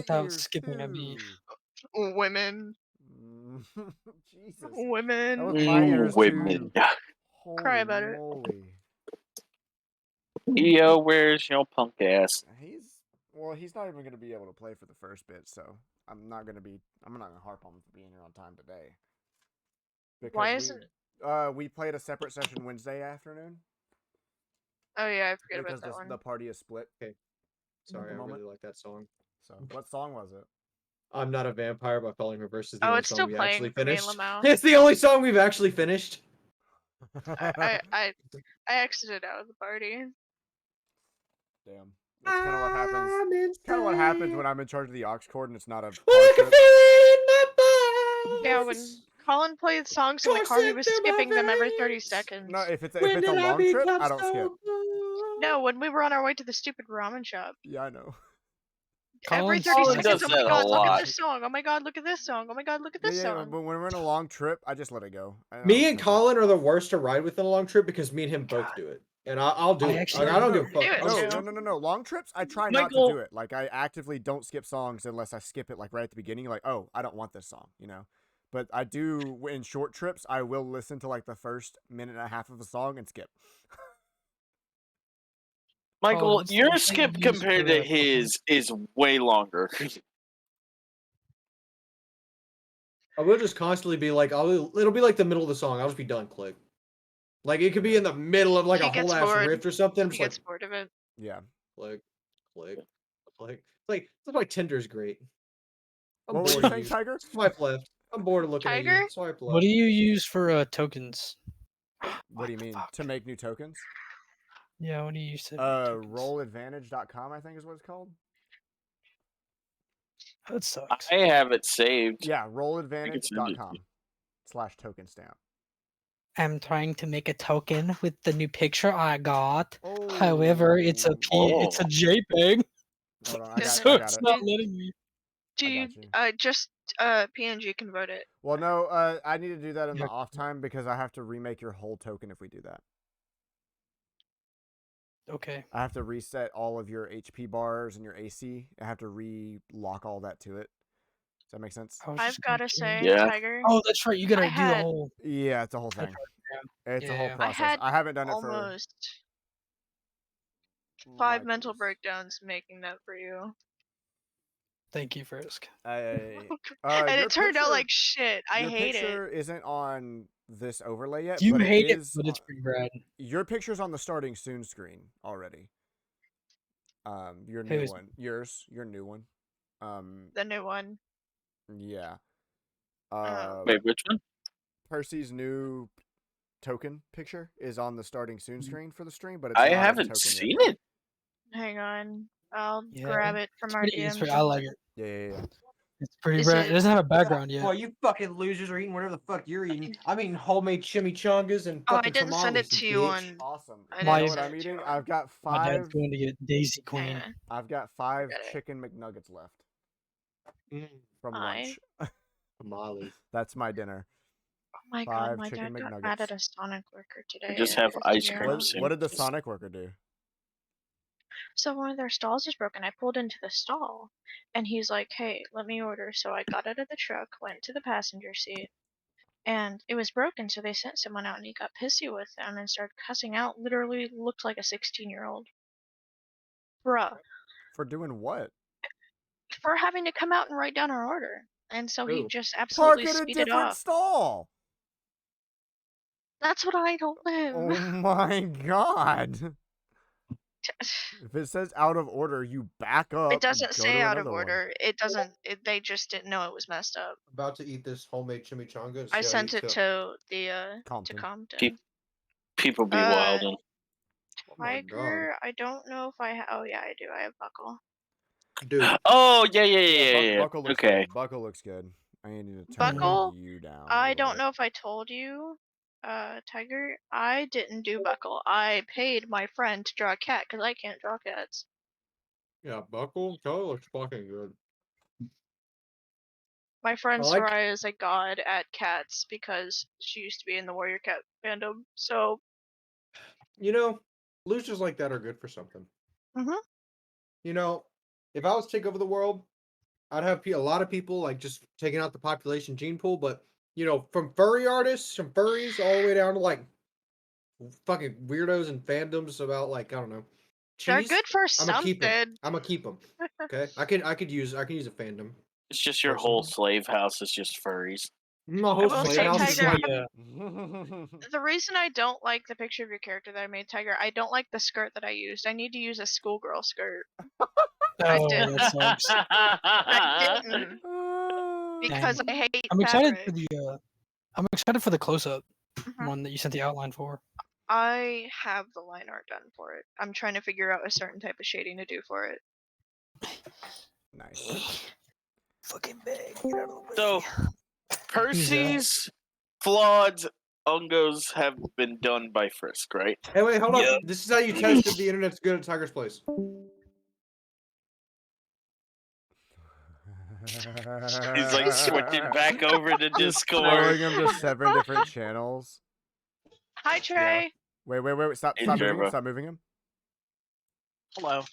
without skipping a beat. Women. Jesus. That Women. was my ears Women. too. Cry Holy about it. moly. Eyoh, where's your punk ass? He's not even gonna be able to play for the first bit, so I'm not gonna harp on him for being here on time today. Because Why isn't? we played a separate session Wednesday afternoon. Oh yeah, I forget Because about that one. the party is split. Okay. Sorry, I really like that song. So, what song was it? I'm Not a Vampire by Falling Reverse is the Oh, only it's song still we playing actually for me, finished. Lamau. It's the only song we've actually finished. I exited out of the party. Damn. That's kind of what happens. It's kind of what happens when I'm in charge of the aux cord and it's not a. Well, I can trip. feel it in my bones. Yeah, when Colin played songs in the car, he was skipping them every 30 seconds. No, if it's a long trip, I don't skip. No, when we were on our way to the stupid ramen shop. Yeah, I know. Every Colin's 30 Colin seconds, does oh my that a god, look at lot. this song. Oh my god, look at this song. Oh my god, look at this Yeah, song. but when we're in a long trip, I just let it go. Me and Colin are the worst to ride with in a long trip because me and him both do it. And I'll do it. I don't give a fuck. No. Long trips, I try not to do it. Like, I actively don't skip songs unless I skip it, like, right at the beginning. Like, oh, I don't want this song, you know? But I do, in short trips, I will listen to, like, the first minute and a half of a song and skip. Michael, your skip compared to his is way longer. I will just constantly be like, it'll be like the middle of the song. I'll just be done. Click. Like it could be in the middle of like a whole ass riff or something. He gets bored of it. Yeah. Click. Like that's why Tinder's great. What were you saying, Tiger? Swipe left. I'm bored of looking at you. Swipe left. What do you use for tokens? What do you mean? To make new tokens? Yeah, what do you use to rolladvantage.com, I think is what it's called. That sucks. I have it saved. Yeah, rolladvantage.com/token stamp. I'm trying to make a token with the new picture I got. However, it's a JPEG. Hold on, so it's not letting me. Do you just PNG convert it? Well, no, I need to do that in the off time because I have to remake your whole token if we do that. Okay. I have to reset all of your HP bars and your AC. I have to re-lock all that to it. Does that make sense? I've got to say, Tiger. Oh, that's right. You gotta do the whole. Yeah, it's a whole thing. It's a whole process. I haven't done it for almost 5 mental breakdowns making that for you. Thank you, Frisk. And it turned out like shit. I hate it. Your picture isn't on this overlay yet. You but hate it, but it's pretty rad. Your picture's on the starting soon screen already. Your new one. Your new one. The new one. Yeah. Wait, which one? Percy's new token picture is on the starting soon screen for the stream, but I haven't seen it. Hang on. I'll grab it from our DMs. I like it. Yeah. It's pretty rad. It doesn't have a background yet. Well, you fucking losers are eating whatever the fuck you're eating. I'm eating homemade chimichangas and fucking I didn't send it to you on. Awesome. You know what I'm eating? I've got 5. My dad's going to get Daisy Queen. I've got 5 chicken McNuggets left from lunch. Molly. That's my dinner. Oh my god, my dad got mad at a Sonic worker today. I just have ice cream. What did the Sonic worker do? So one of their stalls is broken. I pulled into the stall, and he's like, "Hey, let me order." So I got out of the truck, went to the passenger seat, and it was broken. So they sent someone out, and he got pissy with them and started cussing out. Literally looked like a 16-year-old. Bruh. For doing what? For having to come out and write down our order. And so he just absolutely speeded off. Park at a different stall. That's what I told him. Oh my god. If it says out of order, you back up. It doesn't say out of order. It doesn't. They just didn't know it was messed up. About to eat this homemade chimichanga. I sent it to the Compton. People be wild. Tiger, I don't know if I. Oh yeah, I do. I have Buckle. Dude. Oh yeah. Buckle looks okay. Good. Buckle looks good. I need to turn you down. I don't know if I told you, Tiger. I didn't do Buckle. I paid my friend to draw a cat because I can't draw cats. Yeah, Buckle looks fucking good. My friend Soraya is a god at cats because she used to be in the Warrior Cat fandom. So, you know, losers like that are good for something. Mhm. You know, if I was to take over the world, I'd have a lot of people like just taking out the population gene pool, but you know, from furry artists, from furries, all the way down to like fucking weirdos and fandoms about like I don't know, They're cheese. good for I'm gonna keep them. something. I'm gonna keep them. Okay, I can use a fandom. It's just your whole slave house is just furries. My whole will slave say, house is Tiger, like The reason I don't like the picture of your character that I made, Tiger, I don't like the skirt that I used. I need to use a schoolgirl skirt. I Oh, didn't. that sucks. I didn't. Because I hate I'm excited fabric. for the I'm excited for the close-up Mhm. one that you sent the outline for. I have the line art done for it. I'm trying to figure out a certain type of shading to do for it. Nice. Fucking big. Get out of the way. So, Percy's Flawed Ungos have been done by Frisk, right? Hey, wait, hold Yeah. up. This is how you test if the internet's good at Tiger's Place. He's like switching back over to Discord. Throwing him to 7 different channels. Hi, Trey. Wait. Stop Hey, moving him. Trevor. Stop moving him. Hello.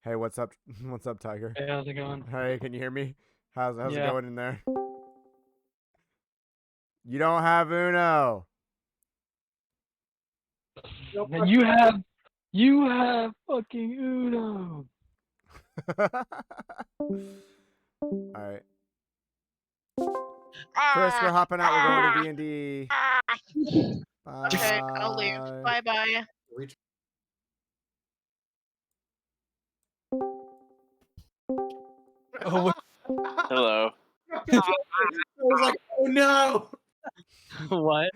Hey, what's up? What's up, Tiger? Hey, how's it going? Hey, can you hear me? How's it Yeah. going in there? You don't have Uno. You have fucking Uno. Alright. First, we're hopping out. We're going to D&D. Bye. Okay, I'll leave. Bye-bye. Oh, Hello. I was like, oh no! what?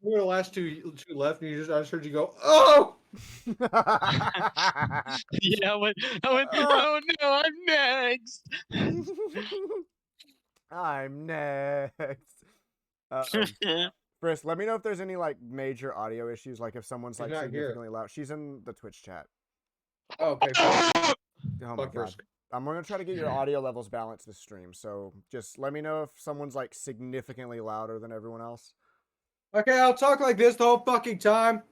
We were the last two left, and I just heard you go, oh! Yeah, I went, oh no, I'm next. I'm next. Chris, let me know if there's any like major audio issues, like if someone's like She's not here. significantly loud. She's in the Twitch chat. Oh, okay. Oh my Fuck god. Frisk. I'm gonna try to get your audio levels balanced this stream, so just let me know if someone's like significantly louder than everyone else. Okay, I'll talk like this the whole fucking time.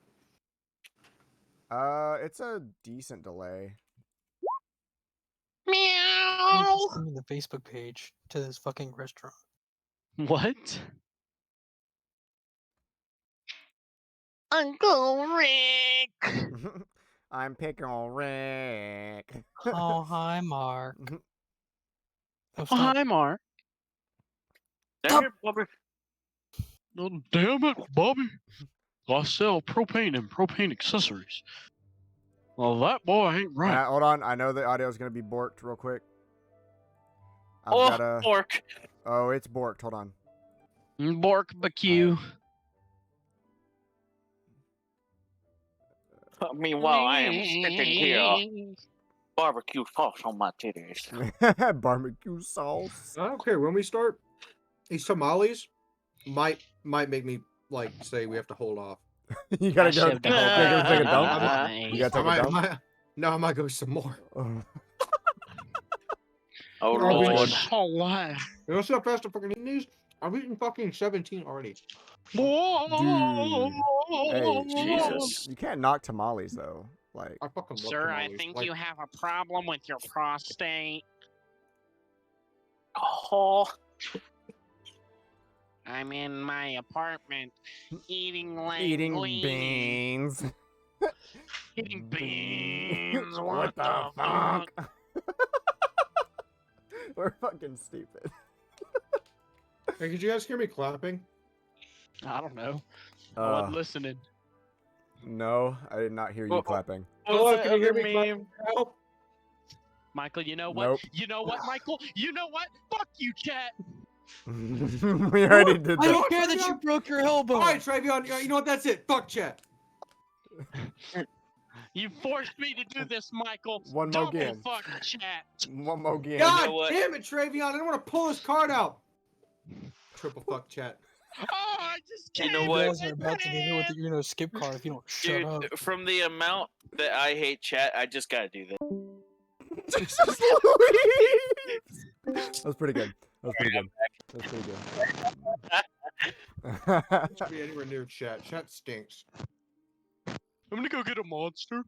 It's a decent delay. Meow. Send me the Facebook page to this fucking restaurant. What? Uncle Rick. I'm Pickle Rick. Oh, hi, Mark. Oh, hi, Mark. Damn it, Bobby. Oh, damn it, Bobby. I sell propane and propane accessories. Well, that boy ain't right. Hold on, I know the audio is gonna be borked real quick. Bork. Oh, it's borked. Hold on. Barbecue. Meanwhile, I am sticking here. Barbecue sauce on my titties. Barbecue sauce. I don't care when we start. These tamales might make me like say we have to hold off. You gotta go take a dump. You gotta take a dump. No, I might go some more. Oh Lord. Oh, wow. You know how fast I'm fucking eating these? I've eaten fucking 17 already. Dude. Hey, Jesus. You can't knock tamales though. Like, I fucking love Sir, I tamales. think Like, you have a problem with your prostate. Oh. I'm in my apartment eating beans. Eating beans. What the fuck? We're fucking stupid. Hey, could you guys hear me clapping? I don't know. I wasn't listening. No, I did not hear you clapping. Hello, can you hear me clapping? Help. Michael, you know what? Nope. You know what, Michael? You know what? Fuck you, chat. We already did I that. don't care that you broke your elbow. All right, Treveon, you know what? That's it. Fuck chat. You forced me to do this, Michael. One more Double game. fuck chat. One more game. God what? damn it, Treveon! I don't want to pull this card out. Triple fuck chat. Oh, I just can't. You know You what? guys are about to get hit with the Uno skip card if you don't shut Dude, up. from the amount that I hate chat, I just gotta do this. That was pretty good. That was pretty good. That was pretty good. Don't be anywhere near chat. Chat stinks. I'm gonna go get a monster.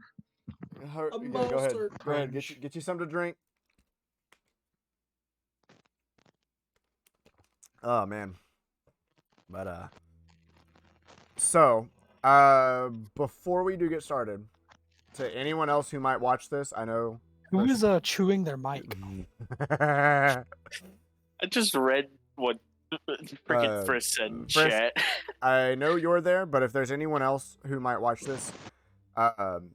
Go ahead. Go ahead. Get you some to drink. Oh man. But so before we do get started, to anyone else who might watch this, I know Who is chewing their mic? I just read what freaking Frisk said in Frisk, chat. I know you're there, but if there's anyone else who might watch this,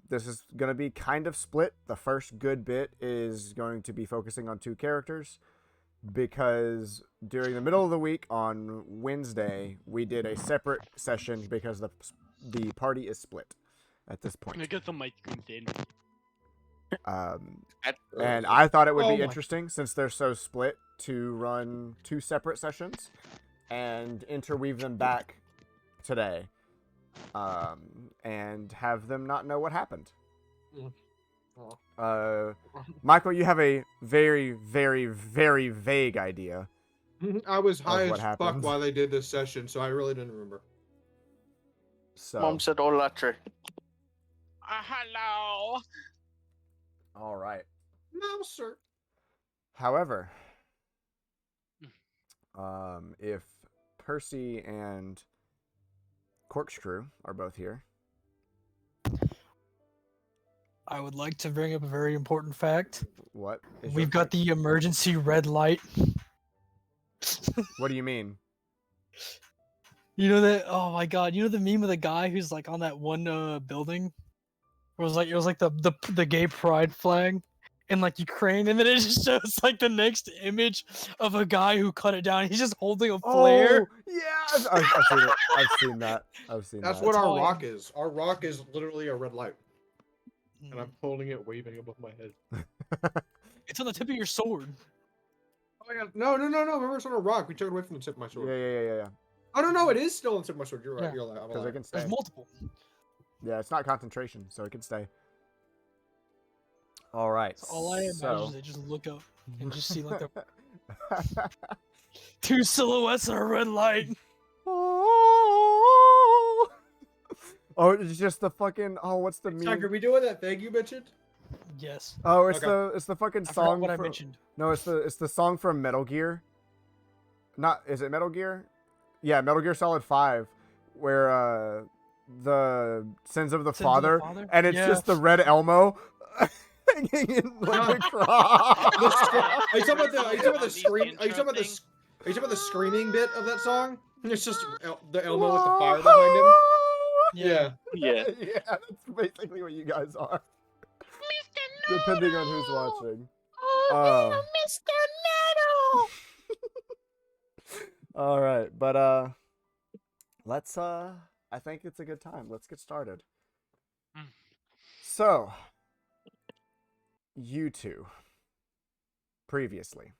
this is going to be kind of split. The first good bit is going to be focusing on 2 characters, because during the middle of the week on Wednesday, we did a separate session because the party is split at this point. Can I get the mic in? And I thought it would Oh be my- interesting, since they're so split, to run 2 separate sessions and interweave them back today, and have them not know what happened. Michael, you have a very, very, very vague idea. I was high what as happened. fuck while they did this session, so I really didn't remember. So, Mom said Olatre. Hello. all right. No, sir. However, if Percy and Corkscrew are both here, I would like to bring up a very important fact. what is We've got the emergency red light. What do you mean? You know that? Oh my god! You know the meme of the guy who's like on that one building? It was like the gay pride flag in like Ukraine, and then it just shows like the next image of a guy who cut it down. He's just holding a flare. Oh, yeah, I've seen it. I've seen that. That's that. what our how I- rock is. Our rock is literally a red light, and Mm. I'm holding it, waving above my head. It's on the tip of your sword. Oh my god! No! Remember, it's on a rock. We took it away from the tip of my sword. Yeah. Oh no, it is still on the tip of my sword. You're right. Yeah. You're right. I'm Because it alive. can stay. There's multiple. Yeah, it's not concentration, so it can stay. All right. So all I imagine so... is they just look up and just see like the 2 silhouettes in a red light. Oh, it's just the fucking. Oh, what's the meme? Tiger, we doing that thing you mentioned? Yes. Oh, it's Okay. the fucking I forgot song. what I from- mentioned. No, it's the song from Metal Gear. Not, is it Metal Gear? Yeah, Metal Gear Solid 5, where the sins of the Sins of the Father, Father? and it's Yeah. just the red Elmo hanging in like a cross. Are you talking about the? Are you talking about the The scream? Are you talking about the? intro Are you talking about the screaming bit of that song? It's just the Elmo with the fire behind him. Yeah. Yeah. Yeah, that's basically what you guys are. Depending on who's watching. Oh, Mr. Metal! all right, but let's I think it's a good time. Let's get started. Mm. So, you two previously,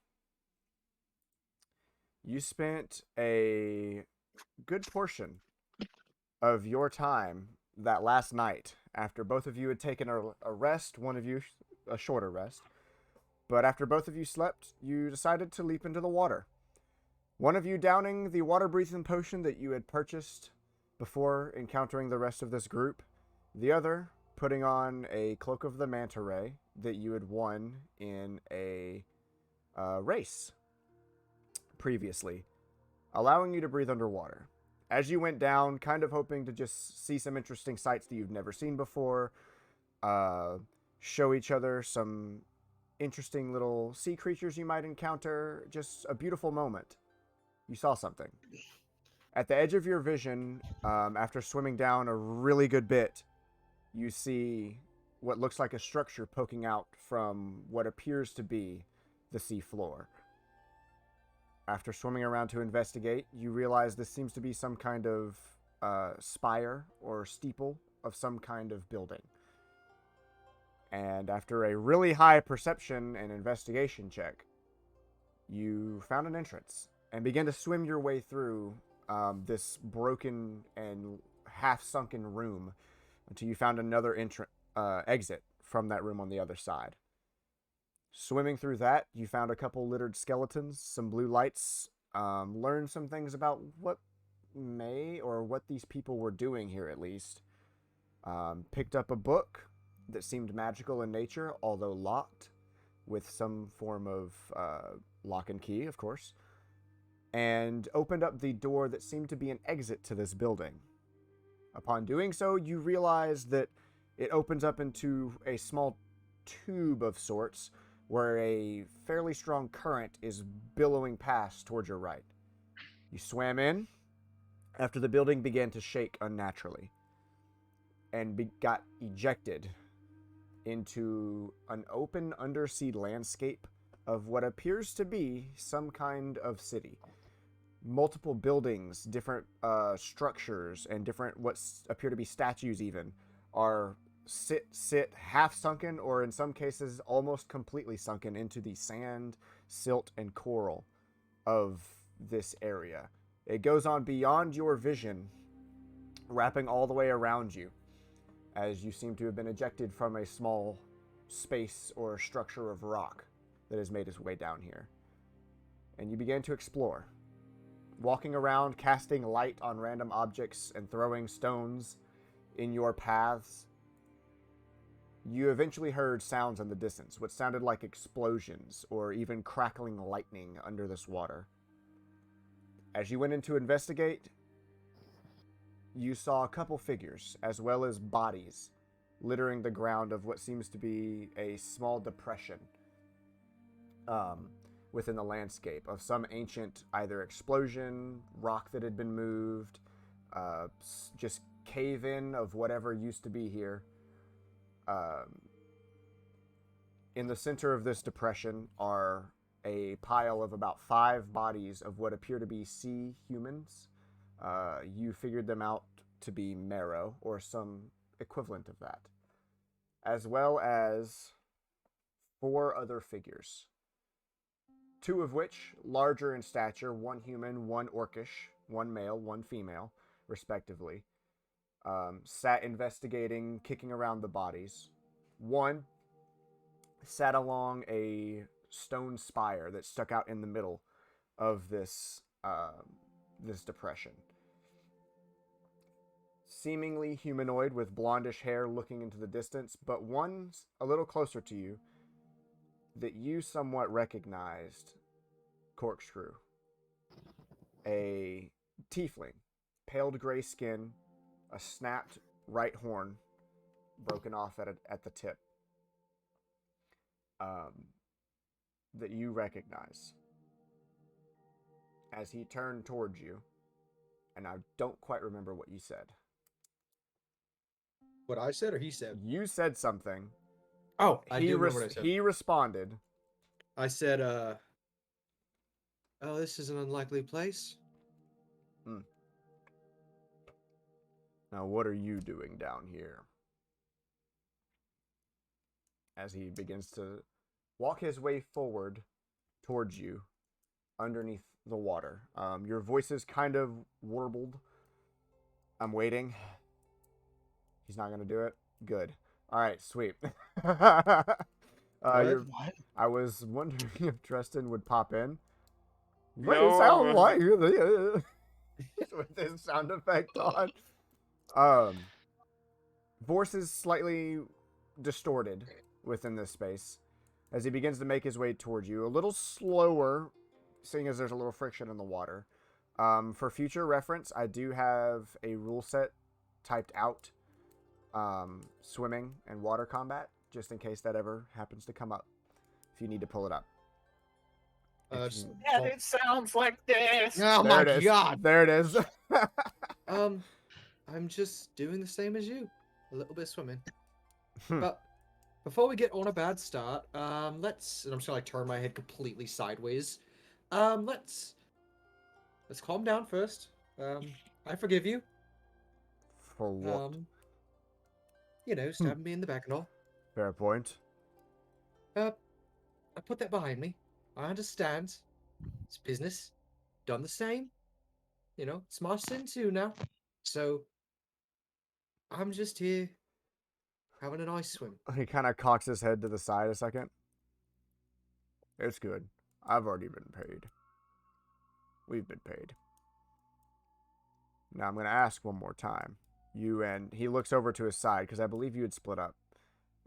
you spent a good portion of your time that last night after both of you had taken a rest, one of you a shorter rest. But after both of you slept, you decided to leap into the water. One of you downing the water-breathing potion that you had purchased before encountering the rest of this group. The other putting on a Cloak of the Manta Ray that you had won in a race previously, allowing you to breathe underwater. As you went down, kind of hoping to just see some interesting sights that you've never seen before, show each other some interesting little sea creatures you might encounter, just a beautiful moment. You saw something. At the edge of your vision, after swimming down a really good bit, you see what looks like a structure poking out from what appears to be the sea floor. After swimming around to investigate, you realize this seems to be some kind of spire or steeple of some kind of building. And after a really high perception and investigation check, you found an entrance and began to swim your way through this broken and half-sunken room until you found another exit from that room on the other side. Swimming through that, you found a couple littered skeletons, some blue lights, learned some things about what these people were doing here at least. Picked up a book that seemed magical in nature, although locked, with some form of lock and key, of course. and opened up the door that seemed to be an exit to this building. Upon doing so, you realize that it opens up into a small tube of sorts where a fairly strong current is billowing past towards your right. You swam in after the building began to shake unnaturally and got ejected into an open undersea landscape of what appears to be some kind of city. Multiple buildings, different structures, and different what appear to be statues even are sit half sunken, or in some cases almost completely sunken into the sand, silt, and coral of this area. It goes on beyond your vision, wrapping all the way around you, as you seem to have been ejected from a small space or structure of rock that has made its way down here. And you begin to explore, walking around, casting light on random objects and throwing stones in your paths. You eventually heard sounds in the distance, what sounded like explosions or even crackling lightning under this water. As you went in to investigate, you saw a couple figures, as well as bodies, littering the ground of what seems to be a small depression within the landscape of some ancient either explosion, rock that had been moved, just cave-in of whatever used to be here. In the center of this depression are a pile of about 5 bodies of what appear to be sea humans. You figured them out to be marrow or some equivalent of that, as well as 4 other figures, 2 of which larger in stature, 1 human, 1 orcish, 1 male, 1 female, respectively, sat investigating, kicking around the bodies. 1 sat along a stone spire that stuck out in the middle of this this depression. Seemingly humanoid with blondish hair looking into the distance, but one's a little closer to you that you somewhat recognized. Corkscrew. A tiefling. Paled gray skin, a snapped right horn, broken off at the tip. That you recognize. As he turned towards you, and I don't quite remember what you said. What I said or he said? You said something. Oh, I do remember what I said. He responded. I said, oh, this is an unlikely place. Now, what are you doing down here? As he begins to walk his way forward towards you underneath the water. Your voice is kind of warbled. I'm waiting. He's not going to do it? Good. All right, sweet. What? I was wondering if Treston would pop in. No. It sounds like with his sound effect on. Voice is slightly distorted within this space as he begins to make his way towards you. A little slower, seeing as there's a little friction in the water. For future reference, I do have a rule set typed out. Swimming and water combat, just in case that ever happens to come up. If you need to pull it up. And it sounds like this. Oh my god! There it is. I'm just doing the same as you. A little bit of swimming. But before we get on a bad start, let's... And I'm just gonna turn my head completely sideways. Let's calm down first. I forgive you. For what? You know, stabbing me in the back and all. Fair point. I put that behind me. I understand. It's business. Done the same. You know, it's my sin too now. So, I'm just here having a nice swim. He kind of cocks his head to the side a second. It's good. I've already been paid. We've been paid. Now I'm going to ask one more time. You and... He looks over to his side, because I believe you had split up.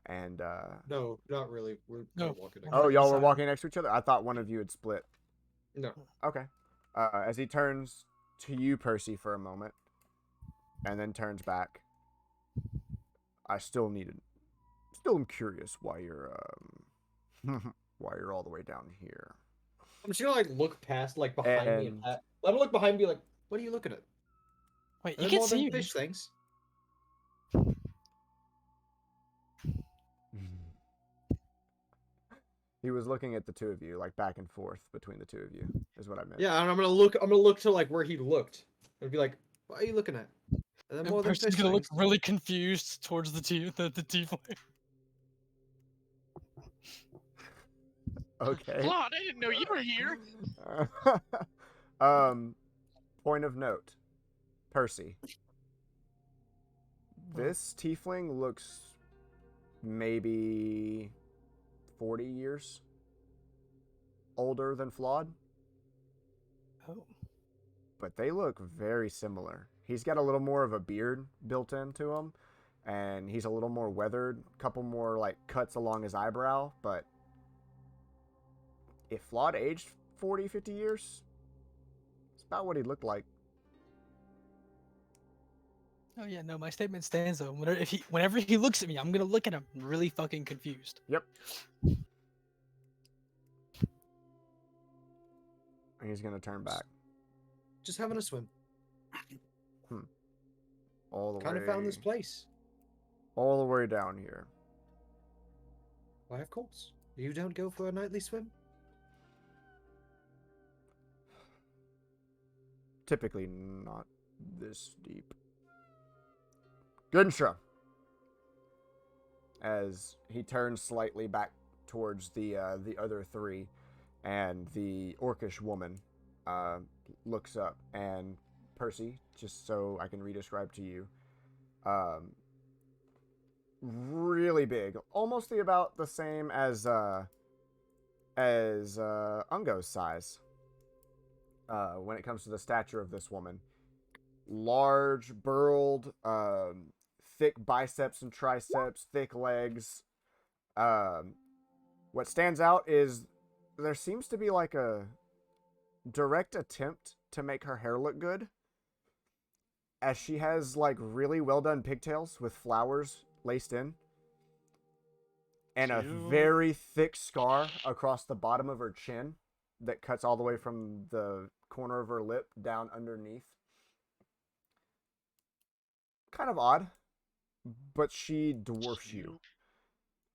And, No, not really. We're No. walking. Oh, y'all were Side. walking next to each other? I thought one of you had split. No. Okay. As he turns to you, Percy, for a moment, and then turns back. I still am curious why you're why you're all the way down here. I'm just gonna like look past like behind me and And- let him look behind me and be like, what are you looking at? Wait, Are you there can more than see me. fish things? He was looking at the two of you, like back and forth between the two of you, is what I meant. Yeah, and I'm gonna look to like where he looked. And be like, what are you looking at? Are there And more than Percy's fish gonna look things? really confused towards the tiefling. Okay. Flawed, I didn't know you were here. Point of note. Percy. This tiefling looks maybe 40 years older than Flawed, Oh. but they look very similar. He's got a little more of a beard built into him, and he's a little more weathered, couple more like cuts along his eyebrow, but if Flawed aged 40, 50 years, it's about what he looked like. Oh yeah, no, my statement stands though. Whenever he looks at me, I'm gonna look at him really fucking confused. Yep. And he's gonna turn back. Just having a swim. All the Kind way of found this place. all the way down here. Why, of course. You don't go for a nightly swim? Typically not this deep. Gunsha. As he turns slightly back towards the other three, and the orcish woman looks up, and Percy, just so I can re-describe to you, really big, almost about the same as Ungo's size. When it comes to the stature of this woman, large, burled, thick biceps and triceps, thick legs. What stands out is there seems to be like a direct attempt to make her hair look good, as she has like really well done pigtails with flowers laced in, and a very thick scar across the bottom of her chin that cuts all the way from the corner of her lip down underneath. Kind of odd, but she dwarfs you.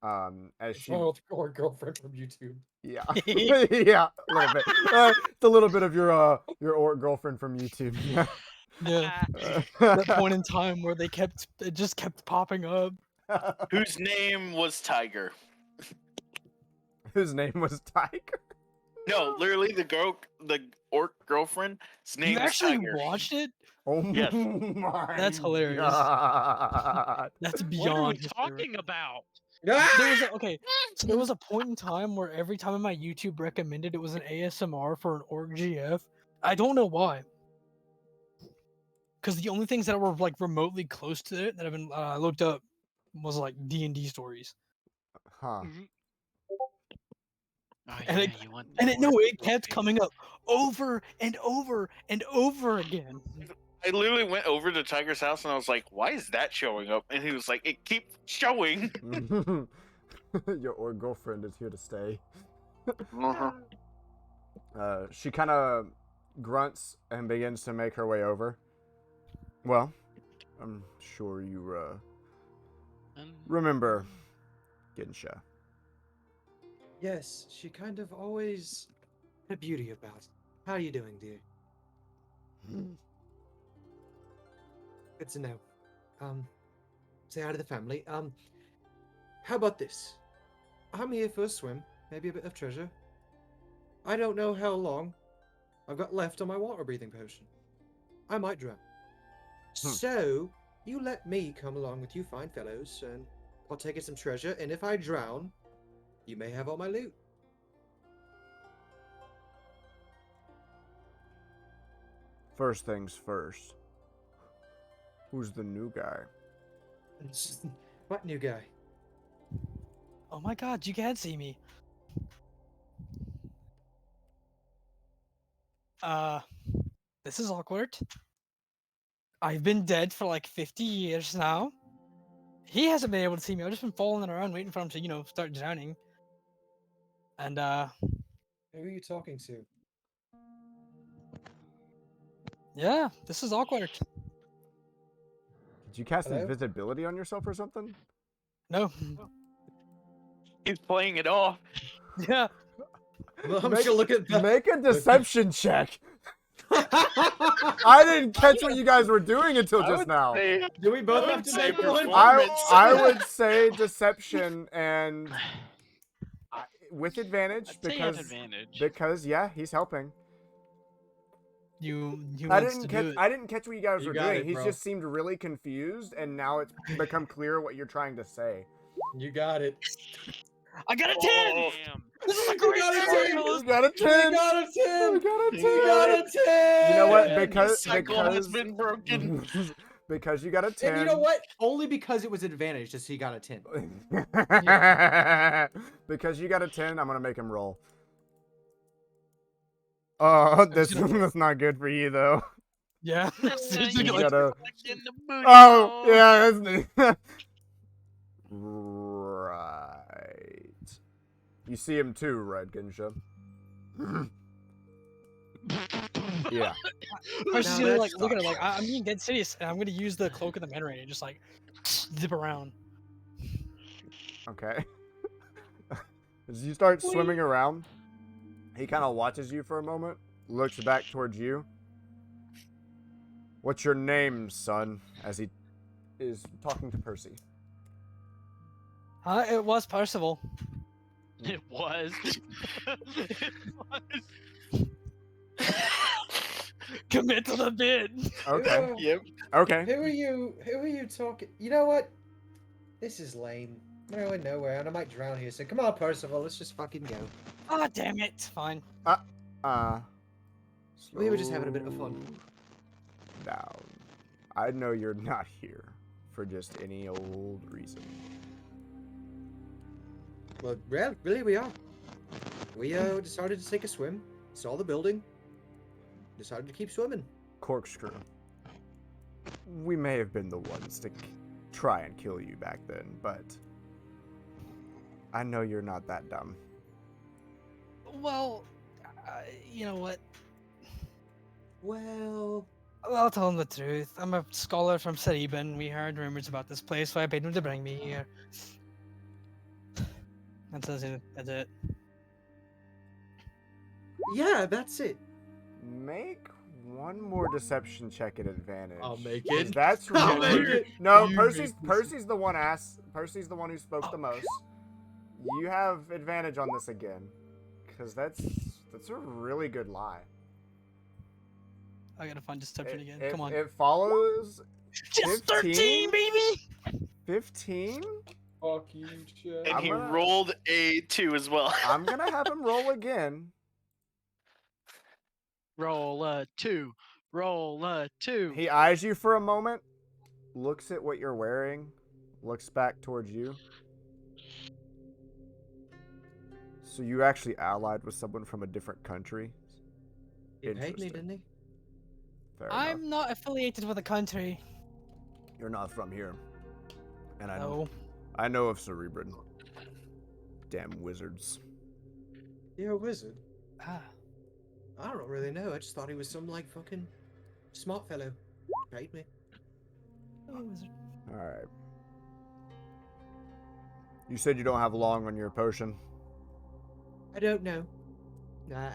As she, Oh, or girlfriend from YouTube. yeah, yeah, a little bit. It's a little bit of your orc girlfriend from YouTube. Yeah. Yeah. That point in time where it just kept popping up. Whose name was Tiger? Whose name was Tiger? No, literally the orc girlfriend's name You is actually Tiger. watched it? Oh Yes. my That's hilarious. God. That's What are we beyond hysterical. talking about? So there was a point in time where every time my YouTube recommended it was an ASMR for an orc GF. I don't know why. Because the only things that were like remotely close to it that I've been looked up was like D&D stories. Huh. Oh, And yeah, it- you want And the it, no, orc it kept propane. coming up over and over and over again. I literally went over to Tiger's house and I was like, "Why is that showing up?" And he was like, "It keeps showing." Your orc girlfriend is here to stay. Uh-huh. She kind of grunts and begins to make her way over. Well, I'm sure you remember Ginsha. Yes, she kind of always had a beauty about it. How are you doing, dear? Good to know. Say hi to the family. How about this? I'm here for a swim, maybe a bit of treasure. I don't know how long I've got left on my water breathing potion. I might drown. So, you let me come along with you fine fellows, and I'll take in some treasure, and if I drown, you may have all my loot. First things first. Who's the new guy? What new guy? Oh my god, you can see me. This is awkward. I've been dead for like 50 years now. He hasn't been able to see me. I've just been falling around waiting for him to, start drowning. And, Who are you talking to? yeah, this is awkward. Did you cast Hello? invisibility on yourself or something? No. He's playing it off. Yeah. Well, I'm just gonna look at the... Make a deception check. I didn't catch what you guys were doing until just now. Do we both I have would to say make one? I would say deception and with advantage I'd say you have because advantage. yeah, he's helping. He I wants to do it. didn't catch what you guys You were got doing. it, He's bro. just seemed really confused, and now it's become clear what you're trying to say. You got it. I got a 10! Oh, Damn. This is a great got a start, 10! fellas. We got a 10. We got a 10! We got a 10. We got a 10! You know what? Yeah, Because the cycle has been broken. because you got a 10. And you know what? Only because it was advantage that he got a 10. Because you got a 10, I'm gonna make him roll. Oh, that's not good for you though. Yeah. You Like, gotta. In the booty Oh, hole. yeah. That's... Right. You see him too, right, Ginsha? Yeah. Percy's No, gonna, that's look at it fine. like, I'm being dead serious, and I'm gonna use the Cloak of the Mandarin and just, zip around. Okay. As you start swimming around, he kind of watches you for a moment, looks back towards you. What's your name, son? As he is talking to Percy. It was Percival. It was. It was. Commit to the bid. Okay. Yep. Okay. Who are you talking? You know what? This is lame. I'm going nowhere, and I might drown here. So come on, Percival, let's just fucking go. Ah, damn it. Fine. We were just having a bit of fun. Down. I know you're not here for just any old reason. Well, really, we are. We decided to take a swim, saw the building, decided to keep swimming. Corkscrew. We may have been the ones to try and kill you back then, but I know you're not that dumb. Well, you know what? Well, I'll tell him the truth. I'm a scholar from Cereban. We heard rumors about this place, so I paid him to bring me here. That's it. yeah, that's it. Make one more deception check at advantage. I'll make 'Cause it. That's I'll really... make it. No, You Percy's make this. the one Percy's the one who spoke the most. You have advantage on this again, because that's a really good lie. I gotta find deception again. It, Come on. It follows Just 15? 13, baby! 15. Fuck you, Chad. And I'm he gonna- rolled a 2 as well. I'm gonna have him roll again. Roll a 2. Roll a 2. He eyes you for a moment, looks at what you're wearing, looks back towards you. So you actually allied with someone from a different country? He paid me, Interesting. didn't he? Fair enough. I'm not affiliated with a country. You're not from here. And No. I know of Cerebrin. Damn wizards. You're a wizard. Ah. I don't really know. I just thought he was some like fucking smart fellow. Paid me. Oh, wizard. Alright. You said you don't have long on your potion. I don't know.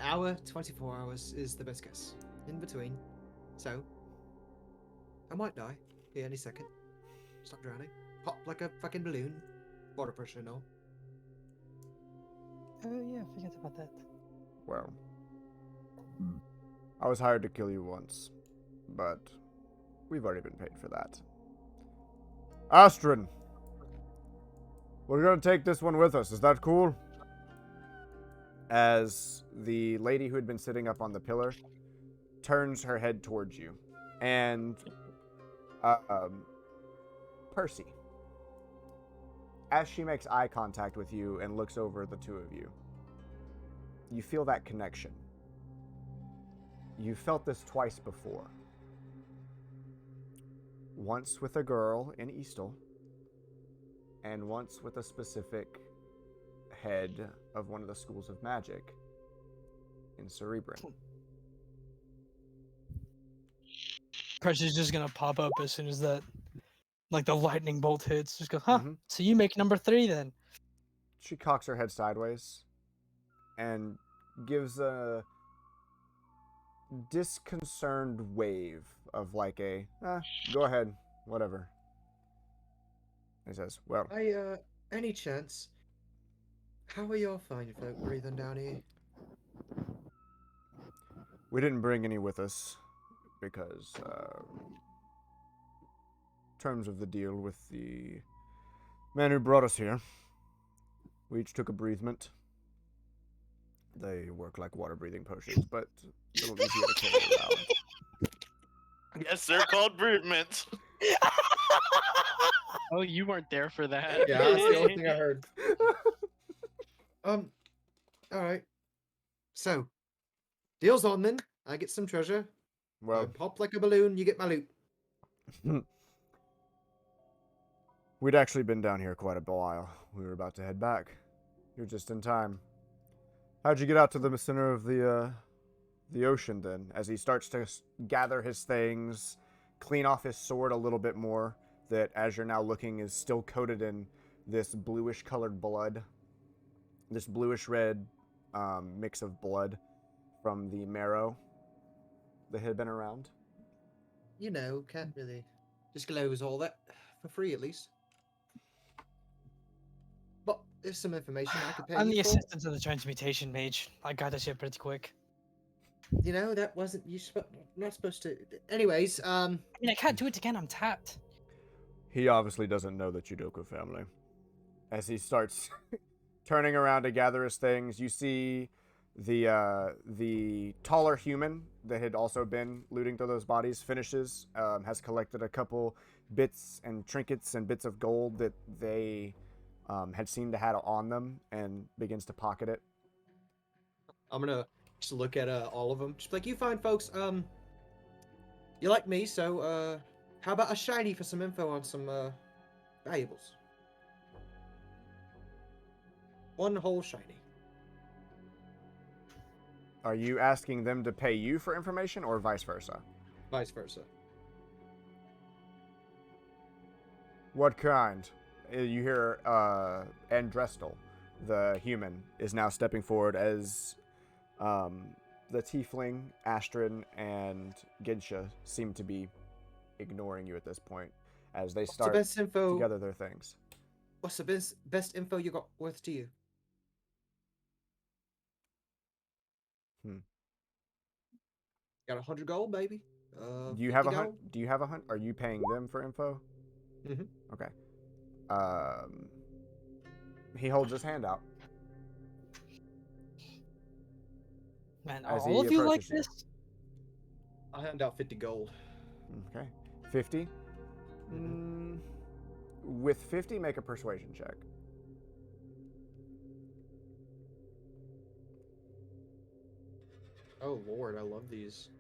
Hour, 24 hours is the best guess. In between. So, I might die here any second. Stop drowning. Pop like a fucking balloon. Water pressure and all. Oh, yeah, forget about that. Well, I was hired to kill you once, but we've already been paid for that. Astrid, we're gonna take this one with us. Is that cool? As the lady who had been sitting up on the pillar turns her head towards you, and Percy, as she makes eye contact with you and looks over the two of you, you feel that connection. You felt this twice before. Once with a girl in Eastal, and once with a specific head of one of the schools of magic in Cerebrin. Pressure's just gonna pop up as soon as that, like the lightning bolt hits. Just go, huh? Mhm. So you make number 3 then? She cocks her head sideways and gives a disconcerted wave of like a, go ahead, whatever. He says, well, Any chance? How are your fine folk breathing down here? we didn't bring any with us because, terms of the deal with the man who brought us here, we each took a bereavement. They work like water-breathing potions, but they don't easier to carry around. Yes, they're called bereavements. Oh, you weren't there for that. Yeah, that's the only thing I heard. Alright. So, deal's on then. I get some treasure. I Well, pop like a balloon, you get my loot. we'd actually been down here quite a while. We were about to head back. You're just in time. How'd you get out to the center of the ocean then? As he starts to gather his things, clean off his sword a little bit more, that as you're now looking is still coated in this bluish colored blood. This bluish red mix of blood from the marrow that had been around. You know, can't really disclose all that for free at least. But there's some information I could pay I'm you the for. assistant to the transmutation mage. I got this shit pretty quick. You know, that wasn't not supposed to. Anyways, I mean, I can't do it again. I'm tapped. He obviously doesn't know the Chudoku family. As he starts turning around to gather his things, you see the taller human that had also been looting through those bodies finishes, has collected a couple bits and trinkets and bits of gold that they had seemed to have on them, and begins to pocket it. I'm gonna just look at all of them. Just be like, you fine folks. You like me, so how about a shiny for some info on some valuables? One whole shiny. Are you asking them to pay you for information or vice versa? Vice versa. What kind? You hear Andrestel, the human, is now stepping forward as the Tiefling, Astrid, and Ginsha seem to be ignoring you at this point as they start to gather their things. What's the best info you got worth to you? Got 100 gold, baby. Do you have 50 gold? Do you have 100? Are you paying them for info? Mhm. Okay. He holds his hand out. Man, As all he of you like approaches you. this? I'll hand out 50 gold. Okay. 50? With 50, make a persuasion check. Oh lord, I love these.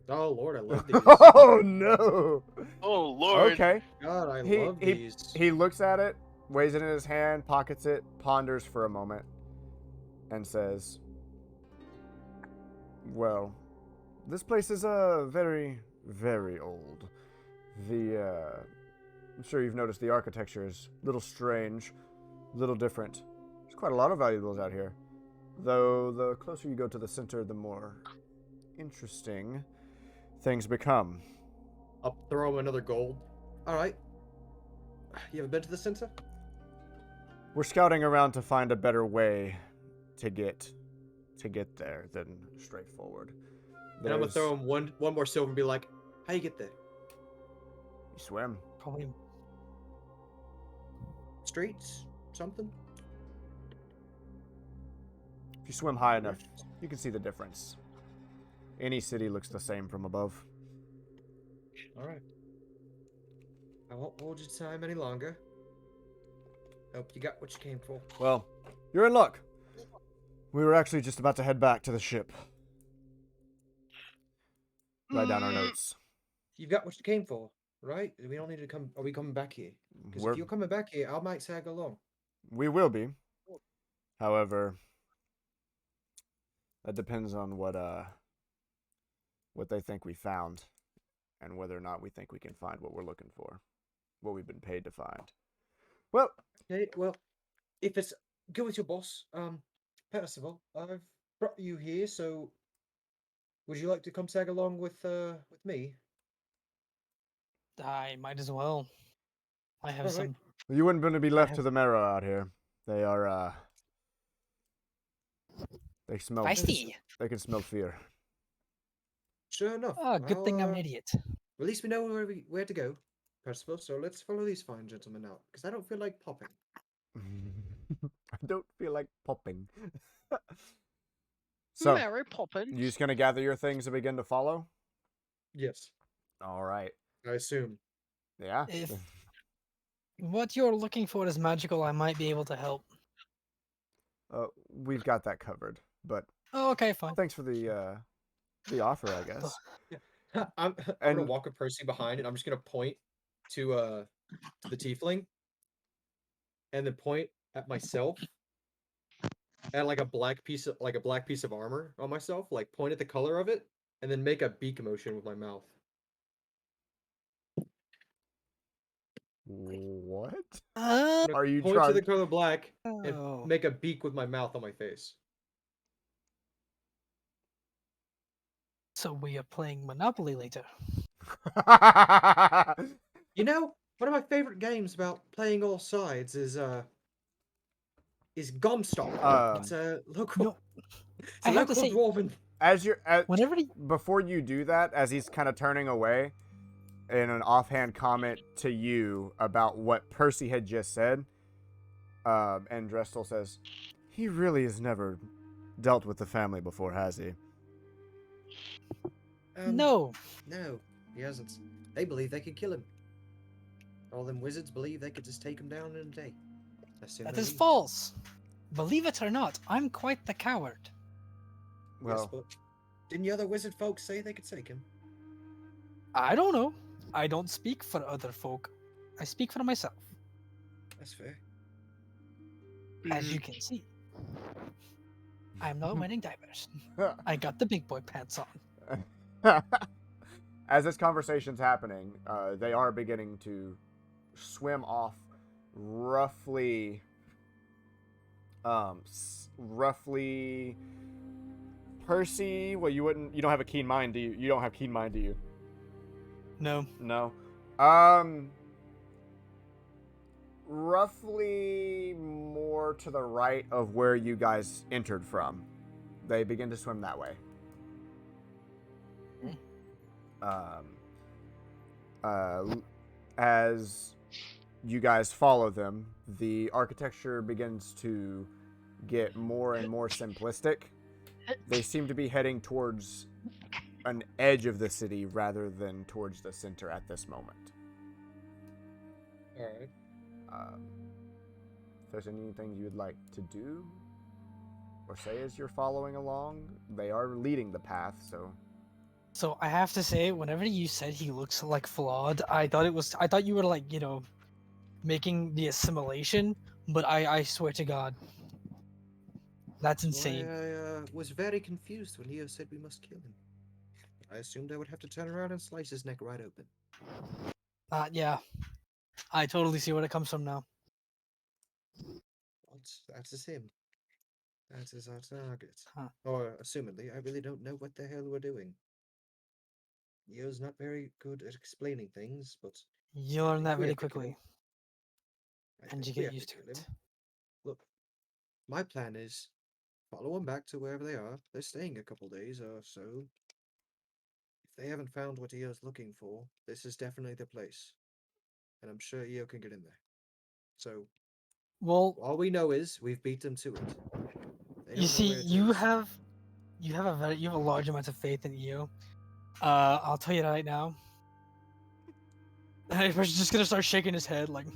Oh lord, I love these. Oh no! Oh Lord. Okay. God, I love these. He looks at it, weighs it in his hand, pockets it, ponders for a moment, and says, well, this place is very, very old. I'm sure you've noticed the architecture is a little strange, a little different. There's quite a lot of valuables out here. Though the closer you go to the center, the more interesting things become. I'll throw him another gold. Alright. You ever been to the center? We're scouting around to find a better way to get there than straightforward. And I'm gonna throw him one more silver and be like, how you get there? You swim. Probably. Streets? Something? If you swim high enough, you can see the difference. Any city looks the same from above. Alright. I won't hold your time any longer. Hope you got what you came for. Well, you're in luck. We were actually just about to head back to the ship. write down our notes. You've got what you came for, right? We don't need to come. Are we coming back here? Because if you're coming back here, I might tag along. We will be. However, that depends on what they think we found, and whether or not we think we can find what we're looking for, what we've been paid to find. Well, Okay, well, if it's good with your boss, Percival, I've brought you here, so would you like to come tag along with me? I might as well. I have Alright. some. you wouldn't want to be left have- to the marrow out here. They are they smell. Feisty. They can smell fear. Sure enough. Oh, good thing I'm an Well, idiot. at least we know where to go, Percival. So let's follow these fine gentlemen out, because I don't feel like popping. I don't feel like popping. So, Mary Poppins. you just gonna gather your things and begin to follow? Yes, All right. I assume. Yeah. If what you're looking for is magical, I might be able to help. We've got that covered. But Oh, okay, fine. thanks for the offer, I guess. I'm gonna And- walk up Percy behind, and I'm just gonna point to the tiefling, and then point at myself, and like a black piece of armor on myself, like point at the color of it, and then make a beak motion with my mouth. What? I'm gonna Are you point to the trying? color black Oh. and make a beak with my mouth on my face? So we are playing Monopoly later. You know, one of my favorite games about playing all sides is Gomstock. It's a local. No, It's I a have to local say, dwarven. whenever Before you do that, as he's kind of turning away, in an offhand comment to you about what Percy had just said, and Drestel says, "He really has never dealt with the family before, has he?" no, No, he hasn't. They believe they could kill him. All them wizards believe they could just take him down in a day. That's the that only is reason. false. Believe it or not, I'm quite the coward. Well, Yes, but didn't the other wizard folks say they could take him? I don't know. I don't speak for other folk. I speak for myself, That's fair. as you can see. I'm not wearing diapers. I got the big boy pants on. as this conversation's happening, they are beginning to swim off roughly Percy. Well, you don't have a keen mind, do you? You don't have keen mind, do you? No. No. Roughly more to the right of where you guys entered from. They begin to swim that way. As you guys follow them, the architecture begins to get more and more simplistic. They seem to be heading towards an edge of the city rather than towards the center at this moment. Alright. If there's anything you would like to do or say as you're following along, they are leading the path, so... So I have to say, whenever you said he looks like Flawed, I thought you were like, making the assimilation, but I swear to God, that's insane. I was very confused when Eyoh said we must kill him. I assumed I would have to turn around and slice his neck right open. Yeah. I totally see where it comes from now. That is him. That is our target. Huh. Or, assumedly, I really don't know what the hell we're doing. Eyoh's not very good at explaining things, but You I learn think that we really have to kill quickly, him. I and you think we get have used to to kill it. him. Look, my plan is follow them back to wherever they are. They're staying a couple days or so. If they haven't found what Eyoh's looking for, this is definitely the place. And I'm sure Eyoh can get in there. So, Well, all we know is we've beat them to it. They don't you know see, where it you is. have a large amount of faith in Eyoh. I'll tell you right now. He's just gonna start shaking his head like.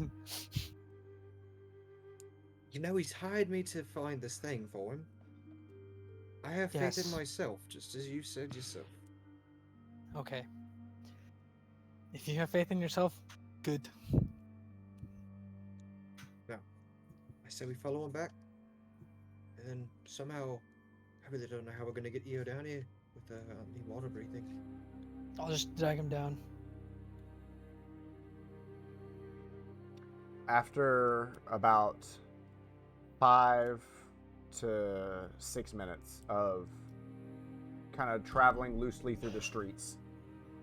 You know, he's hired me to find this thing for him. I have faith in Yes. myself, just as you said yourself. Okay. If you have faith in yourself, good. I say we follow him back, and then somehow, I really don't know how we're gonna get Eyoh down here with the water breathing. I'll just drag him down. After about 5 to 6 minutes of kind of traveling loosely through the streets,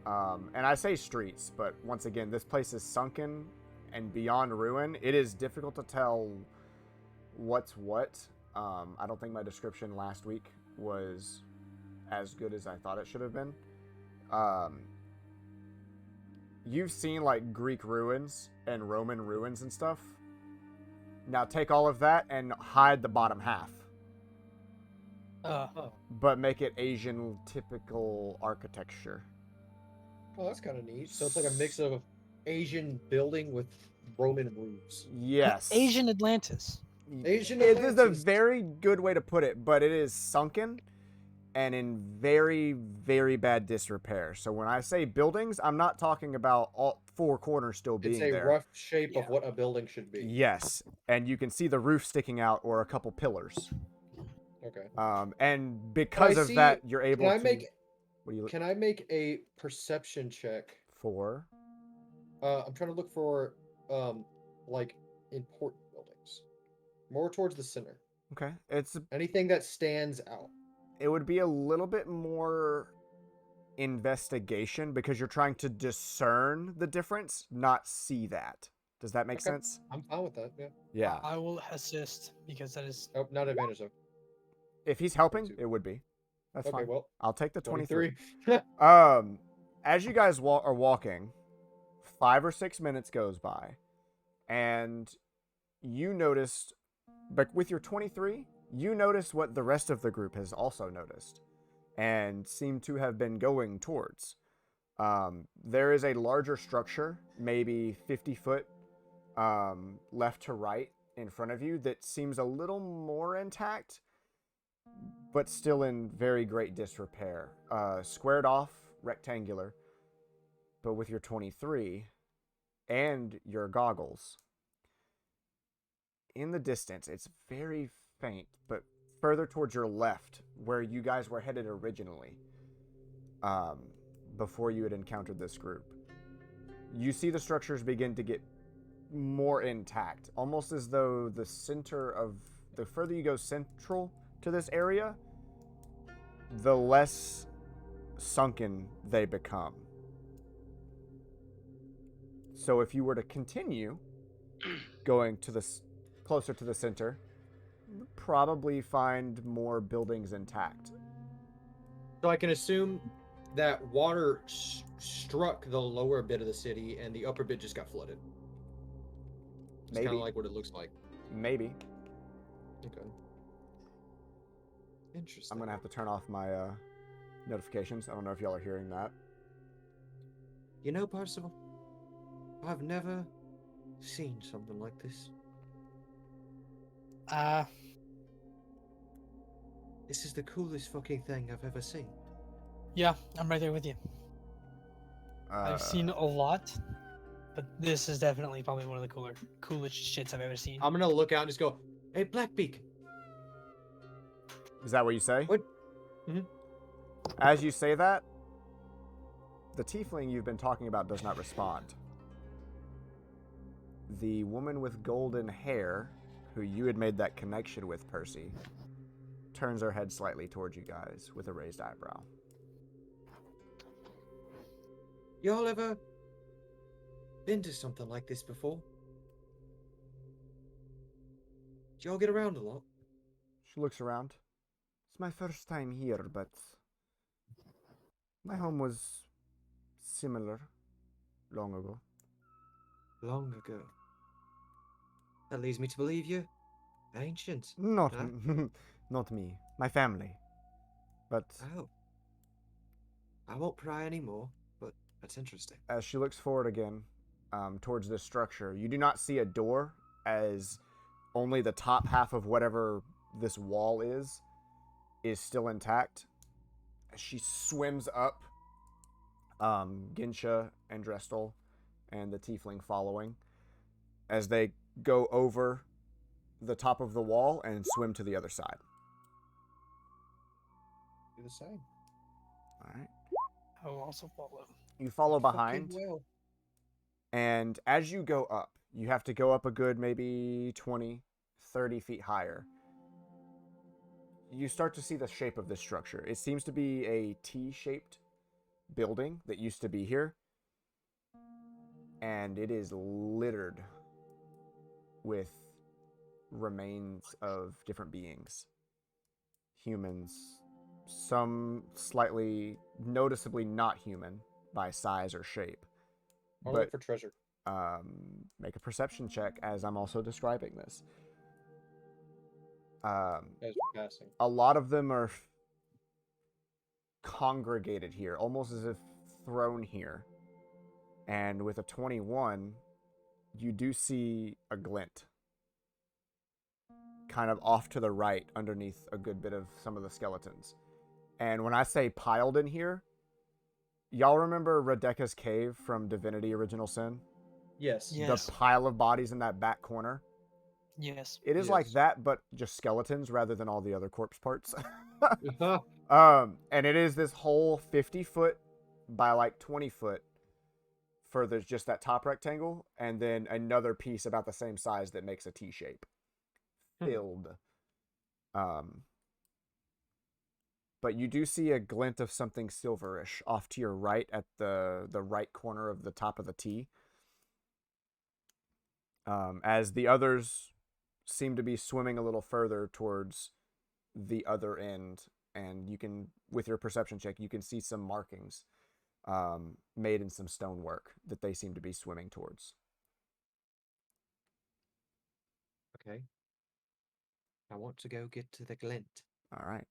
and I say streets, but once again, this place is sunken and beyond ruin. It is difficult to tell what's what. I don't think my description last week was as good as I thought it should have been. You've seen like Greek ruins and Roman ruins and stuff. Now take all of that and hide the bottom half. But make it Asian typical architecture. Oh, that's kind of neat. So it's like a mix of Asian building with Roman roofs. Yes. Asian Atlantis. Asian It is a Atlantis. very good way to put it, but it is sunken and in very, very bad disrepair. So when I say buildings, I'm not talking about all 4 corners still being It's a there. rough shape Yeah. of what a building should be. Yes, and you can see the roof sticking out or a couple pillars. Okay. And because I of see- that, you're able Can I to. make What do you look Can I make a perception check? for? I'm trying to look for like important buildings, more towards the center. Okay, Anything that stands out. it would be a little bit more investigation because you're trying to discern the difference, not see that. Does that make Okay. sense? I'm fine with that. Yeah. Yeah. I will assist because that is. Oh, not advantage though. If he's helping, 22. it would be. That's Okay, fine. well, I'll take the 23. 23. As you guys are walking, 5 or 6 minutes goes by, and you noticed, but with your 23, you notice what the rest of the group has also noticed, and seem to have been going towards. There is a larger structure, maybe 50 foot left to right in front of you, that seems a little more intact, but still in very great disrepair. Squared off, rectangular, but with your 23 and your goggles, in the distance, it's very faint, but further towards your left, where you guys were headed originally, before you had encountered this group, you see the structures begin to get more intact, almost as though the further you go central to this area, the less sunken they become. So if you were to continue going to closer to the center, you would probably find more buildings intact. So I can assume that water struck the lower bit of the city and the upper bit just got flooded. It's kind Maybe. of like what it looks like. Maybe. Okay. Interesting. I'm going to have to turn off my notifications. I don't know if y'all are hearing that. You know, Percival, I've never seen something like this. This is the coolest fucking thing I've ever seen. Yeah, I'm right there with you. I've seen a lot, but this is definitely probably one of the coolest shits I've ever seen. I'm gonna look out and just go, "Hey, Blackbeak." Is that what you say? What? Mhm. As you say that, the tiefling you've been talking about does not respond. The woman with golden hair, who you had made that connection with, Percy, turns her head slightly towards you guys with a raised eyebrow. Y'all ever been to something like this before? Do y'all get around a lot? She looks around. It's my first time here, but my home was similar long ago. Long ago. That leads me to believe you ancient. Not, Huh? not me. My family. But Oh. I won't pry anymore, but that's interesting. as she looks forward again, towards this structure, you do not see a door, as only the top half of whatever this wall is still intact. As she swims up Ginsha and Drestel and the Tiefling following as they go over the top of the wall and swim to the other side. Do the same. All right. I will also follow. You follow Fucking behind, will. and as you go up, you have to go up a good maybe 20, 30 feet higher. You start to see the shape of this structure. It seems to be a T-shaped building that used to be here, and it is littered with remains of different beings. Humans, some slightly noticeably not human by size or shape. I'll But look for treasure. make a perception check as I'm also describing this. As we're passing. A lot of them are congregated here, almost as if thrown here. And with a 21, you do see a glint kind of off to the right underneath a good bit of some of the skeletons. And when I say piled in here, y'all remember Rebecca's cave from Divinity Original Sin? Yes. Yes. The pile of bodies in that back corner? Yes. It is like Yes. that, but just skeletons rather than all the other corpse parts. Uh-huh. And it is this whole 50 foot by like 20 foot for there's just that top rectangle, and then another piece about the same size that makes a T shape. Filled. But you do see a glint of something silverish off to your right at the right corner of the top of the T. As the others seem to be swimming a little further towards the other end, and you can, with your perception check, you can see some markings made in some stonework that they seem to be swimming towards. Okay. I want to go get to the glint. All right.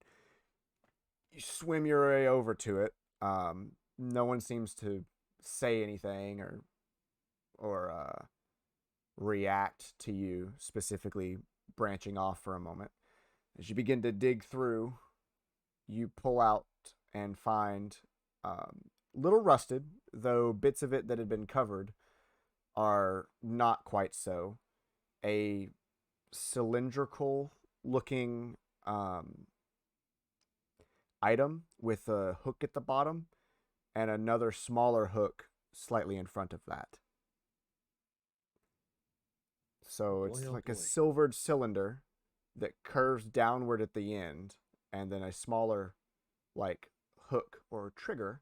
You swim your way over to it. No one seems to say anything or react to you specifically branching off for a moment. As you begin to dig through, you pull out and find little rusted, though bits of it that had been covered are not quite so. A cylindrical looking item with a hook at the bottom and another smaller hook slightly in front of that. So it's like a silvered cylinder that curves downward at the end, and then a smaller like hook or trigger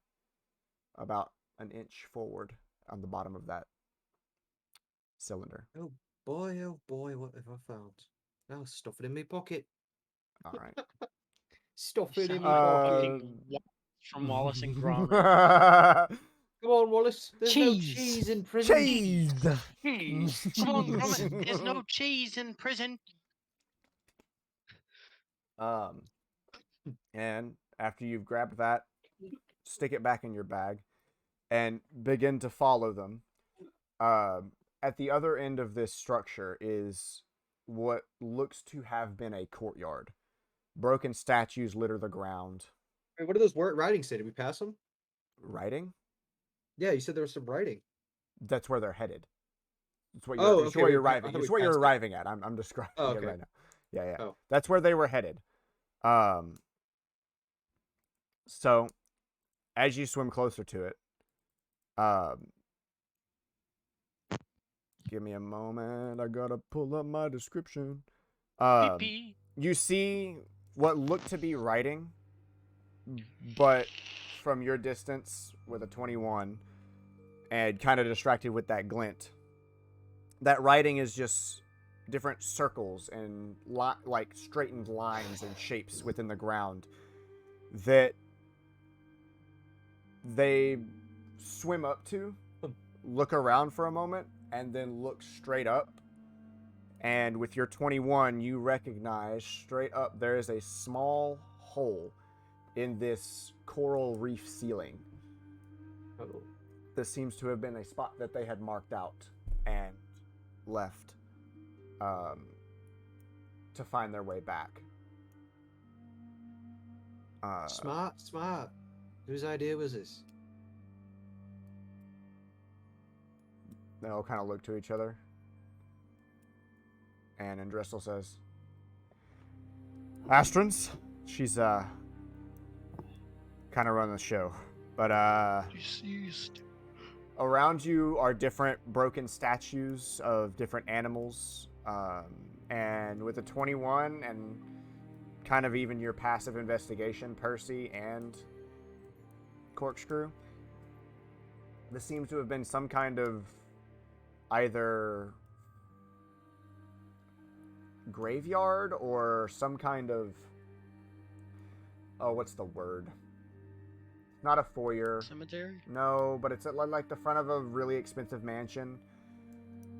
about an inch forward on the bottom of that cylinder. Oh boy, what have I found? Now stuff it in my pocket. All right. Stuff it in Sound my like pocket. fucking from Wallace and Gromit. Come on, Wallace. There's no Cheese. cheese in prison. Cheese. Cheese. Come on, Gromit. There's no cheese in prison. And after you've grabbed that, stick it back in your bag and begin to follow them. At the other end of this structure is what looks to have been a courtyard. Broken statues litter the ground. Wait, what are those writing say? Did we pass them? Writing? Yeah, you said there was some writing. That's where they're headed. It's what Oh, you're, it's okay, what we you're pa- I arriving. thought It's we what you're passed it. arriving at. I'm describing Oh, it okay. right now. Yeah. Oh. That's where they were headed. So as you swim closer to it, give me a moment. I gotta pull up my description. Pee-pee. You see what looked to be writing, but from your distance with a 21 and kind of distracted with that glint, that writing is just different circles and like straightened lines and shapes within the ground that they swim up to, look around for a moment, and then look straight up. And with your 21, you recognize straight up there is a small hole in this coral reef ceiling. Oh. This seems to have been a spot that they had marked out and left to find their way back. Smart. Whose idea was this? They all kind of look to each other. And Andrestel says, Astrons, she's kind of running the show. But around you are different broken statues of different animals. And with a 21 and kind of even your passive investigation, Percy and Corkscrew, this seems to have been some kind of either graveyard or some kind of, oh, what's the word? Not a foyer. Cemetery? No, but it's at like the front of a really expensive mansion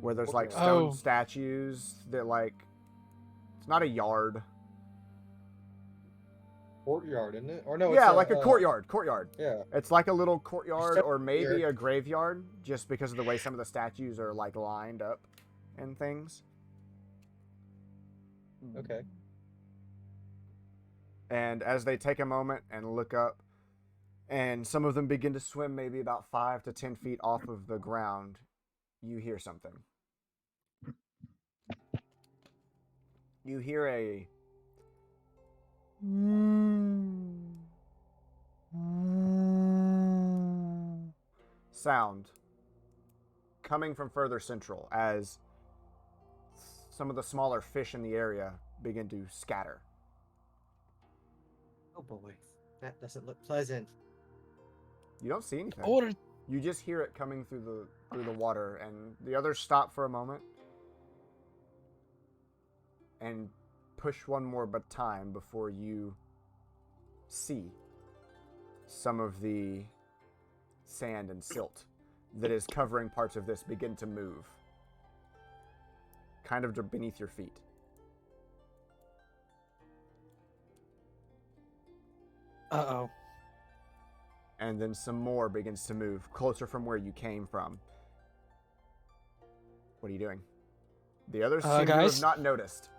where there's like Courtyard. stone statues that like, it's not a yard. Courtyard, isn't it? Or no? Yeah, it's like a courtyard. Yeah. It's like a little courtyard or Except maybe here. a graveyard, just because of the way some of the statues are like lined up and things. Okay. And as they take a moment and look up, and some of them begin to swim maybe about 5 to 10 feet off of the ground, you hear something. You hear a sound coming from further central as some of the smaller fish in the area begin to scatter. Oh boy, that doesn't look pleasant. You don't see anything. Order. You just hear it coming through the water, and the others stop for a moment and push one more time before you see some of the sand and silt that is covering parts of this begin to move, kind of beneath your feet. Uh-oh. And then some more begins to move closer from where you came from. What are you doing? The others seem to have guys? not noticed.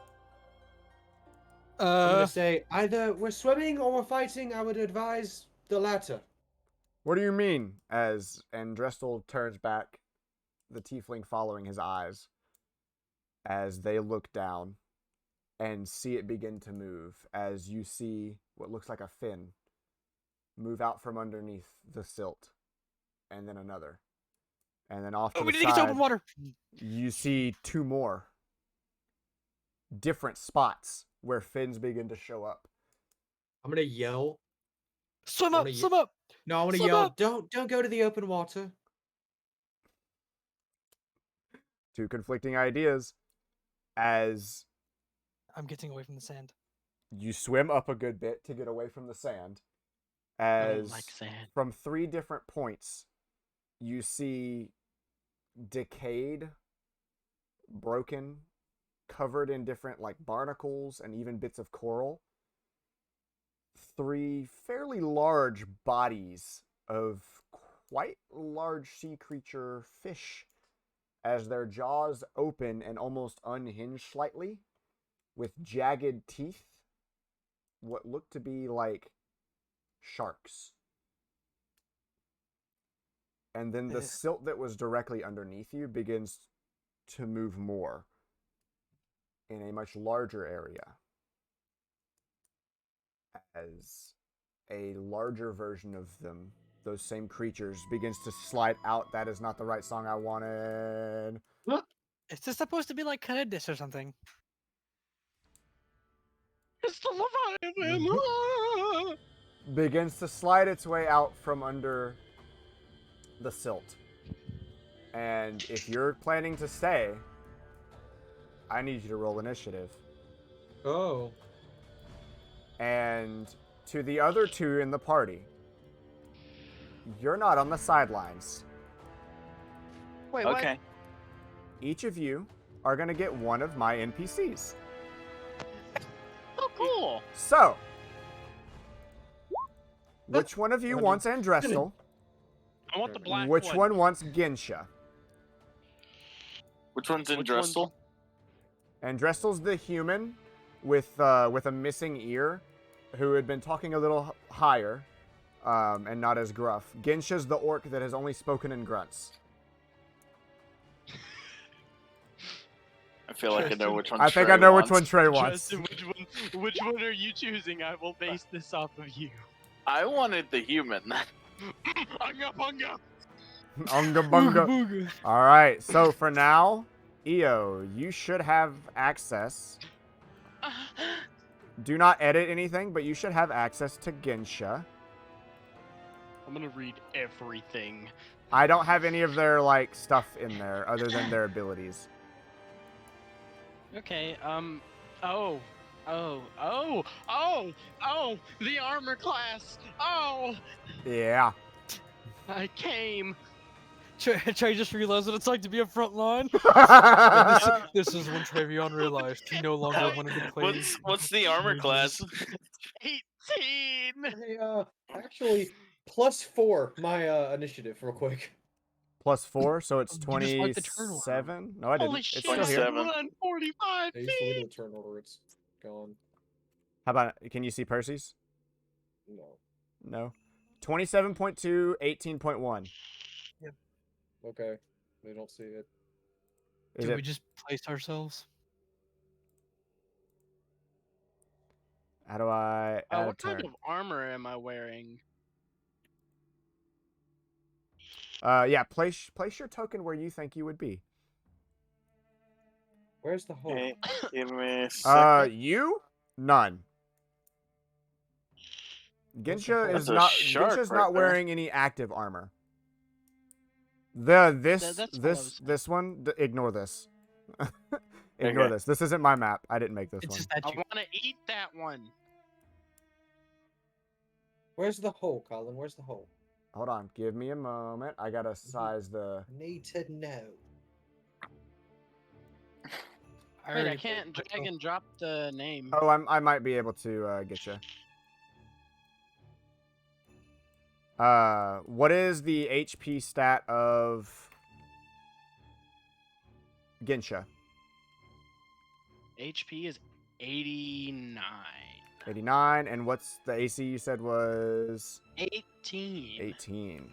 I'm gonna say either we're swimming or we're fighting. I would advise the latter. What do you mean? As Andrestel turns back, the tiefling following his eyes, as they look down and see it begin to move, as you see what looks like a fin move out from underneath the silt, and then another. And then off to we the need to get to open side, water. you see 2 more different spots where fins begin to show up. I'm gonna yell. Swim I up, wanna swim up. No, I want to Swim yell. up. Don't go to the open water. 2 conflicting ideas as I'm getting away from the sand. you swim up a good bit to get away from the sand. I don't As like sand. from 3 different points, you see decayed, broken, covered in different like barnacles and even bits of coral, 3 fairly large bodies of quite large sea creature fish, as their jaws open and almost unhinge slightly, with jagged teeth, what look to be like sharks. And then the silt that was directly underneath you begins to move more in a much larger area, as a larger version of them, those same creatures, begins to slide out. That is not the right song I wanted. Is this supposed to be like Canidus or something? It's the Leviathan! Begins to slide its way out from under the silt. And if you're planning to stay, I need you to roll initiative. Oh. And to the other 2 in the party, you're not on the sidelines. Wait, Okay. Each of you are going to get one of my NPCs. Oh, cool. So, which one of you wants Andrestel? I want the black Which one wants Gensha? Which one's in Which one's- Drestel? Andrestel's the human with a missing ear, who had been talking a little higher, and not as gruff. Gensha's the orc that has only spoken in grunts. feel like I know which one. I think I Trey know which wants. one Trey wants. Justin, which one are you choosing? I will base this off of you. I wanted the human. Unga bunga. Unga Booga bunga. booga. All right. So for now, Eyoh, you should have access. Do not edit anything, but you should have access to Gensha. I'm gonna read everything. I don't have any of their like stuff in there other than their abilities. Okay, oh, the armor class. Oh, Yeah. I came. Trey just realized what it's like to be a front line. This is when Treveon realized he no longer wanted to play. What's the armor class? 18. Hey, actually, +4 my initiative, real quick. +4, so it's You just wiped the turn order. 27. No, I didn't. Holy It's shit! still here. 27. 145 I used to read feet. the turn order. It's gone. How about? Can you see Percy's? No. No. 27.2, 18.1. Okay. They don't see it. Is Did it? we just place ourselves? How do I add a What turn? kind of armor am I wearing? Yeah. Place your token where you think you would be. Where's the hole? Okay, give me a second. You? None. Gensha That's is a not. shark Gensha's right not there. wearing any active armor. That's what I was saying. This one. Ignore this. Ignore Okay. this. This isn't my map. I didn't make this It's one. just I that you. want to eat that one. Where's the hole, Colin? Where's the hole? Hold on. Give me a moment. I gotta size the. Need to know. Wait, I already can't put- drag and drop the name. Oh, I might be able to get you. What is the HP stat of Gensha? HP is 89. 89, and what's the AC you said was 18. 18.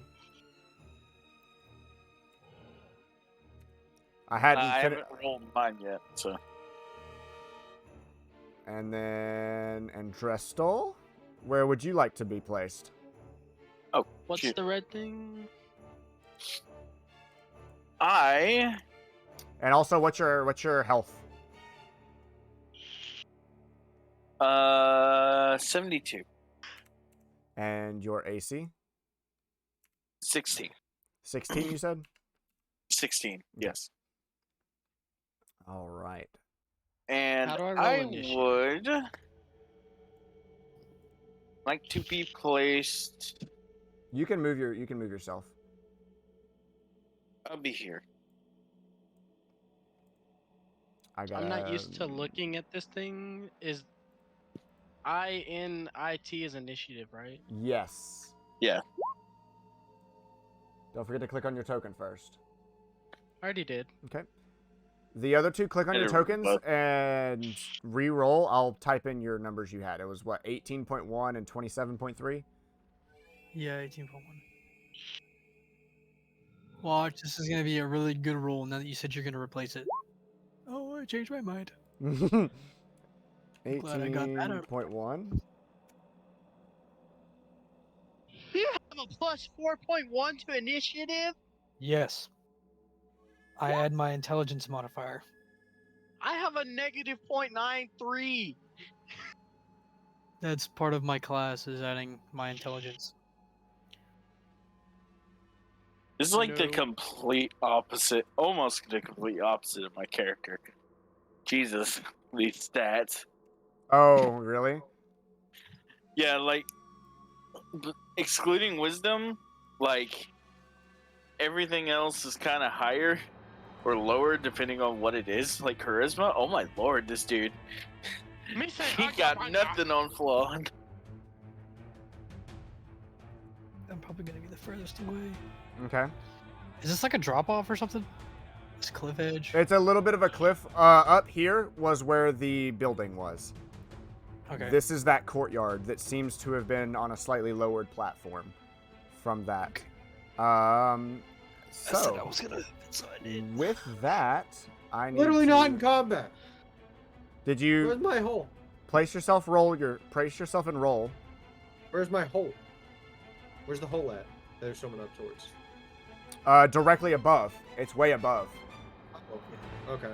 I hadn't I fin- haven't rolled mine yet, so. And then Treston, where would you like to be placed? Oh, What's shoot. the red thing? I And also, what's your health? 72, And your AC? 16, 16, you said? 16. Yes, All right. and How do I roll I initiative? would like to be placed. You can move yourself. I'll be here. I'm not used to looking at this thing. Is I in IT is initiative, right? Yes. Yeah. Don't forget to click on your token first. I already did. Okay. The other two, click on your Better tokens both. and re-roll. I'll type in your numbers you had. It was what, 18.1 and 27.3? Yeah, 18.1. Watch, this is gonna be a really good roll now that you said you're gonna replace it. Oh, I changed my mind. Glad I got that out. 18.1. You have a plus 4.1 to initiative? Yes. I add my intelligence modifier. I have a negative 0.93. That's part of my class is adding my intelligence. This is like the No. complete opposite, almost the complete opposite of my character. Jesus, these stats. Oh, really? Yeah, like excluding wisdom, like everything else is kind of higher or lower depending on what it is. Like charisma. Oh my lord, this dude. He got nothing on Flawed. I'm probably gonna be the furthest away. Okay. Is this like a drop off or something? This cliff edge? It's a little bit of a cliff. Up here was where the building was. Okay. This is that courtyard that seems to have been on a slightly lowered platform from that. I said I So, was gonna, so I did. with that, I need Literally to... not in combat. Did you Where's my hole? brace yourself and roll? Where's my hole? Where's the hole at? There's someone up towards. Directly above. It's way above. Oh, okay.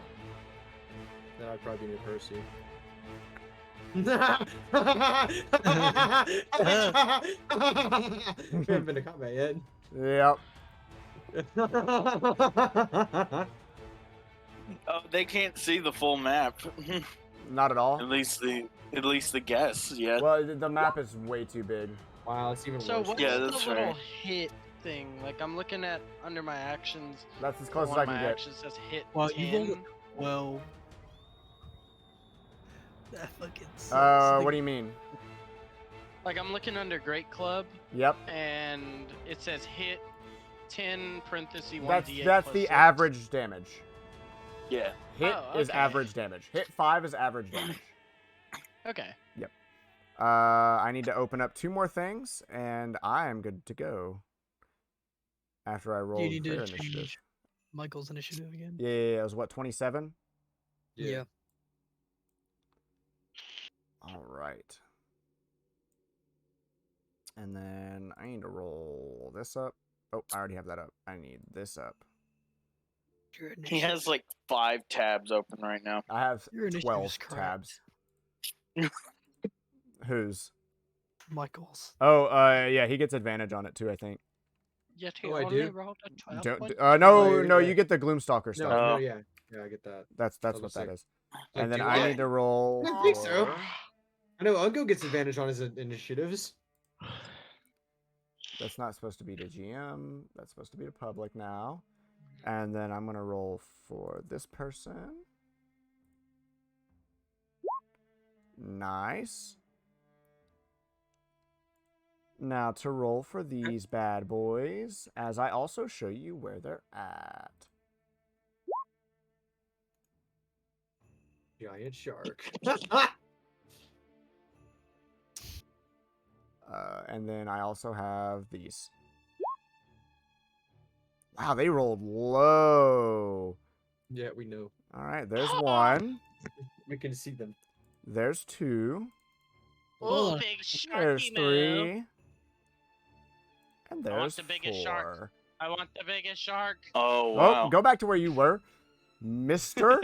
Then I'd probably be near Percy. We haven't been to combat yet. Yep. Oh, they can't see the full map. Not at all. At least the guess, yeah. Well, the map is way too big. Wow, it's even So worse. what's Yeah, the that's little right. hit thing? Like I'm looking at under my actions. That's as close as One I of can my get. actions says hit Well, 10. you rolled a 12. That fucking sucks. What do you mean? Like I'm looking under Great Club, Yep. and it says hit 10 parentheses 1d8 That's plus the 6. average damage. Yeah. Hit Oh, is okay. average damage. Hit 5 is average damage. Okay. I need to open up 2 more things, and I am good to go. After I roll Do you need their to initiative. change Michael's initiative again? Yeah, it was what, 27? Yeah. All right. And then I need to roll this up. Oh, I already have that up. I need this up. Your He initiative- has like 5 tabs open right now. I have Your initiative 12 is correct. tabs. Whose? Michael's. Oh, yeah, he gets advantage on it too, I think. Yet he Oh, I only do? rolled a 12. No, yeah. you get the Gloomstalker No, stuff. no, Oh. yeah, I get that. That's I was what gonna that say- is. And then do I need to roll. I don't think so. for- I know Ungo gets advantage on his initiatives. That's not supposed to be the GM. That's supposed to be the public now. And then I'm gonna roll for this person. Nice. Now to roll for these bad boys, as I also show you where they're at. Giant shark. And then I also have these. Wow, they rolled low. Yeah, we know. All right, there's one. We can see them. There's 2. Oh, Hold big There's sharky 3. move. And I want there's the biggest 4. shark. I want the biggest shark. Oh wow. Oh, go back to where you were, mister.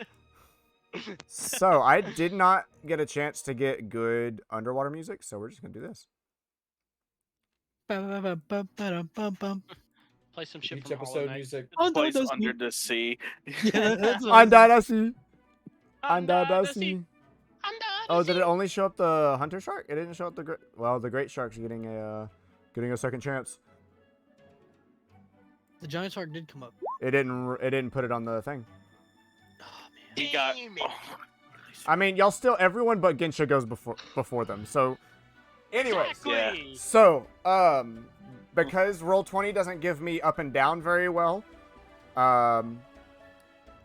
So, I did not get a chance to get good underwater music, so we're just going to do this. Ba-ba-ba-ba-ba-dum-bum-bum. Play some shit Each from Hollow episode Knight. music. Oh, no, Place that's under me. the sea. Yeah, that's what I was- Under the sea. Under Under the the sea. sea. Under Oh, the did it sea. only show up the hunter shark? It didn't show up the great. Well, the great shark's getting a second chance. The giant shark did come up. It didn't put it on the thing. Oh man. He got. Damn it. I mean, y'all still, everyone but Gensha goes before them. So, anyways, Exactly. so because Roll20 doesn't give me up and down very well,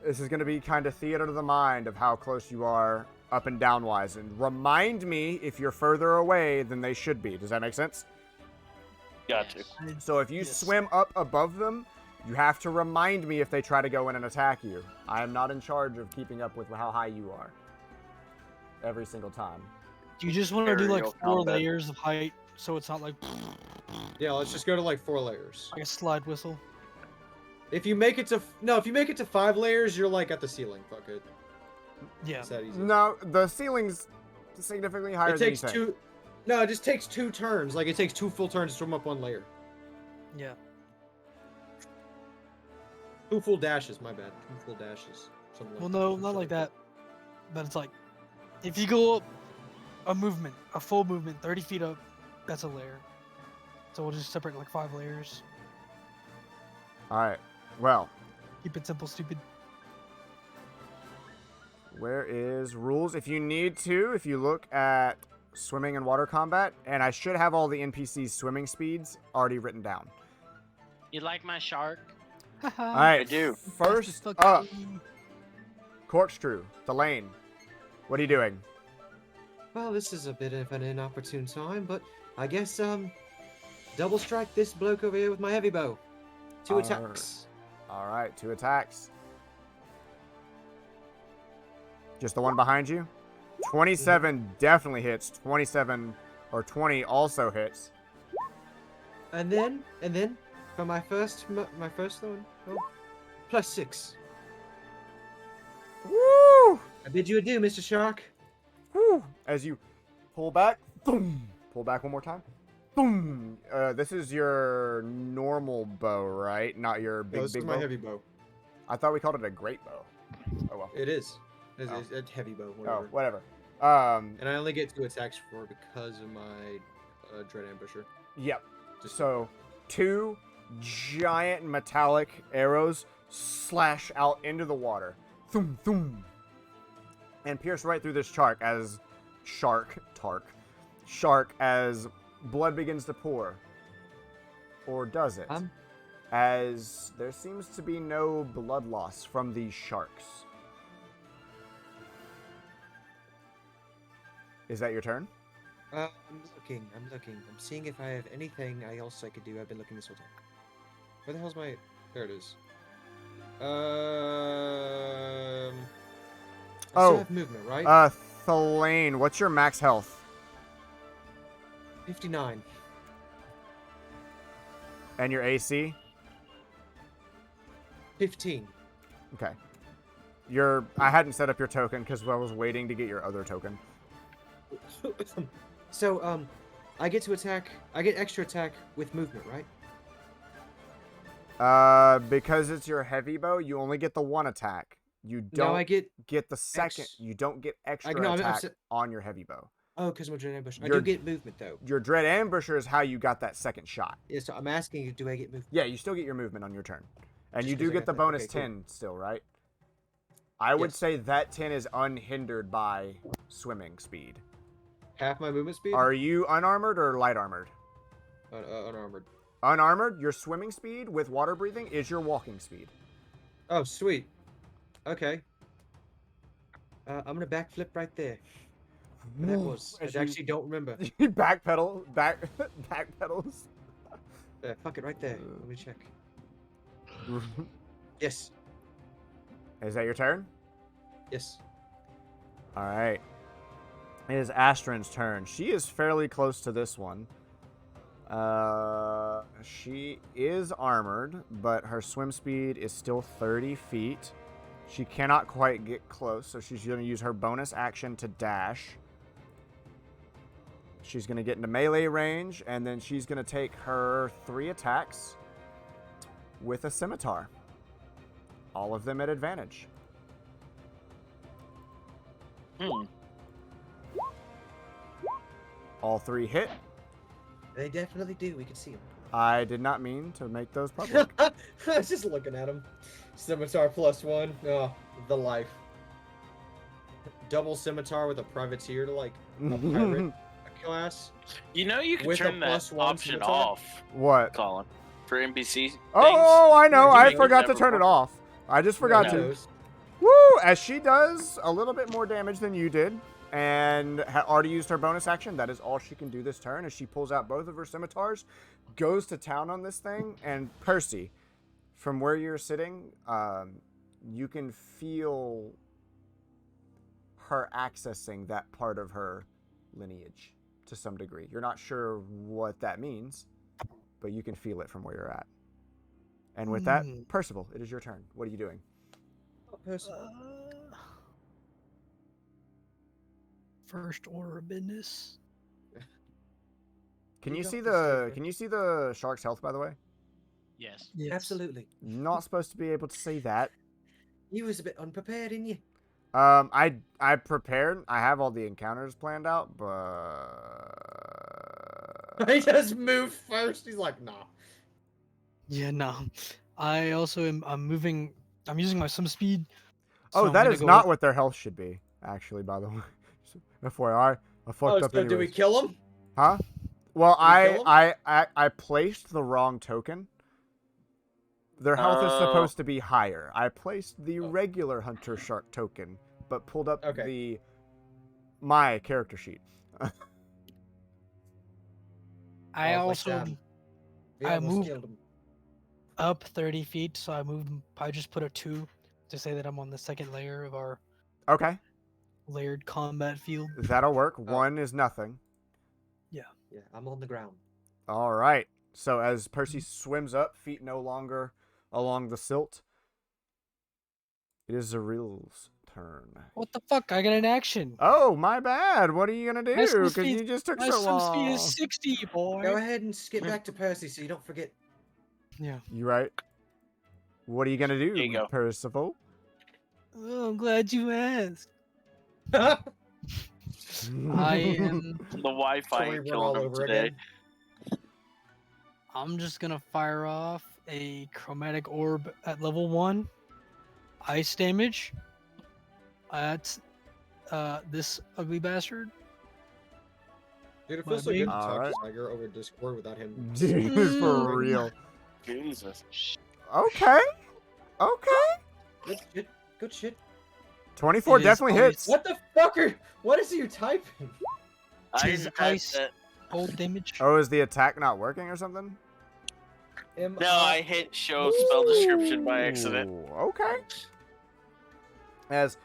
this is gonna be kind of theater of the mind of how close you are up and down wise, and remind me if you're further away than they should be. Does that make sense? Got you. Yes. So if you Yes. swim up above them, you have to remind me if they try to go in and attack you. I am not in charge of keeping up with how high you are. Every single time. Do you just want to do like Aerial 4 combat. layers of height so it's not like Yeah, let's just go to like 4 layers. a slide whistle? If you make it to if you make it to 5 layers, you're like at the ceiling. Fuck it. Yeah. It's that easy. No, the ceiling's significantly higher It than takes you think. 2. No, it just takes 2 turns. Like it takes 2 full turns to swim up 1 layer. Yeah. 2 full dashes. My bad. 2 full dashes. Something Well, no, not like that. But it's like, if you go up a full movement, 30 feet up, that's a layer. So we'll just separate like 5 layers. Alright. Well, Keep it simple, stupid. where is rules? If you need to, if you look at swimming and water combat, and I should have all the NPCs' swimming speeds already written down. You like my shark? Alright, do. first up, Corkscrew, Thalaynn. What are you doing? Well, this is a bit of an inopportune time, but I guess double strike this bloke over here with my heavy bow. 2 Alright. attacks. Alright, 2 attacks. Just the one behind you? 27 definitely hits. 27 or 20 also hits. And then for my first one, +6. Woo! I bid you adieu, Mr. Shark. Woo! As you pull back, boom. Pull back one more time. Boom. This is your normal bow, right? Not your big, This big is bow? my heavy bow. I thought we called it a great bow. Oh, well. It is. It's, Oh. it's a heavy bow, Oh, whatever. whatever. And I only get 2 attacks for it because of my Dread Ambusher. Yep. Just So, 2 giant metallic arrows slash out into the water. Thum, thum. And pierce right through this shark as blood begins to pour. Or does it? As there seems to be no blood loss from these sharks. Is that your turn? I'm looking. I'm seeing if I have anything else I could do. I've been looking this whole time. Where the hell's my... There it is. I still have movement, right? Thalaynn, what's your max health? 59. And your AC? 15. Okay. I hadn't set up your token because I was waiting to get your other token. So, I get to attack. I get extra attack with movement, right? Because it's your heavy bow, you only get the 1 attack. You don't I get the second. You don't get extra no, attack on your heavy bow. Oh, because of my Dread Ambush. I do get movement, though. Your Dread Ambusher is how you got that second shot. Yeah, so I'm asking you, do I get movement? Yeah, you still get your movement on your turn. And Just you 'cause do I get got the that. bonus Okay, cool. 10 still, right? I would Yes. say that 10 is unhindered by swimming speed. Half my movement speed? Are you unarmored or light armored? Unarmored. Unarmored, your swimming speed with water breathing is your walking speed. Oh, sweet. Okay. I'm gonna backflip right there. What that was. I actually don't remember. Backpedals. Fuck it, right there. Let me check. Yes. Is that your turn? Yes. All right. It is Astron's turn. She is fairly close to this one. She is armored, but her swim speed is still 30 feet. She cannot quite get close, so she's going to use her bonus action to dash. She's going to get into melee range, and then she's going to take her 3 attacks with a scimitar. All of them at advantage. All 3 hit. They definitely do. We can see them. I did not mean to make those public. I was just looking at them. Scimitar +1. Oh, the life. Double scimitar with a privateer to like a pirate class. You know you can With a turn that +1 option scimitar? off, What? Colin, for NPC things. Oh, I know. Yeah, I you forgot to never turn it work. off. I just forgot No, to. knows. Woo! As she does a little bit more damage than you did, and already used her bonus action. That is all she can do this turn. As she pulls out both of her scimitars, goes to town on this thing. And Percy, from where you're sitting, you can feel her accessing that part of her lineage to some degree. You're not sure what that means, but you can feel it from where you're at. And with that, Percival, it is your turn. What are you doing? First order of business. Can You you got see this, the David. Can you see the shark's health, by the way? Yes. Yes. Absolutely. Not supposed to be able to see that. You was a bit unprepared, didn't you? I prepared. I have all the encounters planned out, but He just moved first. He's like, nah. Yeah, no. I also am. I'm using my swim speed. oh, I'm that gonna is go not what their health should be. Actually, by the way, FYI, I fucked up so anyways. do we kill him? Huh? Well, Did we kill I placed the wrong token. Their health is supposed to be higher. I placed the regular hunter shark token, but pulled up my character sheet. I Oh, also like that. We I almost moved- killed him. up 30 feet, so I just put a 2 to say that I'm on the second layer of our. Okay. layered combat field. That'll work. One is nothing. Yeah, I'm on the ground. All right. So as Percy swims up, feet no longer along the silt, it is Zeril's turn. What the fuck? I got an action. Oh, my bad. What are you gonna do? My swim Because speed- you just took My so swim long. speed is 60, boy. Go ahead and skip back to Percy so you don't forget. Yeah. You right? What are you gonna do, There you go. Percival? Oh, I'm glad you asked. I am. The Wi-Fi Sorry, ain't we're killing all them over today. again. I'm just gonna fire off a chromatic orb at level 1. Ice damage. At this ugly bastard. Dude, it My feels so good to big- talk Alright. to Tiger over Discord without him. Dude, for real. Jesus. Okay. Okay. Good shit. Good shit. 24 It is definitely hits. What the fucker? What is you typing? I Tis didn't type ice. that. Cold damage. Oh, is the attack not working or something? Am No, I hit show spell description by accident. Ooh, okay. As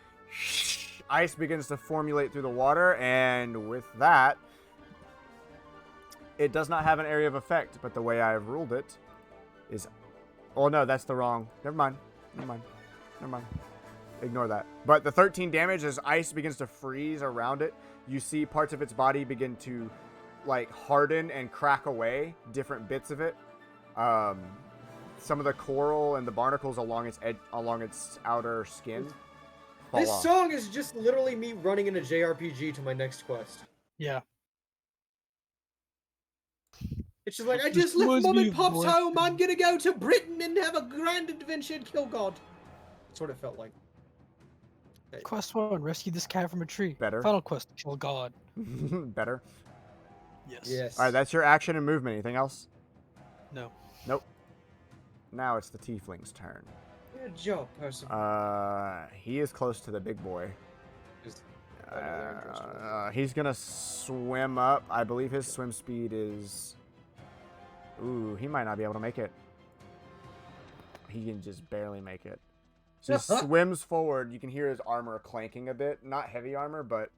ice begins to formulate through the water, and with that, it does not have an area of effect, but the way I've ruled it is... Oh, no, that's the wrong... Never mind. Never mind. Never mind. Ignore that. But the 13 damage, as ice begins to freeze around it, you see parts of its body begin to, like, harden and crack away, different bits of it. Some of the coral and the barnacles along its outer skin fall This off. song is just literally me running in a JRPG to my next quest. Yeah. It's just like, I This just left reminds Mom me and of Pop's Western. home, I'm gonna go to Britain and have a grand adventure and kill God. That's what it felt like. Quest 1, rescue this cat from a tree. Better. Final quest, kill God. Better. Yes. Yes. All right, that's your action and movement. Anything else? No. Nope. Now it's the tiefling's turn. Good job, person. He is close to the big boy. He's gonna swim up. I believe his swim speed is... Ooh, he might not be able to make it. He can just barely make it. So he swims forward. You can hear his armor clanking a bit. Not heavy armor, but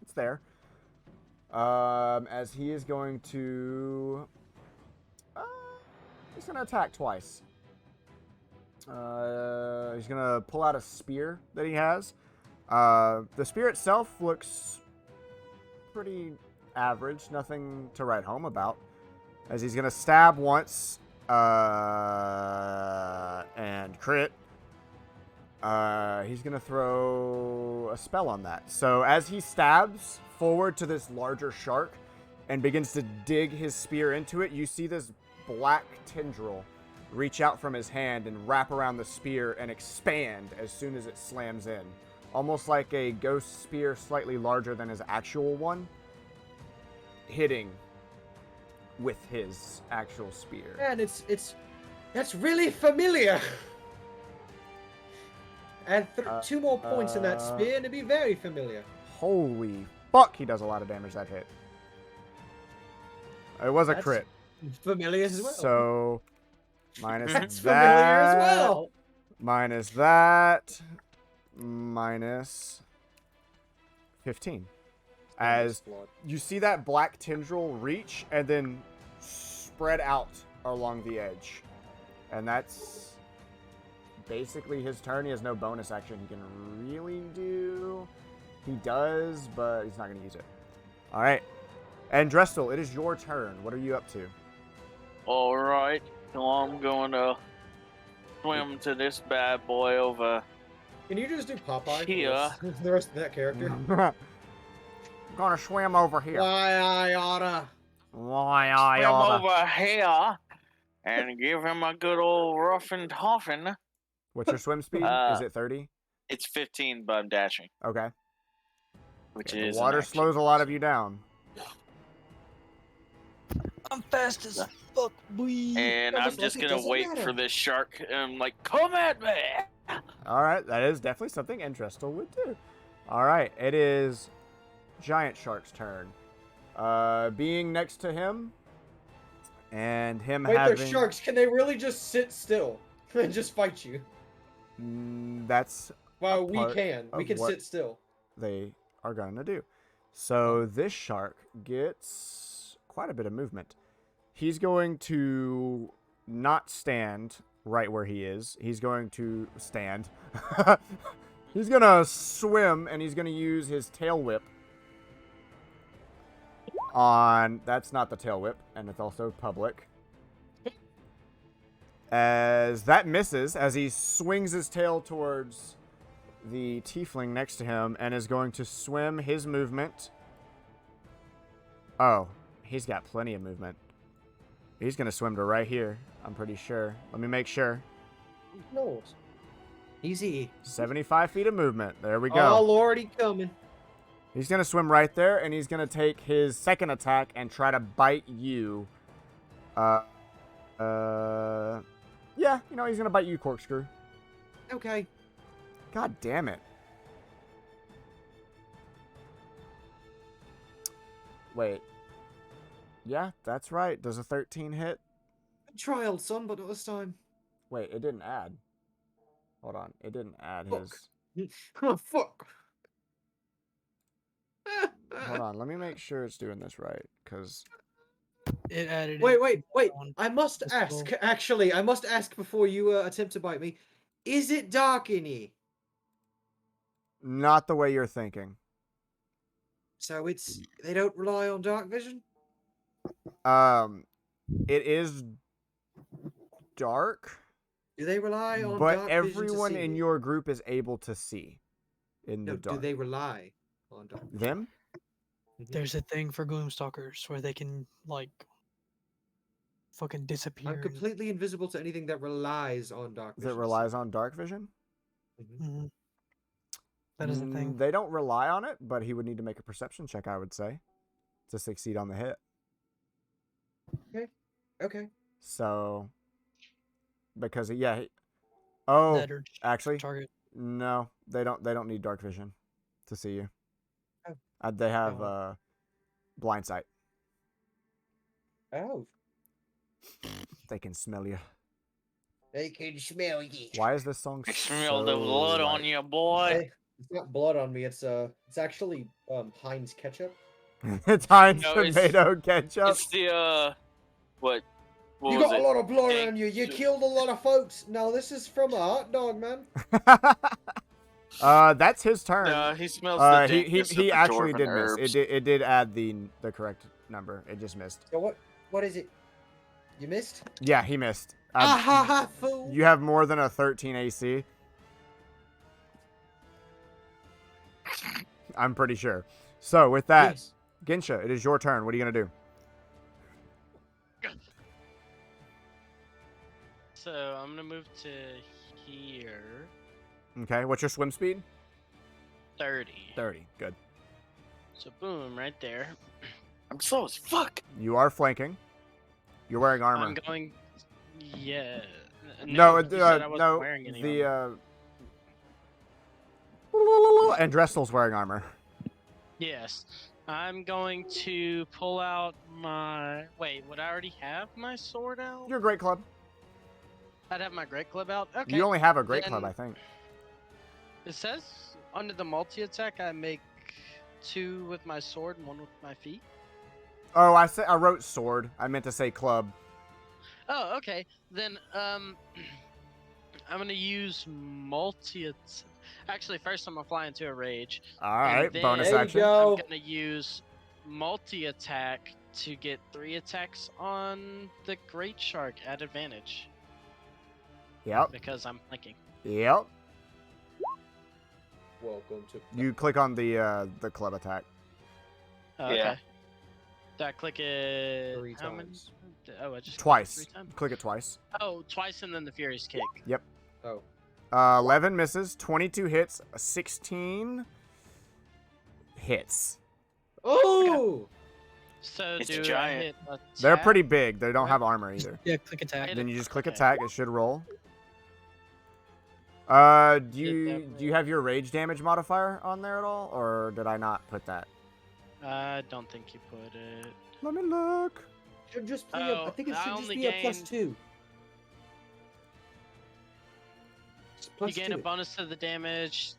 it's there. As he is going to... he's going to attack twice. He's going to pull out a spear that he has. The spear itself looks pretty average. Nothing to write home about. As he's going to stab once and crit. He's going to throw a spell on that. So as he stabs forward to this larger shark and begins to dig his spear into it, you see this black tendril reach out from his hand and wrap around the spear and expand as soon as it slams in. Almost like a ghost spear slightly larger than his actual one, hitting with his actual spear. Man, that's really familiar. Add 2 more points in that spear and it'd be very familiar. Holy fuck, he does a lot of damage that hit. It was a That's crit. Familiar as well. So, minus That's that. familiar as well. Minus that. Minus 15. As Flawed. you see that black tendril reach and then spread out along the edge. And that's basically his turn. He has no bonus action he can really do. He does, but he's not going to use it. All right. And Drestel, it is your turn. What are you up to? Alright, so I'm going to swim to this bad boy over. Can you just do Popeye for Here. the rest of that character? I'm gonna swim over here. Why I oughta. Why I Swim oughta. over here and give him a good old rough and toughin'. What's your swim speed? Is it 30? It's 15, but I'm dashing, Okay. which Yeah, is the an water action. slows a lot of you down. I'm fast as fuck, boy. And I'm Almost just like it gonna doesn't wait matter. for this shark. And I'm like, come at me! All right, that is definitely something Drestel would do. All right, it is Giant Shark's turn. Being next to him, and him Wait, having... they're sharks. Can they really just sit still and just fight you? That's Well, we part can. We of can what- sit still. they are going to do. So this shark gets quite a bit of movement. He's going to not stand right where he is. He's going to stand. He's going to swim, and he's going to use his tail whip on... That's not the tail whip, and it's also public. As that misses, as he swings his tail towards the tiefling next to him, and is going to swim his movement. Oh, he's got plenty of movement. He's going to swim to right here, I'm pretty sure. Let me make sure. No. Easy. 75 feet of movement. There we go. All already coming. He's going to swim right there, and he's going to take his second attack and try to bite you. Yeah, you know, he's going to bite you, Corkscrew. Okay. God damn it. Wait. Yeah, that's right. Does a 13 hit? Trial, son, but not this time. Wait, it didn't add. Hold on. It didn't add Fuck. his... Oh, fuck. Hold on. Let me make sure it's doing this right, because... It added. Wait. on I must physical. ask. Actually, I must ask before you attempt to bite me. Is it dark in here? Not the way you're thinking. So they don't rely on dark vision? It is dark, Do they rely on but dark vision everyone to see? in your group is able to see in No, the dark. do they rely on dark vision? Them? There's a thing for Gloomstalkers where they can like fucking disappear. I'm completely invisible to anything that relies on dark vision. That relies on dark vision? Mhm. That is a thing. They don't rely on it, but he would need to make a perception check, I would say, to succeed on the hit. Okay. So, because oh, That or actually, target. no, they don't need dark vision to see you. Oh. They have blind sight. Oh. They can smell you. They can smell you. Why is this song I so smell the blood on light? you, boy. It's not blood on me. It's actually Heinz ketchup. It's Heinz No, tomato ketchup. It's the what You was got it? a lot of blood Dank on you. You soup. killed a lot of folks. No, this is from a hot dog, man. That's his turn. No, he smells the dankness of he the actually dwarven did herbs. miss. It did add the correct number. It just missed. So what is it? You missed? Yeah, he missed. Ha ha, fool. You have more than a 13 AC. I'm pretty sure. So with that, Yes. Ginsha, it is your turn. What are you gonna do? So I'm gonna move to here. Okay, what's your swim speed? 30. 30. Good. So boom, right there. I'm slow as fuck. You are flanking. You're wearing armor. I'm going. Yeah. No, you said I wasn't no. wearing any The armor. and Dressel's wearing armor. Yes. I'm going to pull out my. Wait, would I already have my sword out? Your great club. I'd have my great club out. Okay. You only have a great then- club, I think. It says under the multi attack I make 2 with my sword and 1 with my feet. Oh, I wrote sword. I meant to say club. Oh, okay. Then I'm gonna use multi. Actually, first I'm gonna fly into a rage. All right, then- bonus There you action. go. I'm gonna use multi attack to get 3 attacks on the great shark at advantage Yep. because I'm flanking. Yep. Welcome to. You click on the club attack. Oh, Yeah. okay. Do I click it 3 how many? times. Oh, I just clicked it Twice. 3 times. Click it twice. Oh, twice and then the Furious Kick. Oh. 11 misses, 22 hits, 16 hits. Oh. So It's do giant. I hit attack? They're pretty big. They don't Right. have armor either. Yeah, click attack. Hit Then it. you just click Okay. attack. It should roll. Do Did you that do you have your rage damage modifier on there at all, or did I not put that? I don't think you put it. Let me look. Should just be Oh, I think it I should just only be a plus gained- 2. It's plus You gain a 2. bonus to the damage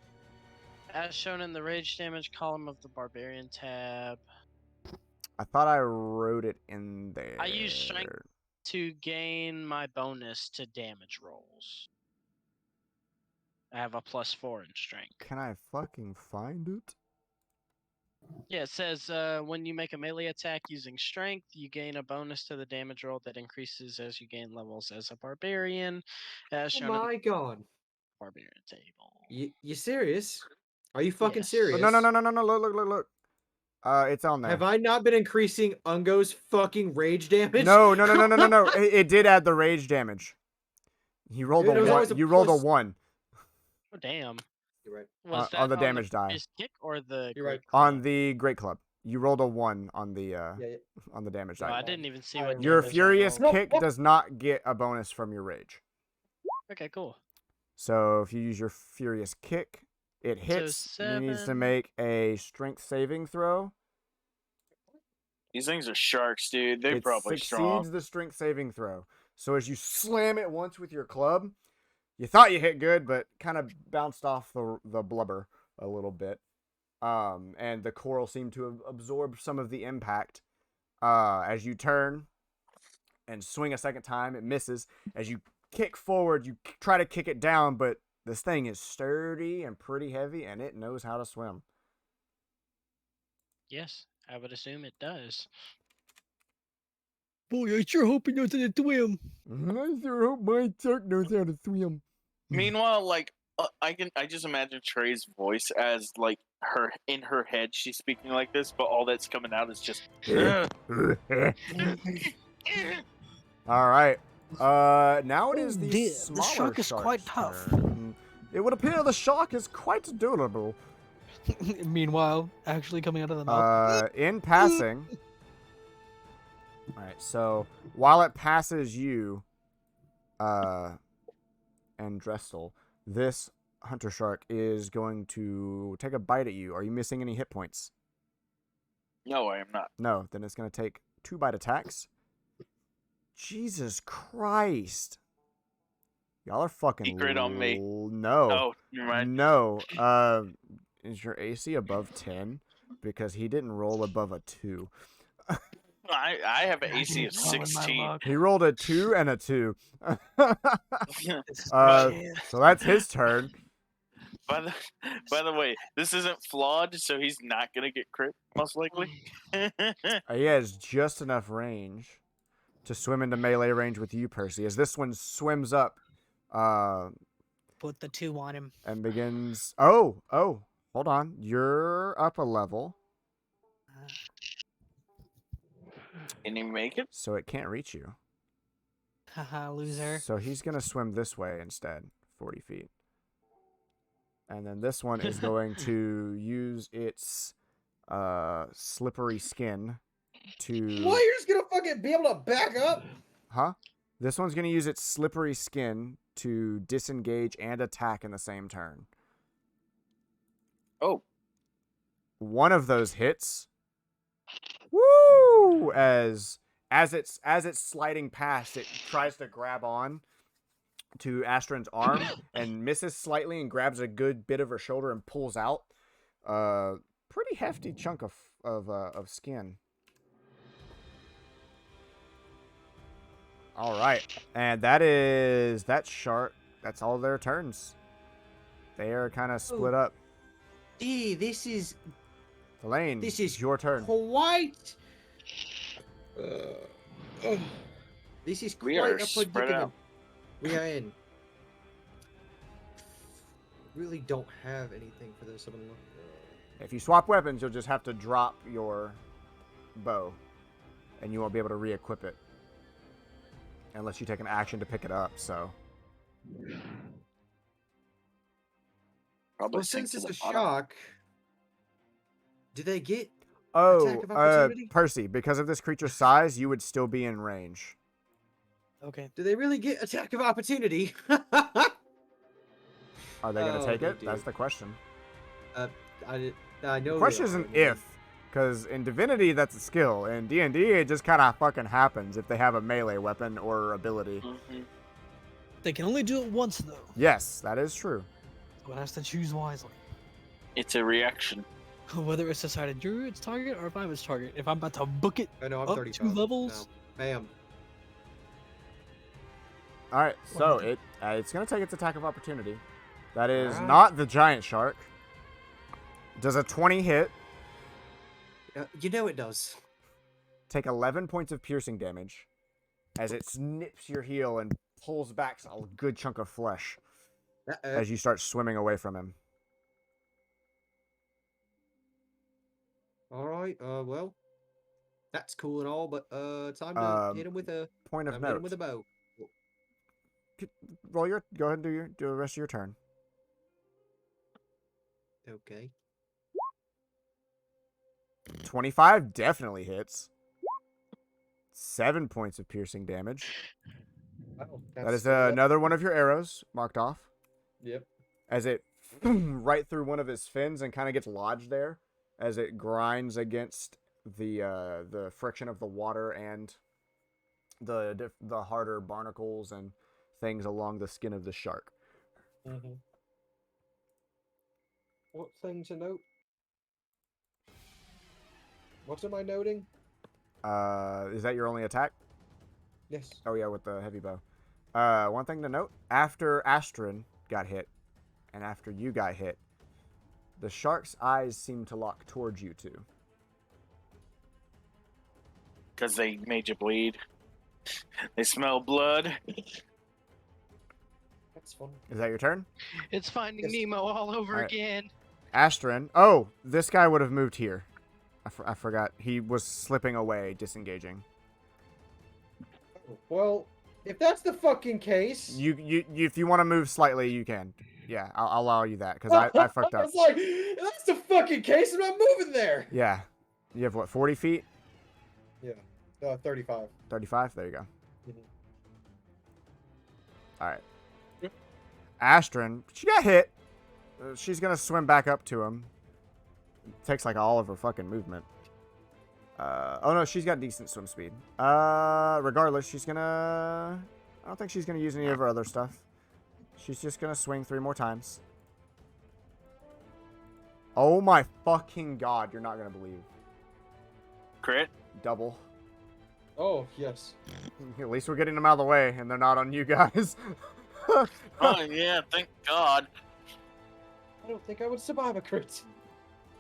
As shown in the rage damage column of the Barbarian tab. I thought I wrote it in there. I use strength to gain my bonus to damage rolls. I have a +4 in strength. Can I fucking find it? Yeah, it says when you make a melee attack using strength, you gain a bonus to the damage roll that increases as you gain levels as a barbarian. As Oh shown in the my god. barbarian table. You serious? Are you fucking Yes. serious? No. Look. It's on there. Have I not been increasing Ungo's fucking rage damage? No. It did add the rage damage. You rolled It was a always one. a You rolled a plus- 1 Oh damn. You're right. Was that on the damage die. fierce kick or the You're great right. club? On the Great Club. You rolled a 1 on the Yeah. on the damage Oh, die. I didn't even see what Your damage I furious rolled. kick does not get a bonus from your rage. Okay, cool. So if you use your furious kick, it hits. You need to 7. make a strength saving throw. These things are sharks, dude. They're It probably succeeds strong. the strength saving throw. So as you slam it once with your club, you thought you hit good, but kind of bounced off the blubber a little bit. And the coral seemed to have absorbed some of the impact. As you turn and swing a second time, it misses. As you kick forward, you try to kick it down, but this thing is sturdy and pretty heavy, and it knows how to swim. Yes, I would assume it does. Boy, I sure hope he knows how to swim. I sure hope my shark knows how to swim. Meanwhile, like I just imagine Trey's voice as like her in her head. She's speaking like this, but all that's coming out is just. All right. Now it is Oh the dear, smaller the shark is quite shark's tough. turn. It would appear the shark is quite durable. Meanwhile, actually coming out of the mouth. In passing. All right. So while it passes you, and Treston, this hunter shark is going to take a bite at you. Are you missing any hit points? No, I am not. No. Then it's going to take 2 bite attacks. Jesus Christ. Y'all are fucking Secret on me. No. Oh, never mind. No. Is your AC above 10? Because he didn't roll above a 2. I have an AC of It's all in my 16. luck. He rolled a 2 and a 2. This is Uh, my chance. So that's his turn. By the way, this isn't flawed, so he's not gonna get crit most likely. He has just enough range to swim into melee range with you, Percy. As this one swims up, Put the 2 on him. and begins. Oh, hold on. You're up a level, Can he make it? so it can't reach you. Haha, loser. So he's gonna swim this way instead, 40 feet. And then this one is going to use its slippery skin to. What? You're just gonna fucking be able to back up? Huh? This one's gonna use its slippery skin to disengage and attack in the same turn. Oh, One of those hits. Woo! As it's sliding past, it tries to grab on to Astron's arm and misses slightly and grabs a good bit of her shoulder and pulls out a pretty hefty chunk of skin. All right, and that shark. That's all their turns. They are kind of split up. Gee, this is Thalaynn, This is your turn. quite. This is We quite are a spread predicament out. we are in. Really don't have anything for this. If you swap weapons, you'll just have to drop your bow, and you won't be able to re-equip it unless you take an action to pick it up. So probably Well, since sinks it's to a the bottom. shock, do they get? Oh, Attack of opportunity? Percy, because of this creature's size, you would still be in range. Okay. Do they really get attack of opportunity? Are they going to Oh, take they it? do. That's the question. I know. The question isn't if, because in Divinity, that's a skill. In D&D, it just kind of fucking happens if they have a melee weapon or ability. Mhm. They can only do it once, though. Yes, that is true. So it has to choose wisely. It's a reaction. Whether it's decided you're its target or if I'm its target. If I'm about to book it I know I'm up 35. 2 levels. No. Bam. All right, so What? it's gonna take its attack of opportunity. That is Alright. not the giant shark. Does a 20 hit? You know it does. Take 11 points of piercing damage as it snips your heel and pulls back a good chunk of flesh as you start swimming away from him. All right. Well, that's cool and all, but time to hit him with a Point of hit note. him with a bow. Go ahead and do the rest of your turn. Okay. 25 definitely hits. 7 points of piercing damage. Wow, That is another one of your arrows marked off. Yep. As it right through one of his fins and kind of gets lodged there as it grinds against the friction of the water and the harder barnacles and things along the skin of the shark. Mm-hmm. What thing to note? What am I noting? Is that your only attack? Yes. Oh yeah, with the heavy bow. One thing to note, after Astrid got hit, and after you got hit, the shark's eyes seem to lock towards you two. Because they made you bleed. They smell blood. That's fun. Is that your turn? It's Finding Yes. Nemo all over Alright. again. Astrid. Oh, this guy would have moved here. I forgot. He was slipping away, disengaging. Well, if that's the fucking case, You if you want to move slightly, you can. Yeah, I'll allow you that because I fucked up. It's like, if that's the fucking case, I'm not moving there. Yeah. You have what, 40 feet? Yeah. 35. 35? There you go. Mhm. All right. Astrid, she got hit. She's going to swim back up to him. It takes like all of her fucking movement. Oh no, she's got decent swim speed. Regardless, she's going to... I don't think she's going to use any of her other stuff. She's just going to swing 3 more times. Oh my fucking god, you're not going to believe. Crit. Double. Oh, yes. At least we're getting them out of the way, and they're not on you guys. Oh yeah, thank God. I don't think I would survive a crit.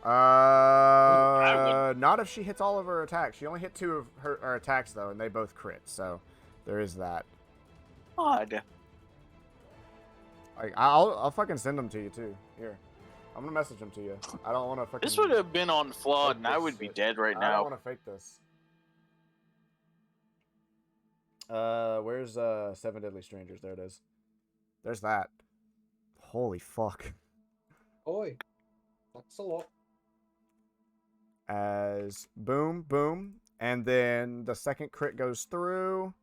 Not if she hits all of her attacks. She only hit 2 of her attacks, though, and they both crit, so there is that. Odd. Like, I'll fucking send them to you, too. Here. I'm gonna message them to you. I don't want to fucking... This would have been on Flawed, fake and I this would be shit. dead right I now. don't want to fake this. Where's 7 Deadly Strangers? There it is. There's that. Holy fuck. Oi. That's a lot. As boom, boom, and then the second crit goes through.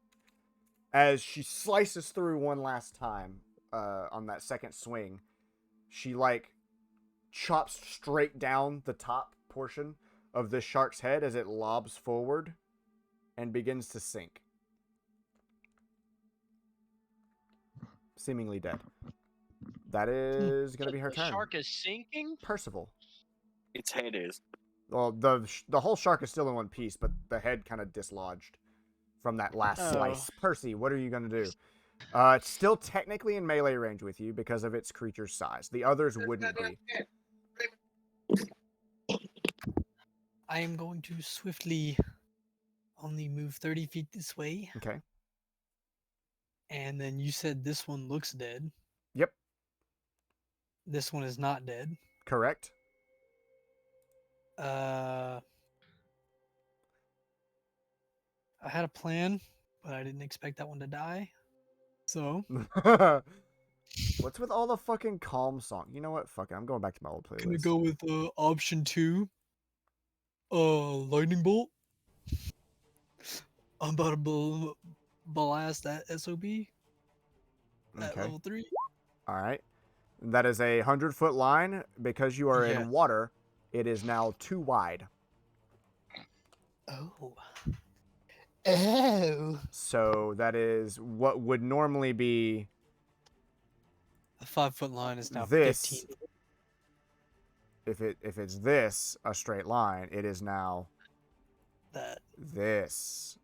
As she slices through one last time on that second swing, she like chops straight down the top portion of the shark's head as it lobs forward and begins to sink. Seemingly dead. That is going to be her The turn. shark is sinking? Percival. Its head is. Well, the whole shark is still in one piece, but the head kind of dislodged from that last slice. Percy, what are you going to do? It's still technically in melee range with you because of its creature's size. The others wouldn't be. I am going to swiftly only move 30 feet this way. Okay. And then you said this one looks dead. Yep. This one is not dead. Correct. I had a plan, but I didn't expect that one to die. So What's with all the fucking calm song? You know what? Fuck it. I'm going back to my old I'm gonna playlist. go with option 2. Lightning bolt. I'm about to blast that SOB at Okay. level 3. All right. That is a 100-foot line. Because you are Yes. in water, it is now 2 wide. Oh. Oh. So that is what would normally be The 5-foot line is now this. 15. if it's this, a straight line, it is now That. this.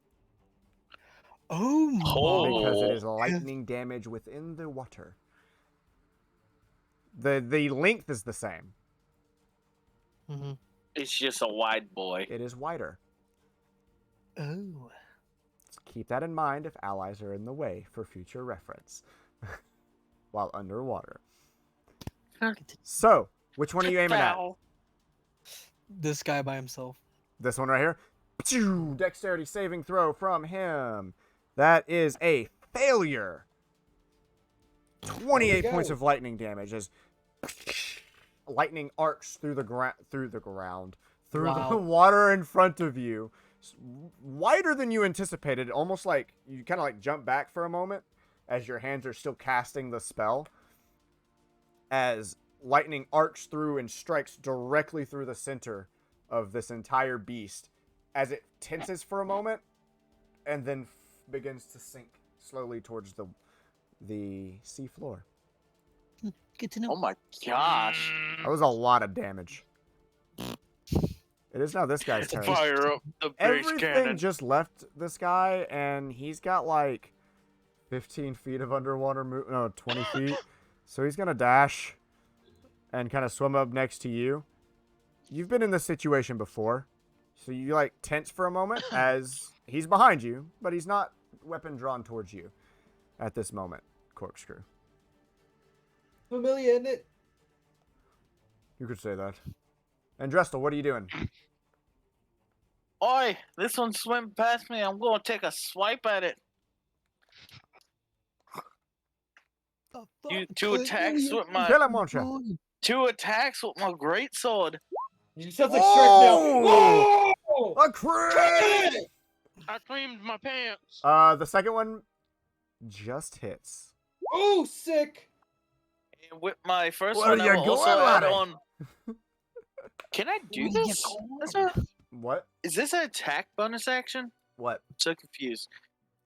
Oh my. Because it is Oh. lightning damage within the water. The length is the same. Mm-hmm. It's just a wide boy. It is wider. Oh. Keep that in mind if allies are in the way for future reference. While underwater. So, which one are you aiming at? This guy by himself. This one right here. Dexterity saving throw from him. That is a failure. 28 points of lightning damage as lightning arcs through the ground, through the water in front of you. Wider than you anticipated, almost like you kind of like jump back for a moment as your hands are still casting the spell. As lightning arcs through and strikes directly through the center of this entire beast, as it tenses for a moment and then begins to sink slowly towards the sea floor. Good to know. Oh my gosh. That was a lot of damage. It is now this guy's turn. Fire up the base Everything cannon. just left this guy, and he's got like 15 feet of underwater movement. No, 20 feet. So he's going to dash and kind of swim up next to you. You've been in this situation before. So you like tense for a moment as he's behind you, but he's not weapon drawn towards you at this moment, Corkscrew. Familiar, isn't it? You could say that. And Drestel, what are you doing? Oi, this one swam past me. I'm going to take a swipe at it. Two attacks with my Kill him, won't you? two attacks with my great sword. You sound like Shrek now. Oh! Whoa! A crit! I creamed my pants. The second one just hits. Oh, sick! And with my first What one, are I you will also going add at it? on. Can I do this? What? Is this an attack bonus action? What? I'm so confused.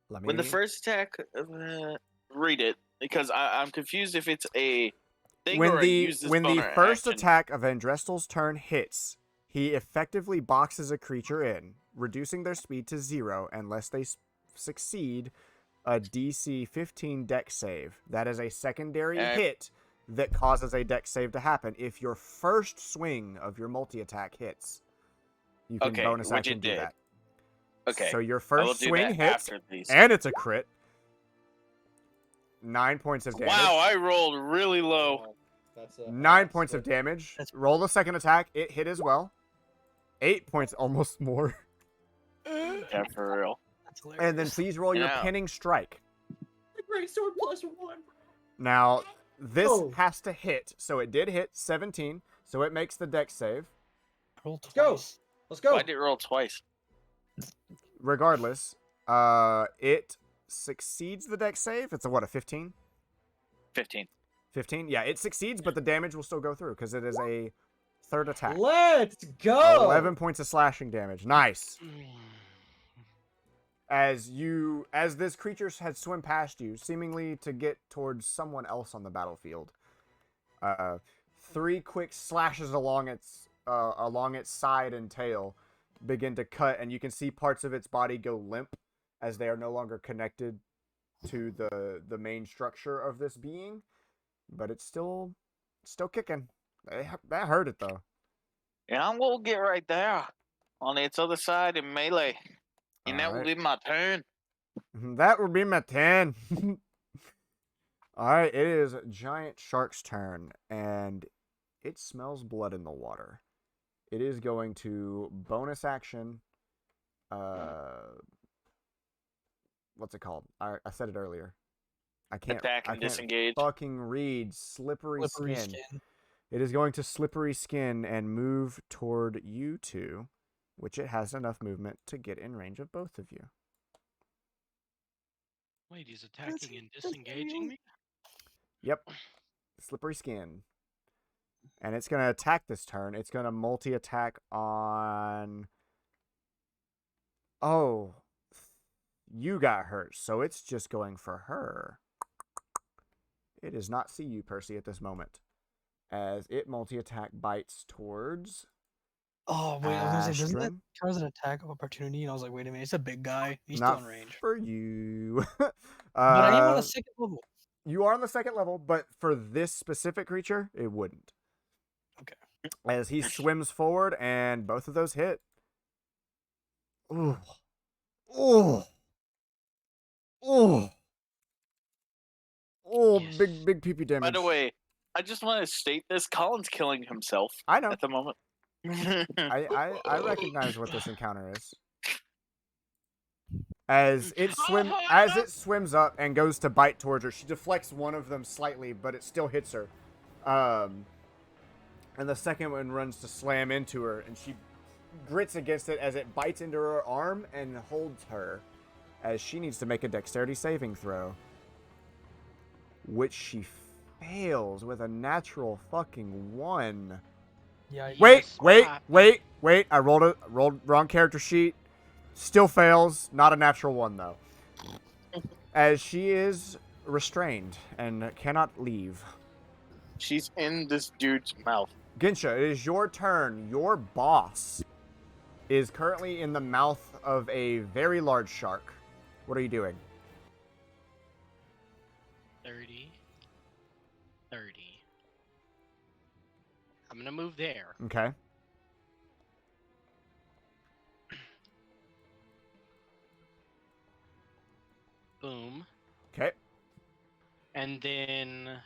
Let me... When the first attack, read it because I'm confused if it's a thing or I use this when the bonus first action. attack of Andrestel's turn hits, he effectively boxes a creature in, reducing their speed to 0 unless they succeed a DC 15 dex save. That is a secondary hit that causes a dex save to happen if your first swing of your multi-attack hits. You can bonus action do that. Okay. So your first swing hits, after these. and it's a crit. 9 points of damage. Wow, I rolled really low. That's 9 points of damage. Roll the second attack. It hit as well. 8 points, almost more. Yeah, for real. And then please roll your Yeah. pinning strike. The great sword +1. Now, this has to hit. So it did hit 17. So it makes the dex save. Roll Let's go. twice. Let's go. Why did it roll twice? Regardless, it succeeds the dex save. It's a 15? 15. 15? Yeah, it succeeds, but the damage will still go through because it is a third attack. Let's go. 11 points of slashing damage. Nice. As this creature had swim past you, seemingly to get towards someone else on the battlefield, 3 quick slashes along its side and tail begin to cut, and you can see parts of its body go limp as they are no longer connected to the main structure of this being, but it's still kicking. That hurt it though. Yeah, I'm gonna get right there on its other side in melee, and that will be my turn. That would be my 10. All right, it is Giant Shark's turn, and it smells blood in the water. It is going to bonus action. What's it called? I said it earlier. I can't. Attack and disengage. Fucking read. Slippery skin. It is going to slippery skin and move toward you two, which it has enough movement to get in range of both of you. Wait, he's attacking and disengaging me? Yep. Slippery skin. And it's going to attack this turn. It's going to multi-attack on... Oh. You got hurt, so it's just going for her. It does not see you, Percy, at this moment. as it multi-attack bites towards Oh wait, I was gonna say, doesn't that Astrid. count as an attack of opportunity? And I was like, wait a minute, it's a big guy. He's Not still in range. for you. But I am on a second level. You are on the second level, but for this specific creature, it wouldn't. Okay. As he swims forward, and both of those hit. Ooh. Ooh. Ooh. Oh, Yes. big PP damage. By the way, I just want to state this: Colin's killing himself I know. at the moment. I recognize what this encounter is. As it swims up and goes to bite towards her, she deflects one of them slightly, but it still hits her. And the second one runs to slam into her, and she grits against it as it bites into her arm and holds her, as she needs to make a dexterity saving throw, which she fails with a natural fucking 1. Yeah. Wait! I rolled wrong character sheet. Still fails. Not a natural 1 though, as she is restrained and cannot leave. She's in this dude's mouth. Ginsha, it is your turn. Your boss is currently in the mouth of a very large shark. What are you doing? 30. I'm gonna move there. Okay. Boom. Okay. And then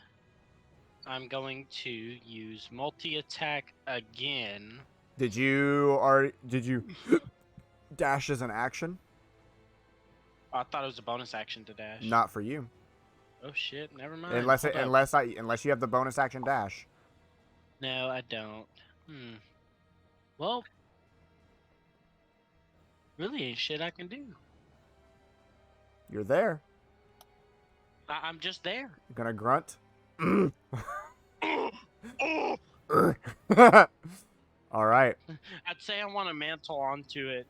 I'm going to use multi-attack again. Did you dash as an action? I thought it was a bonus action to dash. Not for you. Oh shit, never mind. Unless Hold up. unless you have the bonus action dash. No, I don't. Well, really ain't shit I can do. You're there. I'm just there. You're gonna grunt. All right. I'd say I want to mantle onto it,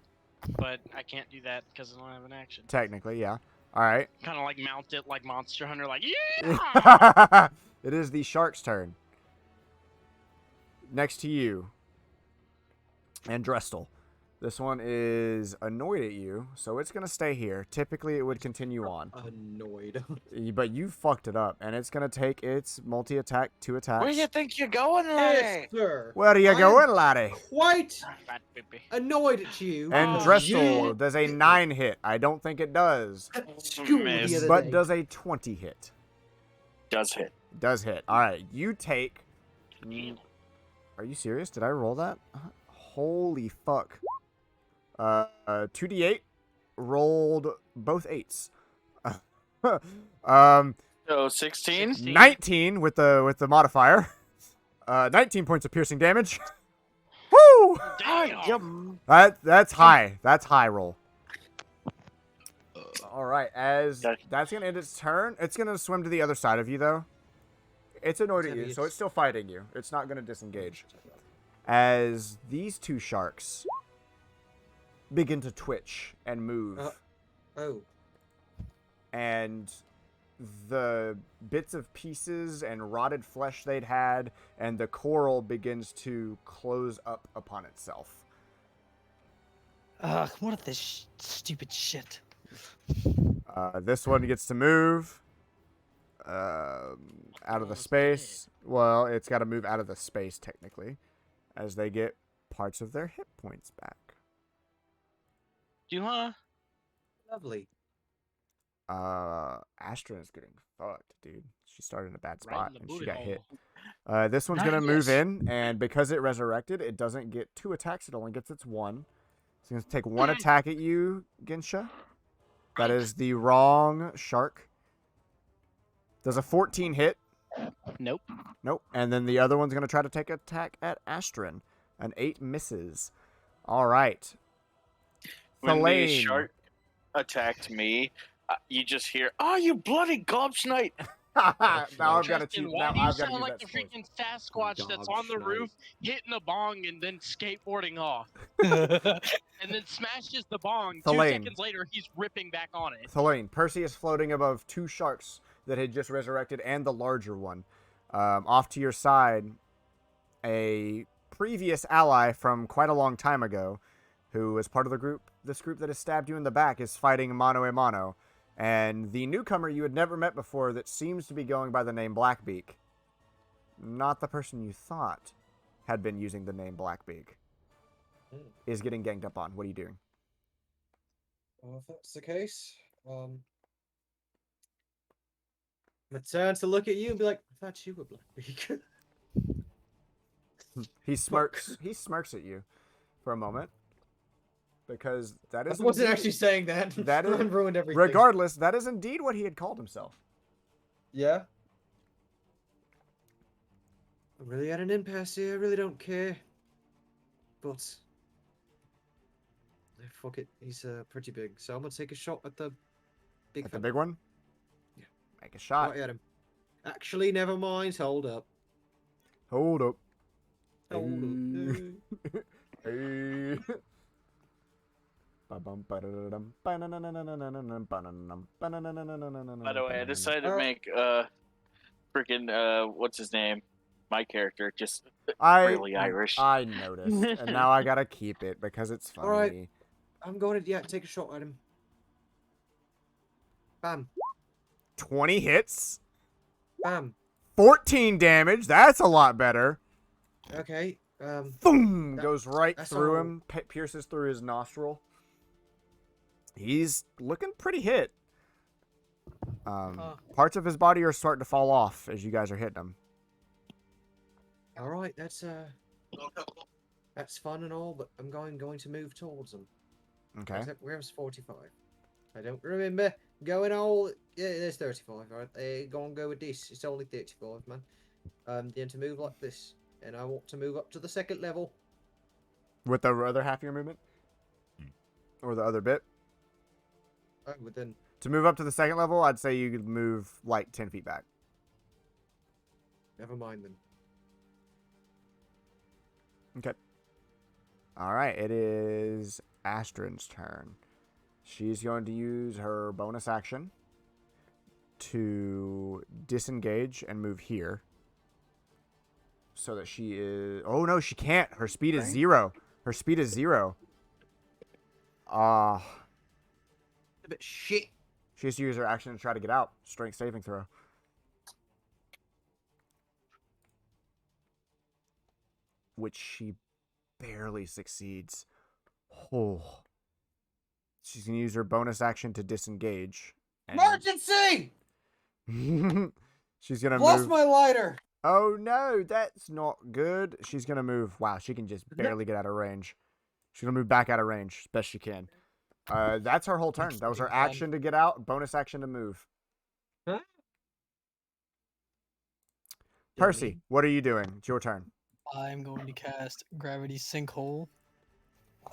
but I can't do that because I don't have an action. Technically, yeah. All right. Kind of like mount it like Monster Hunter, like yeah. It is the shark's turn. Next to you, Andrestel. This one is annoyed at you, so it's going to stay here. Typically, it would continue on. Annoyed. But you fucked it up, and it's going to take its multi-attack 2 attacks. Where do you think you're going, laddie? Yes, sir. Where are you going, laddie? Quite Fat pippy. annoyed at you. And because Drestel, you does a 9 hit? I don't think it does. at school Miss. the other But day. does a 20 hit? Does hit. Does hit. All right, you take... Are you serious? Did I roll that? Holy fuck. 2d8 rolled both 8s. So 16. 19 with the modifier. 19 points of piercing damage. Woo! Damn. That's high. That's high roll. All right, as that's gonna end its turn. It's gonna swim to the other side of you though. It's annoyed at you, so it's still fighting you. It's not gonna disengage. As these 2 sharks begin to twitch and move. Oh. And the bits of pieces and rotted flesh they'd had and the coral begins to close up upon itself. Ugh, what is this stupid shit? This one gets to move out of the space. Well, it's got to move out of the space technically as they get parts of their hit points back. Huh? Lovely. Astrid is getting fucked, dude. She started in a bad Right spot in the and she booty got hole. hit. This one's gonna move Nice. in, and because it resurrected, it doesn't get 2 attacks. It only gets its 1. It's gonna take 1 attack at you, Ginsha. That is the wrong shark. Does a 14 hit? Nope. Nope. And then the other one's gonna try to take an attack at Astrid. An 8 misses. All right. When the Thalaynn. shark attacked me, you just hear, "Oh, you bloody gobshnight!" Now I've got to Justin, choose. why Now do you I've got to sound use like that the sword. freaking Sasquatch that's on the Gobshite. roof, hitting a bong and then skateboarding off, and then smashes the bong? 2 Thalaynn. seconds later, he's ripping back on it. Thalaynn, Percy is floating above 2 sharks that had just resurrected and the larger one. Off to your side, a previous ally from quite a long time ago, who was part of this group that has stabbed you in the back, is fighting mano a mano. And the newcomer you had never met before that seems to be going by the name Blackbeak, not the person you thought had been using the name Blackbeak, is getting ganged up on. What are you doing? Well, if that's the case, I'm gonna turn to look at you and be like, I thought you were Blackbeak. He smirks. He smirks at you for a moment. Because that is I wasn't indeed, actually saying that. that is, ruined everything. regardless, that is indeed what he had called himself. Yeah. I'm really at an impasse here. I really don't care. But fuck it. He's pretty big, so I'm gonna take a shot at the big. At the big one? Yeah. Make a shot. Right at him. Actually, never mind. Hold up. Hold up. Hold up. Hey. By the way, I decided to make freaking what's his name? My character just really Irish. I noticed, and now I gotta keep it because it's funny. All right. I'm going to take a shot at him. Bam. 20 hits. Bam. 14 damage. That's a lot better. Okay. Boom! Goes right through all. him, pierces through his nostril. He's looking pretty hit. Parts of his body are starting to fall off as you guys are hitting him. All right, that's fun and all, but I'm going to move towards him. Okay. Where's 45? I don't remember. Going all. Yeah, there's 35. Right, go with this. It's only 35, man. Then to move like this, and I want to move up to the second level. With the other half of your movement, or the other bit. Oh, but then To move up to the second level, I'd say you could move like 10 feet back. never mind then. Okay. All right, it is Astrid's turn. She's going to use her bonus action to disengage and move here. So that she is... Oh, no, she can't. Her speed is 0. Her speed is 0. A bit shit. She has to use her action to try to get out. Strength saving throw. Which she barely succeeds. Oh. She's going to use her bonus action to disengage. Emergency! She's going to Lost move... my lighter! Oh, no, that's not good. She's going to move... Wow, she can just barely get out of range. She's going to move back out of range as best she can. That's her whole turn. That was her action to get out, bonus action to move. Huh? Percy, what are you doing? It's your turn. I'm going to cast Gravity Sinkhole.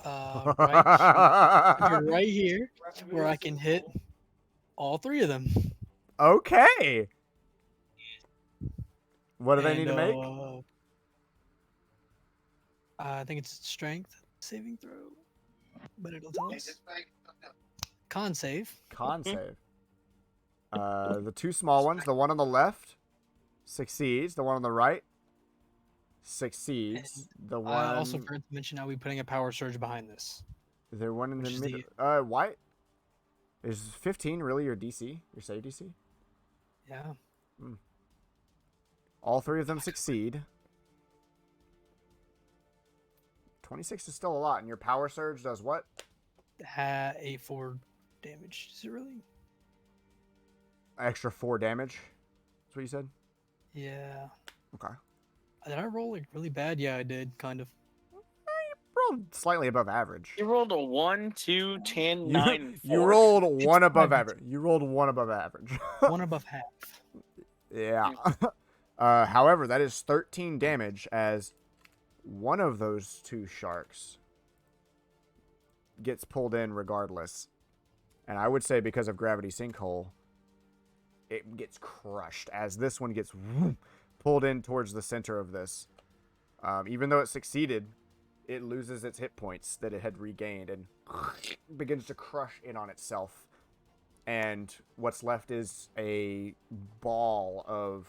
Right here, where I can hit all 3 of them. Okay. What do they need to make? I think it's strength saving throw, but it'll tell us. Con save. Con save. The 2 small ones, the one on the left succeeds. The one on the right succeeds. The one. I also forgot to mention I'll be putting a power surge behind this. Is there one in the middle? White. Is 15 really your DC? Your save DC? Yeah. All 3 of them succeed. 26 is still a lot, and your power surge does what? A 4 damage. Is it really? Extra 4 damage. That's what you said? Yeah. Okay. Did I roll like really bad? Yeah, I did, kind of. Rolled slightly above average. You rolled a 1, 2, 10, 9, 4. You rolled 1 above average. You rolled 1 above average. 1 above half. Yeah. However, that is 13 damage as one of those 2 sharks gets pulled in regardless. And I would say because of Gravity Sinkhole, it gets crushed as this one gets pulled in towards the center of this. Even though it succeeded, it loses its hit points that it had regained and begins to crush in on itself. And what's left is a ball of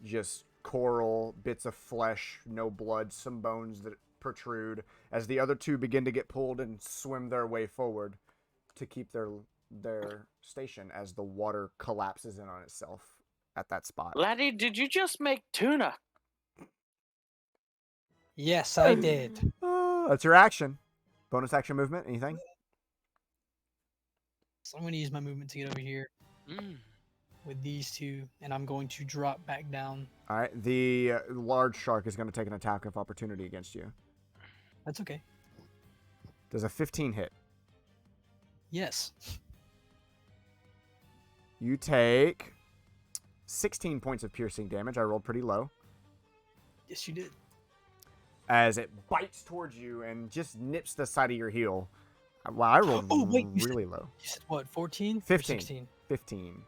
just coral, bits of flesh, no blood, some bones that protrude, as the other two begin to get pulled and swim their way forward to keep their station as the water collapses in on itself at that spot. Laddie, did you just make tuna? Yes, I did. That's your action. Bonus action movement, anything? So I'm going to use my movement to get over here with these two, and I'm going to drop back down. All right, the large shark is going to take an attack of opportunity against you. That's okay. Does a 15 hit? Yes. You take 16 points of piercing damage. I rolled pretty low. Yes, you did. As it bites towards you and just nips the side of your heel. Wow, I rolled really low. You said what, 14? 15. 16. 15.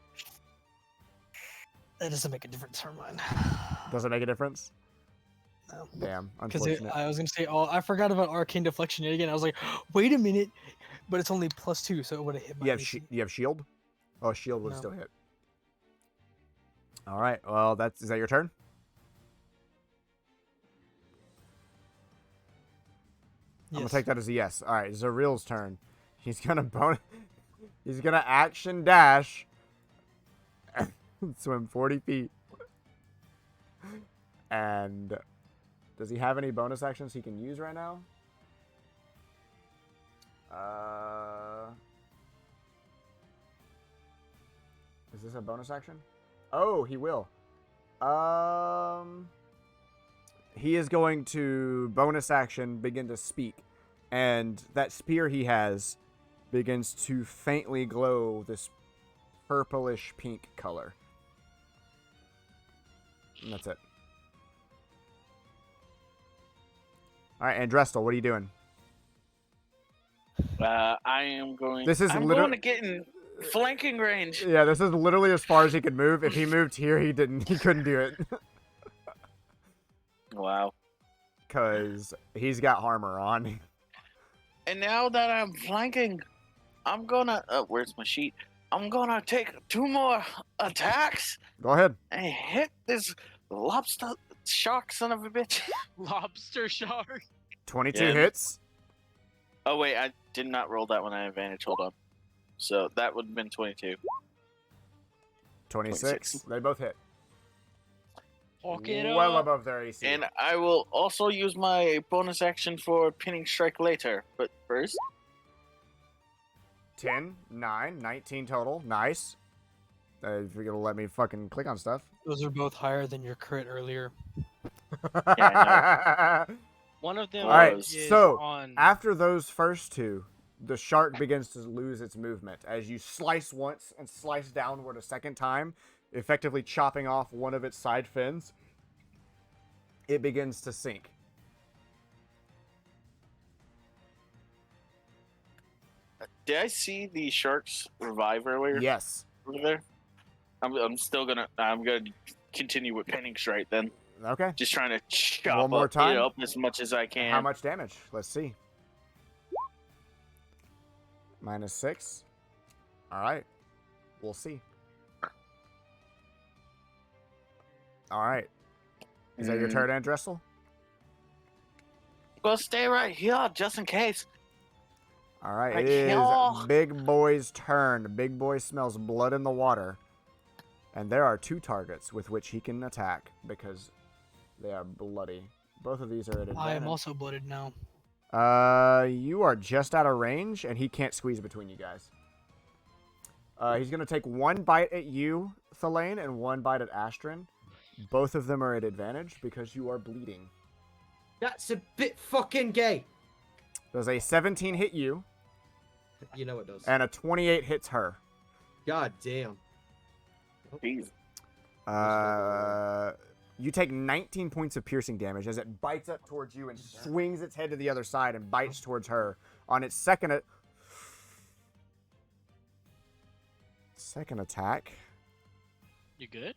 That doesn't make a difference for mine. Does it make a difference? No. Damn, Because unfortunate. I was going to say, I forgot about Arcane Deflection again. I was like, wait a minute. But it's only +2, so it would have hit my AC. You have shield? Oh, shield would No. still hit. All right, well, is that your turn? I'm gonna take that as a yes. All right, Zaril's turn. He's gonna He's gonna action dash, swim 40 feet, and does he have any bonus actions he can use right now? Is this a bonus action? Oh, he will. He is going to bonus action begin to speak, and that spear he has begins to faintly glow this purplish pink color. And that's it. All right, Andrestel, what are you doing? I am going. This is I'm literally going to get in flanking range. Yeah, this is literally as far as he could move. If he moved here, he couldn't do it. Wow. Because he's got armor on. And now that I'm flanking, I'm gonna. Where's my sheet? I'm gonna take 2 more attacks Go ahead. and hit this lobster shark son of a bitch. Lobster shark. 22 Yeah. hits. Oh wait, I did not roll that one at advantage. Hold on. So that would have been 22. 26. They both hit. Fuck it Well up. above their AC. And I will also use my bonus action for pinning strike later. But first, 10, 9, 19 total. Nice. If you're going to let me fucking click on stuff. Those are both higher than your crit earlier. One of them All right, is so on. after those first two, the shark begins to lose its movement. As you slice once and slice downward a second time, effectively chopping off one of its side fins, it begins to sink. did I see the sharks revive earlier? Yes. Over there. I'm still gonna. I'm gonna continue with pinning strike then. Okay. Just trying to chop One more it time? up as much as I can. How much damage? Let's see. -6. All right. We'll see. All right. Is that your turn, Andressel? Well, stay right here just in case. All right. Right It is here. Big Boy's turn. Big Boy smells blood in the water. And there are 2 targets with which he can attack because they are bloody. Both of these are at advantage. I am also blooded now. You are just out of range, and he can't squeeze between you guys. He's going to take 1 bite at you, Thalaynn, and 1 bite at Astrid. Both of them are at advantage because you are bleeding. That's a bit fucking gay. Does a 17 hit you, You know it does. and a 28 hits her. God damn. Jeez. You take 19 points of piercing damage as it bites up towards you and swings its head to the other side and bites towards her. On its second attack. You good?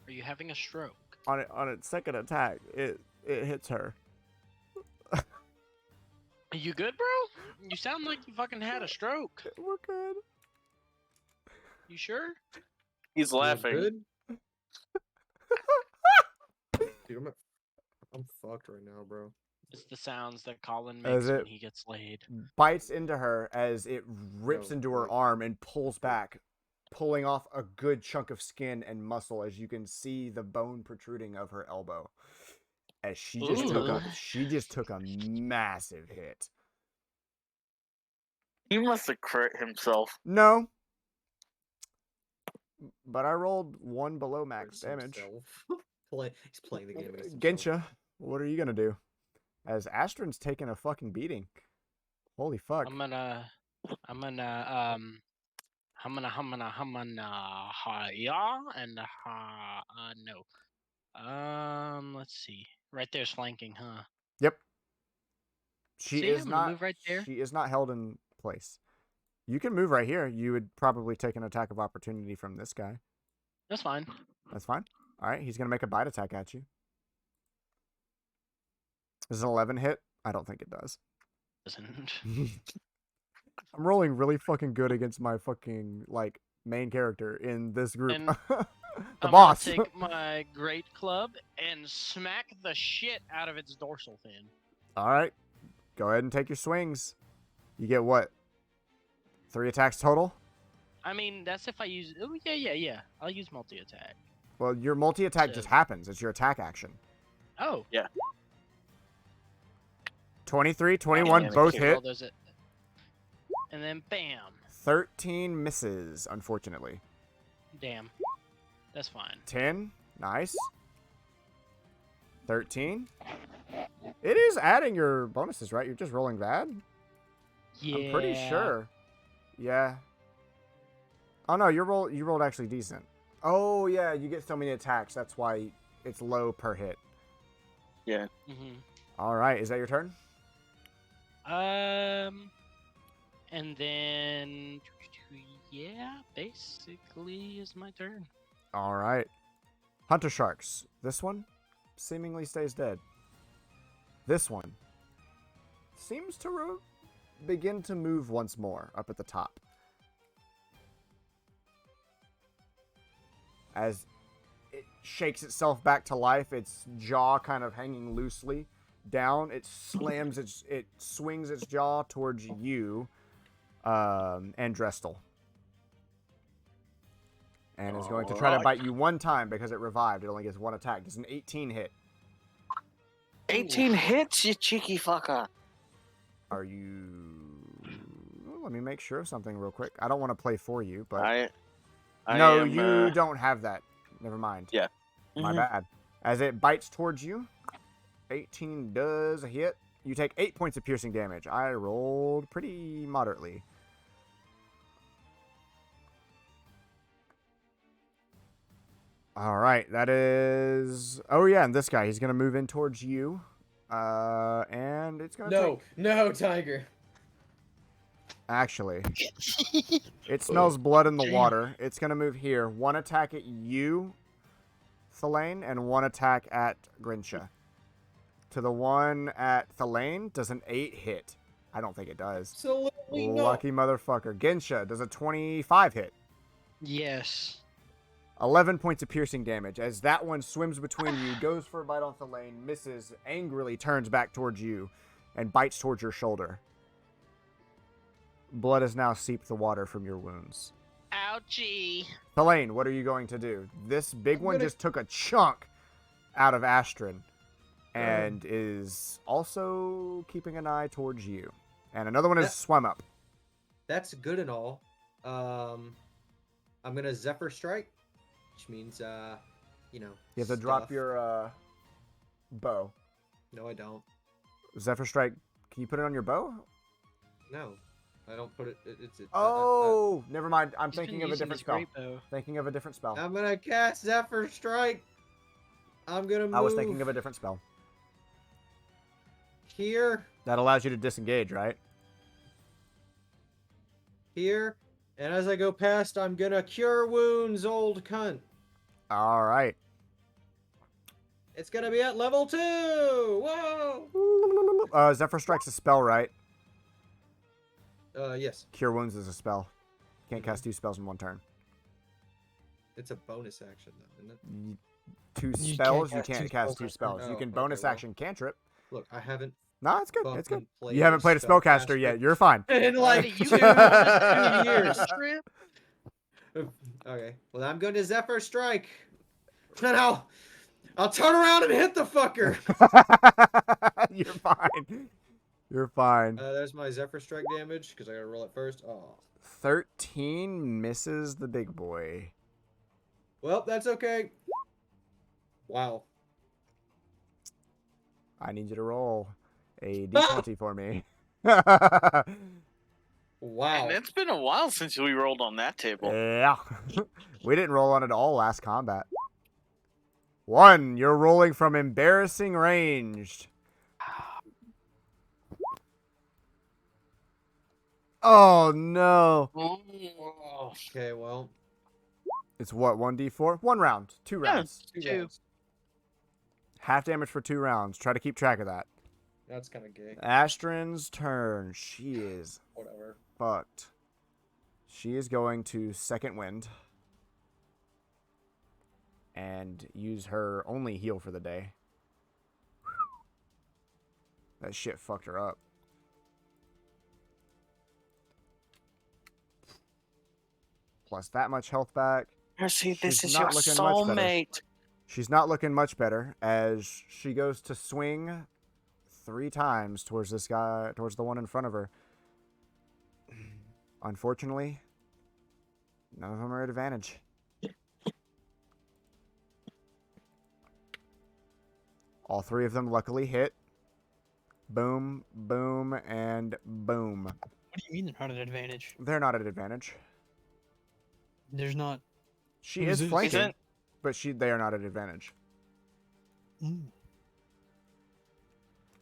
Are you having a stroke? On its second attack, it hits her. Are you good, bro? You sound like you fucking had a stroke. We're good. You sure? He's You look laughing. good? Dude, I'm fucked right now, bro. It's the sounds that Colin As makes it- when he gets laid. Bites into her as it rips No, into her wait. arm and pulls back, pulling off a good chunk of skin and muscle as you can see the bone protruding of her elbow. As she just took a massive hit. He must have crit himself. No. But I rolled 1 below max Hurts damage. himself. He's playing the game against himself. Gensha, what are you gonna do? As Astron's taking a fucking beating. Holy fuck. I'm gonna yeah, and no. Let's see. Right there's flanking, huh? Yep. She See, is I'm gonna not move right there. She is not held in place. You can move right here. You would probably take an attack of opportunity from this guy. That's fine. That's fine. All right, he's gonna make a bite attack at you. Does an 11 hit? I don't think it does. Doesn't. I'm rolling really fucking good against my fucking like main character in this group. And the I'm boss. gonna take my great club and smack the shit out of its dorsal fin. All right, go ahead and take your swings. You get what? 3 attacks total? I mean, that's if I use. Oh yeah. I'll use multi-attack. Well, your multi-attack just happens. It's your attack action. Oh. 23, 21, Yeah, both okay, hit. Roll those and then bam. 13 misses, unfortunately. Damn. That's fine. 10, nice. 13. It is adding your bonuses, right? You're just rolling bad? Yeah. I'm pretty sure. Yeah. Oh no, you rolled actually decent. Oh yeah, you get so many attacks. That's why it's low per hit. Yeah. Mhm. All right, is that your turn? And then yeah, basically is my turn. All right. Hunter sharks. This one seemingly stays dead. This one seems to begin to move once more up at the top. As it shakes itself back to life, its jaw kind of hanging loosely down, it swings its jaw towards you, and Drestel. And is going to try to bite you one time because it revived. It only gets 1 attack. Does an 18 hit? 18 hits, you cheeky fucker. Are you... Let me make sure of something real quick. I don't want to play for you, but... I no, am, you don't have that. Never mind. Yeah. My bad. As it bites towards you, 18 does a hit. You take 8 points of piercing damage. I rolled pretty moderately. All right, that is... Oh, yeah, and this guy, he's going to move in towards you. And it's going to No, Tiger. Actually, it smells blood in the water. It's going to move here. 1 attack at you, Thalaynn, and 1 attack at Grincha. To the one at Thalaynn, does an 8 hit? I don't think it does. Absolutely not. Lucky motherfucker. Gensha, does a 25 hit? Yes. 11 points of piercing damage. As that one swims between you, goes for a bite on Thalaynn, misses, angrily turns back towards you, and bites towards your shoulder. Blood has now seeped the water from your wounds. Ouchie. Thalaynn, what are you going to do? This big one just took a chunk out of Astron and is also keeping an eye towards you. And another one is swum up. That's good and all. I'm gonna Zephyr Strike, which means you have to drop stuff. your bow. No, I don't. Zephyr Strike, can you put it on your bow? No, I don't put it. Oh, never mind. I'm He's been thinking of a using different his spell. great bow. Thinking of a different spell. I'm gonna cast Zephyr Strike. I'm gonna move. I was thinking of a different spell. Here, That allows you to disengage, right? here, and as I go past, I'm gonna Cure Wounds, old cunt. All right. It's gonna be at level 2. Whoa. Zephyr Strike's a spell, right? Yes. Cure Wounds is a spell. Can't cast 2 spells in 1 turn. It's a bonus action, though, isn't it? Two You spells. You can't cast can't two cast spells two at spells. once. You Oh, can okay, bonus well. action cantrip. Look, I haven't No, it's good. It's good. fucking played You haven't played a spellcaster yet. You're fine. in Like, like you 2 can years. Trip? Okay, well, I'm going to Zephyr Strike. No, I'll turn around and hit the fucker. You're fine. You're fine. There's my Zephyr Strike damage, because I gotta roll it first. Oh. 13 misses the big boy. Well, that's okay. Wow. I need you to roll a Ah! d20 for me. Wow. And it's been a while since we rolled on that table. Yeah. We didn't roll on it all last combat. 1. You're rolling from embarrassing ranged. Oh, no. Okay, well, It's what, 1d4? 1 round. 2 rounds. 2 Two. rounds. Half damage for 2 rounds. Try to keep track of that. That's kind of gay. Astron's turn. She is Whatever. fucked. She is going to second wind and use her only heal for the day. That shit fucked her up. Plus that much health back. Percy, this She's is not your looking much better. soulmate. She's not looking much better as she goes to swing 3 times towards this guy, towards the one in front of her. Unfortunately, none of them are at advantage. All 3 of them luckily hit. Boom, boom, and boom. What do you mean they're not at advantage? They're not at advantage. There's not. She Who's is this? flanking, Isn't- but they are not at advantage. Mm.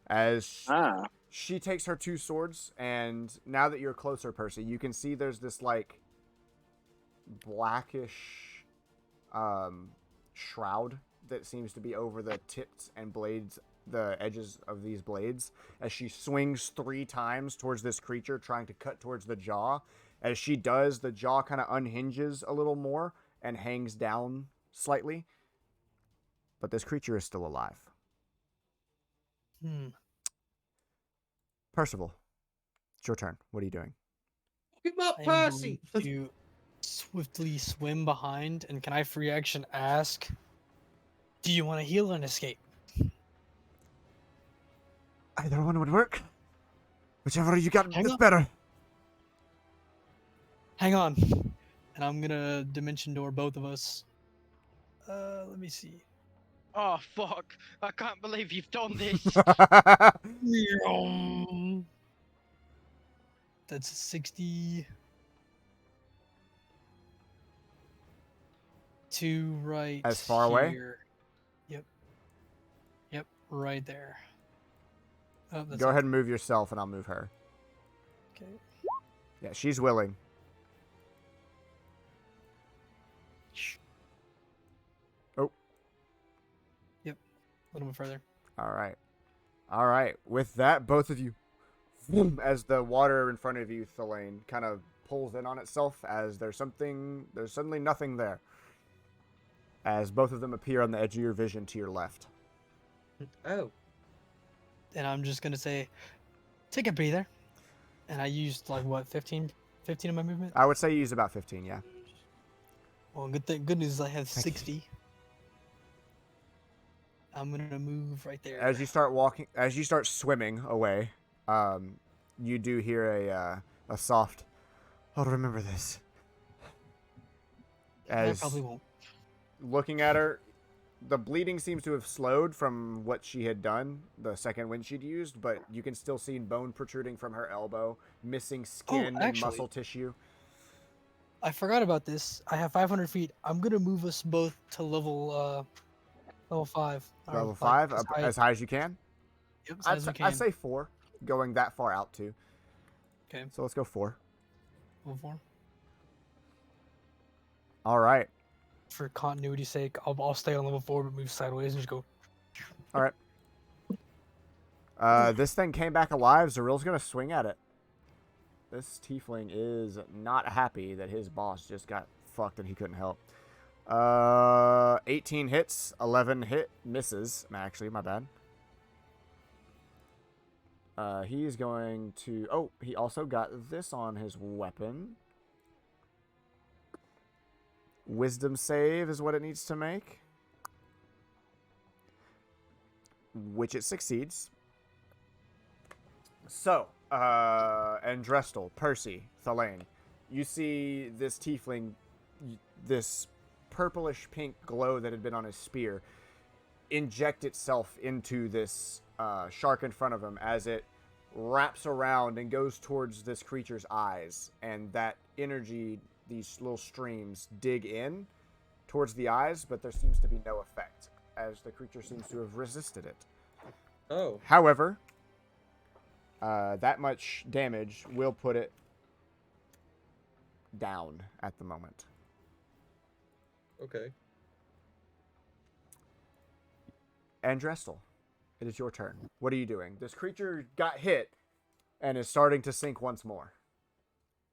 As Ah. she takes her 2 swords, and now that you're closer, Percy, you can see there's this, like, blackish shroud that seems to be over the tips and blades, the edges of these blades, as she swings 3 times towards this creature, trying to cut towards the jaw. As she does, the jaw kind of unhinges a little more and hangs down slightly. But this creature is still alive. Hmm. Percival, it's your turn. What are you doing? Come up, I'm Percy. going to swiftly swim behind, and can I free action ask, do you want to heal and escape? Either one would work. Whichever you got Hang is on. better. Hang on. And I'm gonna dimension door both of us. Let me see. Oh, fuck. I can't believe you've done this. That's 60. 2 right. As far away? here. Yep, right there. Oh, that's Go ahead and move yourself, and I'll move her. Okay. Yeah, she's willing. Oh. Yep, a little bit further. All right. All right. With that, both of you, as the water in front of you, Thalaynn, kind of pulls in on itself, as there's suddenly nothing there. As both of them appear on the edge of your vision to your left. Oh. And I'm just gonna say, take a breather. And I used like what, 15 of my movement? I would say you use about 15, yeah. Well, good news is I have Thank you. 60. I'm gonna move right there. As you start swimming away, you do hear a soft, I'll remember this. I As probably won't. looking at her, the bleeding seems to have slowed from what she had done, the second wind she'd used, but you can still see bone protruding from her elbow, missing skin and actually. muscle tissue. I forgot about this. I have 500 feet. I'm gonna move us both to level 5. or, Level like, 5, as up high- as high as you can. yep, as high as we can. I'd say 4, going that far out too. Okay. So let's go 4. Level 4. All right. For continuity's sake, I'll stay on level 4 but move sideways and just go. All right. This thing came back alive. Zaril's gonna swing at it. This tiefling is not happy that his boss just got fucked and he couldn't help. 18 hits, 11 misses. Actually, my bad. He's going to... Oh, he also got this on his weapon. Wisdom save is what it needs to make. Which it succeeds. So, Andrestal, Percy, Thalaynn, you see this tiefling, this purplish pink glow that had been on his spear, inject itself into this shark in front of him as it wraps around and goes towards this creature's eyes. And that energy, these little streams, dig in towards the eyes, but there seems to be no effect, as the creature seems to have resisted it. Oh. However, that much damage will put it down at the moment. Okay. Andrestal, it is your turn. What are you doing? This creature got hit and is starting to sink once more.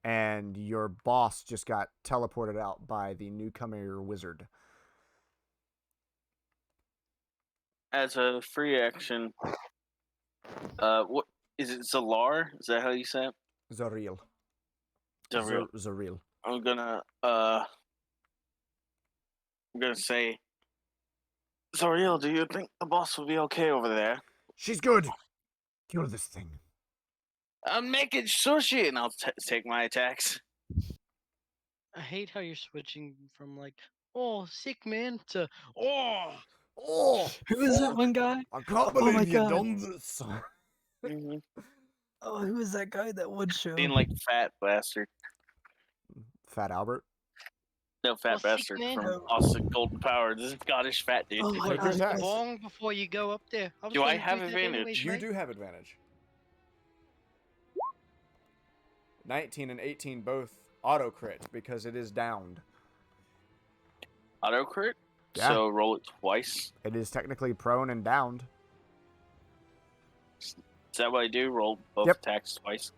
And your boss just got teleported out by the newcomer wizard. As a free action, what is it? Zalar? Is that how you say it? Zaril. Zaril. Zaril. I'm gonna say, Zariel, do you think the boss will be okay over there? She's good. Kill this thing. I'm making sushi, and I'll take my attacks. I hate how you're switching from like, oh, sick man to, oh. Oh, Who is that one guy? I can't Oh my believe you God. done this. Mm-hmm. Oh, who is that guy that would show? Being like fat bastard. Fat Albert. No, fat Oh, sick bastard man. from Austin Golden Power. This is Scottish fat dude. Oh my What God. attack? Long before you go up there. was Do I gonna have do that advantage? anyways, You mate. do have advantage. 19 and 18 both auto crit because it is downed. Auto crit? Yeah. So roll it twice. It is technically prone and downed. Is that what I do? Roll both Yep. attacks twice?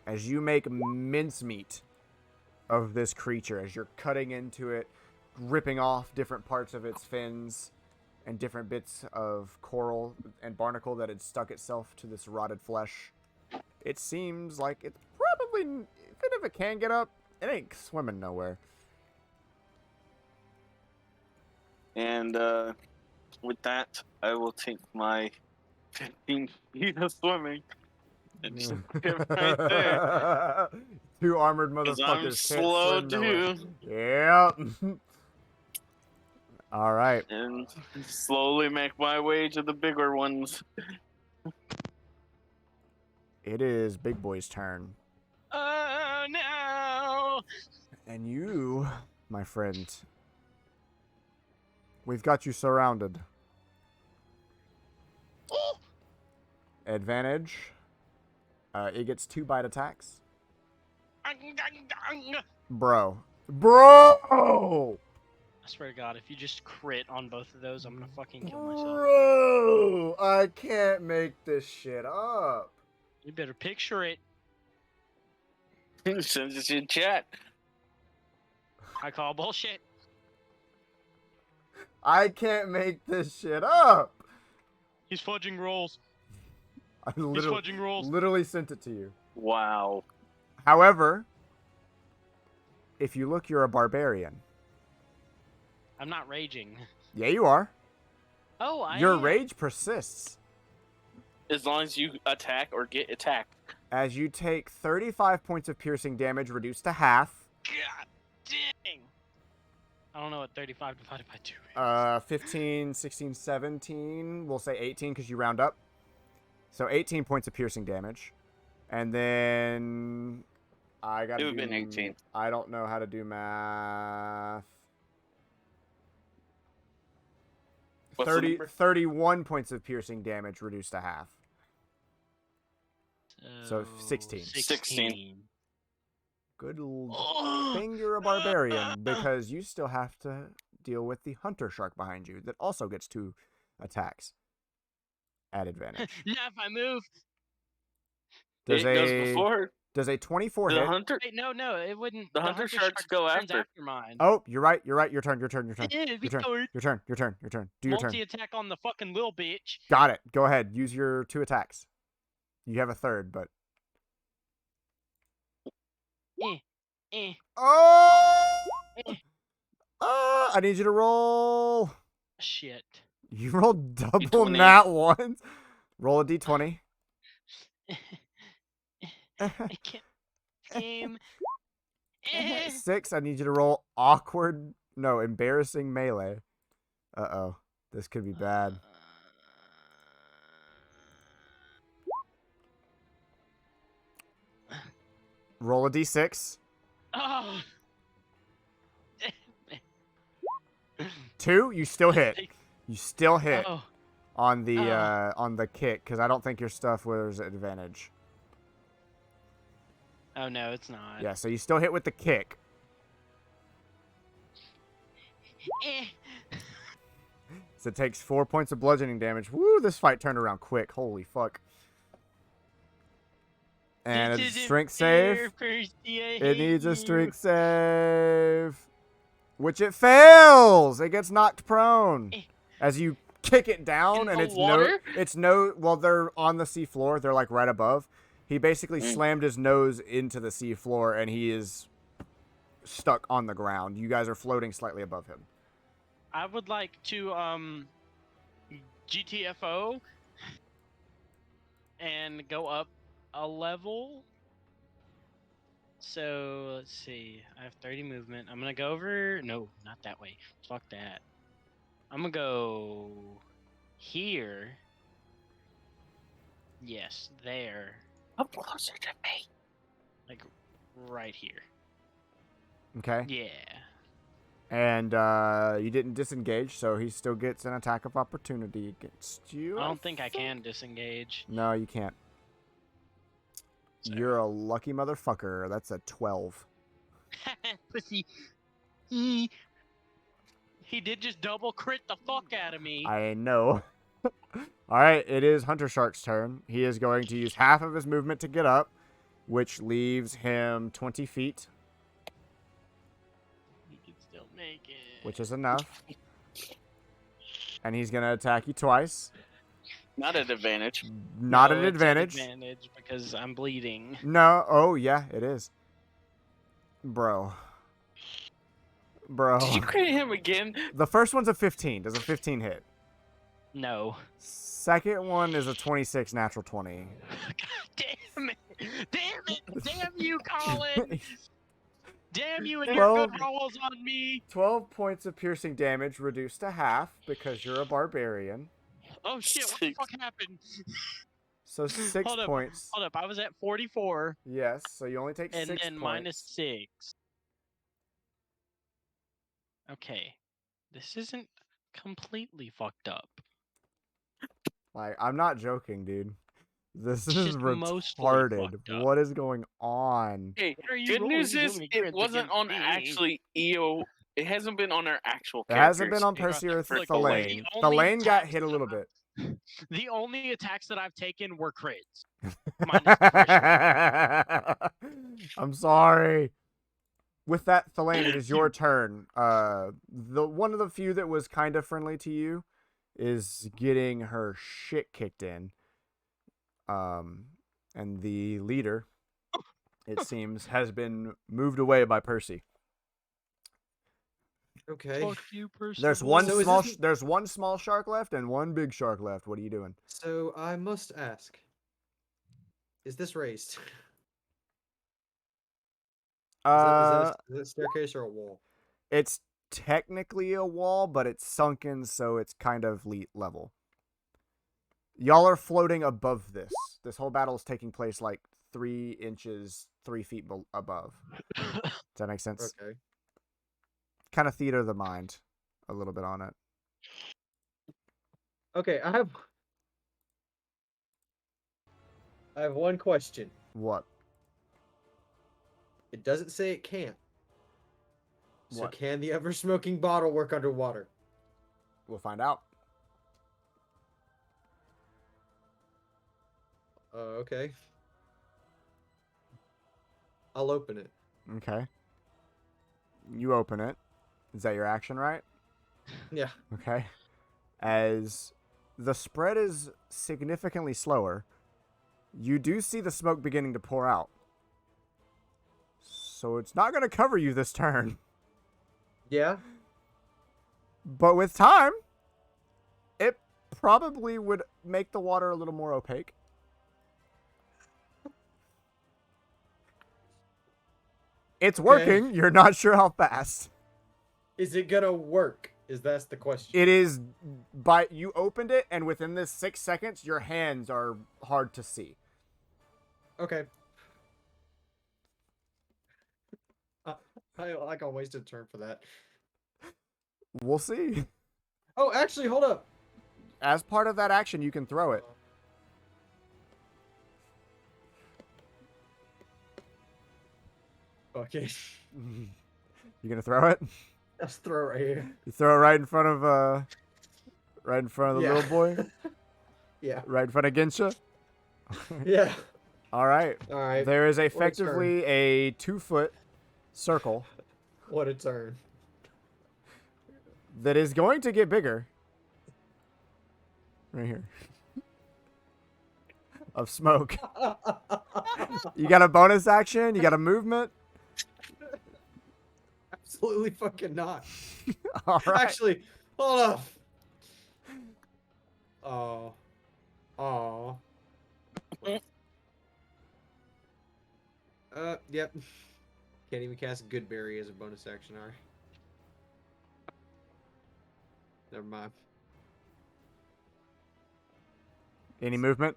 As you make mincemeat of this creature, as you're cutting into it, ripping off different parts of its fins and different bits of coral and barnacle that had stuck itself to this rotted flesh. It seems like it's probably, even if it can get up, it ain't swimming nowhere. And with that, I will take my 15 feet of swimming and just get right there. Two armored Because motherfuckers I'm can't slow swim nowhere. too. Yep. All right. And slowly make my way to the bigger ones. It is Big Boy's turn. Oh no! And you, my friend, we've got you surrounded. Oh! Advantage. It gets 2 bite attacks. Bro. Bro! I swear to God, if you just crit on both of those, I'm gonna fucking kill myself. Bro! I can't make this shit up. You better picture it. Send it in chat. I call bullshit. I can't make this shit up. He's fudging rolls. I He's fudging rolls. literally sent it to you. Wow. However, if you look, you're a barbarian. I'm not raging. Yeah, you are. Oh, I Your am. rage persists As long as you attack or get attacked. as you take 35 points of piercing damage reduced to half. God dang. I don't know what 35 divided by 2 is. 15, 16, 17. We'll say 18 because you round up. So 18 points of piercing damage. And then I got It to would've been 18. I don't know how to do math. What's the number? 31 points of piercing damage reduced to half. So 16. 16. Good Oh. thing you're a barbarian, because you still have to deal with the hunter shark behind you that also gets 2 attacks at advantage. Now if I move. Does It goes before. Does a 24 The hit? hunter, Wait, no, it wouldn't. the hunter sharks go turns after. mine. Oh, you're right. You're right. Your turn. Your turn. Your turn. Yeah, Your we turn. go Your turn. Your turn. Your turn. Do your turn. multi-attack on the fucking little bitch. Got it. Go ahead. Use your 2 attacks. You have a third, but. Eh. Oh! Eh. I need you to roll. Shit. You rolled double D20. nat ones. Roll a d20. I can't aim. Eh. 6. I need you to roll awkward. No, embarrassing melee. Uh-oh. This could be bad. Roll a d6. Oh. 2. You still hit. You still hit Oh. on the kick because I don't think your stuff was advantage. Oh no, it's not. Yeah, so you still hit with the kick. Eh. So it takes 4 points of bludgeoning damage. Woo, this fight turned around quick. Holy fuck. And This a isn't strength fair, save. Percy, I It hate needs a you. strength save. Which it fails. It gets knocked prone. As you kick it down In and the water? well, they're on the sea floor. They're like right above. He basically slammed his nose into the sea floor and he is stuck on the ground. You guys are floating slightly above him. I would like to GTFO and go up a level. So let's see. I have 30 movement. I'm gonna go over. No, not that way. Fuck that. I'm gonna go here. Yes, there. Come closer to me. Like right here. Okay. Yeah. And you didn't disengage, so he still gets an attack of opportunity against you. I don't think I can disengage. No, you can't. Sorry. You're a lucky motherfucker. That's a 12. Pussy. He did just double crit the fuck out of me. I know. All right, it is Hunter Shark's turn. He is going to use half of his movement to get up, which leaves him 20 feet, He can still make it. which is enough. And he's going to attack you twice. Not at advantage. Not No, an it's advantage. Advantage because I'm bleeding. No. Oh, yeah, it is. Bro. Did you crit him again? The first one's a 15. Does a 15 hit? No. Second one is a 26 natural 20. God damn it! Damn it! Damn you, Colin! Damn you and Well- your good rolls on me! 12 points of piercing damage reduced to half because you're a barbarian. Oh shit! What the fuck happened? So 6 Hold up, points. Hold up! I was at 44, Yes, so you only take and 6 then points. minus 6. Okay, this isn't completely fucked up. Like, I'm not joking, dude. This It's is just mostly retarded. fucked up. What is going on? Hey, What are you good rolling news so is many it crits wasn't against on me? actually Eyoh. It hasn't been on our actual It hasn't been characters. on Percy or Look, Thalaynn. the only Thalaynn got attacks hit a that little bit. The only attacks that I've taken were crits. Minus the first one. I'm sorry. With that, Thalaynn, it is your turn. The one of the few that was kind of friendly to you is getting her shit kicked in. And the leader, it seems, has been moved away by Percy. Okay. Fuck you, Percival. There's one So is small. this- There's one small shark left and one big shark left. What are you doing? So I must ask, is this raised? Is that a staircase or a wall? It's technically a wall, but it's sunken, so it's kind of level. Y'all are floating above this. This whole battle is taking place like 3 inches, 3 feet above. Does that make sense? Okay. Kind of theater of the mind, a little bit on it. Okay, I have one question. What? It doesn't say it can't. So What? can the ever smoking bottle work underwater? We'll find out. Okay. I'll open it. Okay. You open it. Is that your action, right? Yeah. Okay. As the spread is significantly slower, you do see the smoke beginning to pour out. So it's not going to cover you this turn. Yeah. But with time, it probably would make the water a little more opaque. It's working. You're not sure how fast. Is it gonna work? That's the question. It is. You opened it, and within this 6 seconds, your hands are hard to see. Okay. I got wasted turn for that. We'll see. Oh, actually, hold up. As part of that action, you can throw it. Okay. You gonna throw it? Let's throw it right here. You throw it right in front of the Yeah. little boy? Yeah. Right in front of Gensha? Yeah. All right. All right. There is effectively a 2-foot circle What a turn. that is going to get bigger. Right here. Of smoke. You got a bonus action? You got a movement? Absolutely fucking not. All right. Actually, hold up. Oh. Oh. Yep. Can't even cast Goodberry as a bonus action, alright. Never mind. Any movement?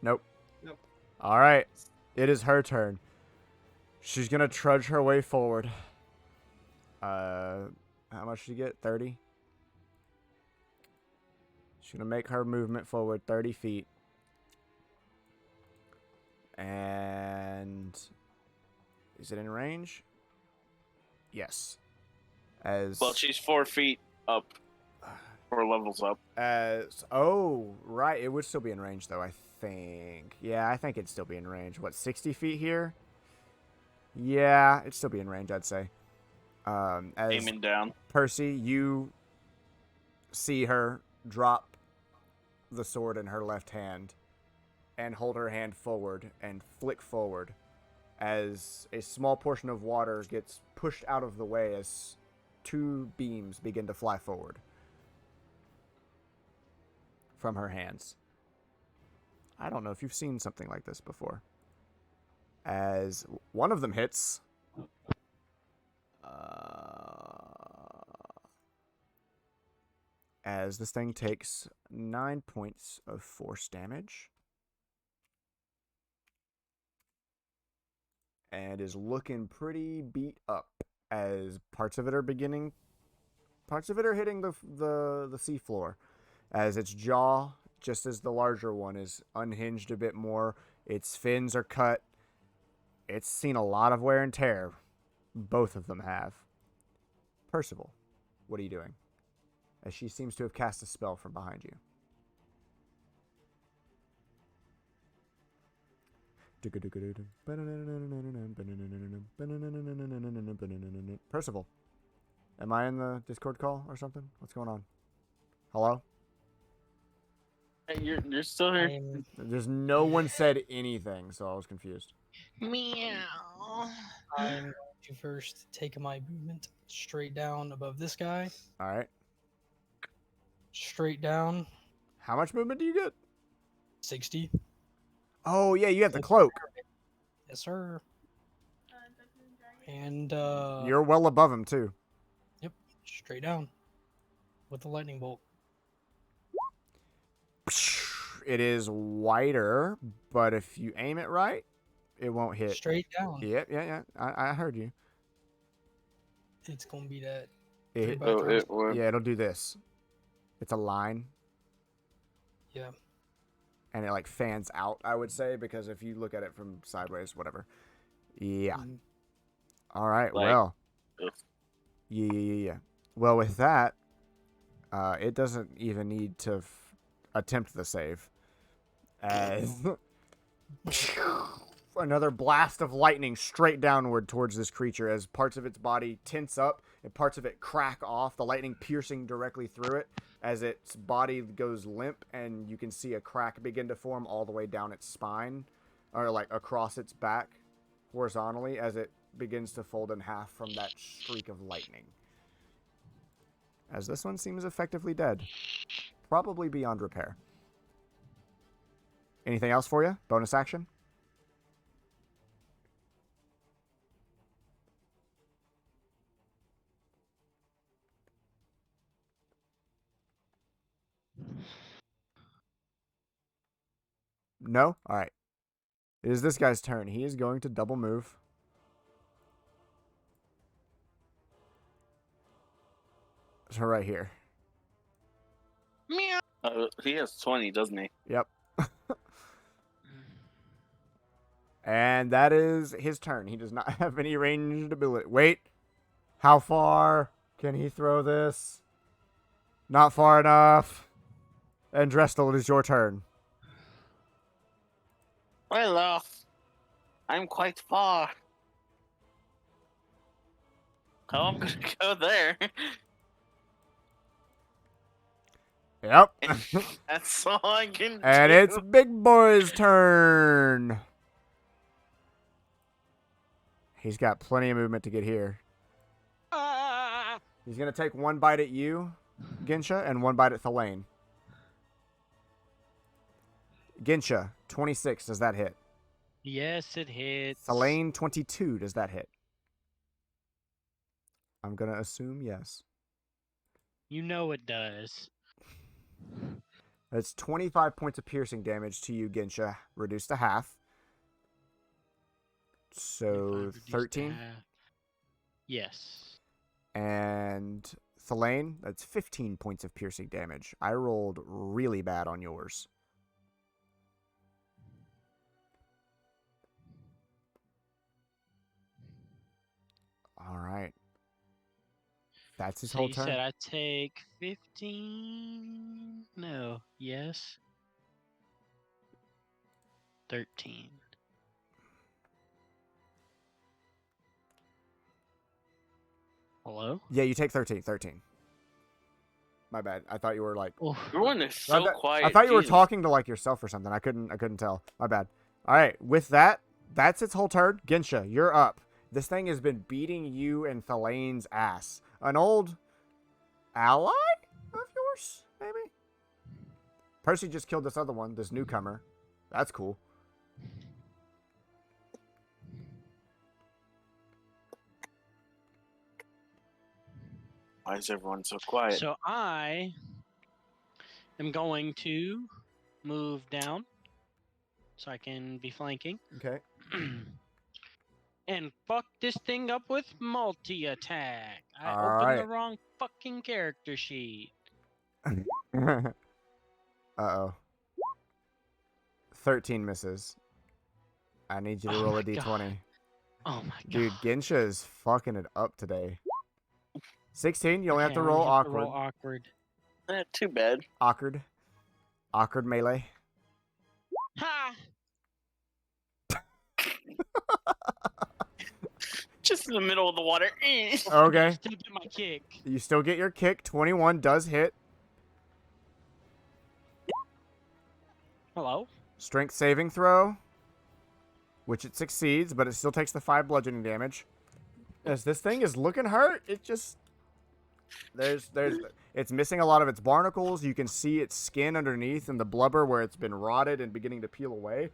Nope. Nope. All right. It is her turn. She's going to trudge her way forward. How much did she get? 30? She's going to make her movement forward 30 feet. And is it in range? Yes. Well, she's 4 feet up. 4 levels up. Right. It would still be in range, though, I think. Yeah, I think it'd still be in range. What, 60 feet here? Yeah, it'd still be in range, I'd say. As Aiming down. Percy, you see her drop the sword in her left hand and hold her hand forward and flick forward as a small portion of water gets pushed out of the way as 2 beams begin to fly forward from her hands. I don't know if you've seen something like this before. As one of them hits. As this thing takes 9 points of force damage. And is looking pretty beat up as parts of it are hitting the seafloor. As its jaw, just as the larger one, is unhinged a bit more. Its fins are cut. It's seen a lot of wear and tear. Both of them have. Percival, what are you doing? As she seems to have cast a spell from behind you. Percival, am I in the Discord call or something? What's going on? Hello? Hey, you're still here. There's no one said anything, so I was confused. Meow. I'm going to first take my movement straight down above this guy. All right. Straight down. How much movement do you get? 60. Oh, yeah, you have the cloak. Yes, sir. And You're well above him, too. Yep, straight down with the lightning bolt. It is wider, but if you aim it right, it won't hit. Straight down. Yep, yeah. I heard you. It's gonna be that. Yeah, it'll do this. It's a line. Yeah. And it like fans out, I would say, because if you look at it from sideways, whatever. Yeah. Mm. All right. Like, well. Yeah. Well, with that, it doesn't even need to attempt the save. As another blast of lightning straight downward towards this creature as parts of its body tense up and parts of it crack off, the lightning piercing directly through it as its body goes limp, and you can see a crack begin to form all the way down its spine, or like across its back horizontally as it begins to fold in half from that streak of lightning. As this one seems effectively dead. Probably beyond repair. Anything else for you? Bonus action? No? Alright. It is this guy's turn. He is going to double move. So right here. Meow. He has 20, doesn't he? Yep. And that is his turn. He does not have any ranged ability. Wait. How far can he throw this? Not far enough. And Treston, it is your turn. Well, I'm quite far. Oh, I'm gonna go there. Yep. That's all I can And do. it's Big Boy's turn. He's got plenty of movement to get here. He's going to take one bite at you, Ginsha, and one bite at Thalaynn. Ginsha, 26. Does that hit? Yes, it hits. Thalaynn, 22. Does that hit? I'm going to assume yes. You know it does. That's 25 points of piercing damage to you, Ginsha. Reduced to half. So 13. Yes. And Thalaynn, that's 15 points of piercing damage. I rolled really bad on yours. All right. That's his So whole you turn. said I take 15? No. Yes. 13. Hello? Yeah, you take 13. 13. My bad. I thought you were like... Oh. Everyone is so quiet. I thought you were Jesus. talking to like yourself or something. I couldn't tell. My bad. All right. With that, that's its whole turn. Ginsha, you're up. This thing has been beating you and Thalaynn's ass. An old ally of yours, maybe? Percy just killed this other one, this newcomer. That's cool. Why is everyone so quiet? So I am going to move down so I can be flanking. Okay. And fuck this thing up with multi-attack. I All opened right. the wrong fucking character sheet. Uh-oh. 13 misses. I need you to roll my a d20. God. Oh my god. Dude, Ginsha is fucking it up today. 16, you only have Okay, to I roll only have awkward. to roll awkward. Too bad. Awkward. Awkward melee. Ha! Just in the middle of the water. Okay. Still get my kick. You still get your kick. 21 does hit. Hello? Strength saving throw. Which it succeeds, but it still takes the 5 bludgeoning damage. As this thing is looking hurt, it just... It's missing a lot of its barnacles. You can see its skin underneath and the blubber where it's been rotted and beginning to peel away.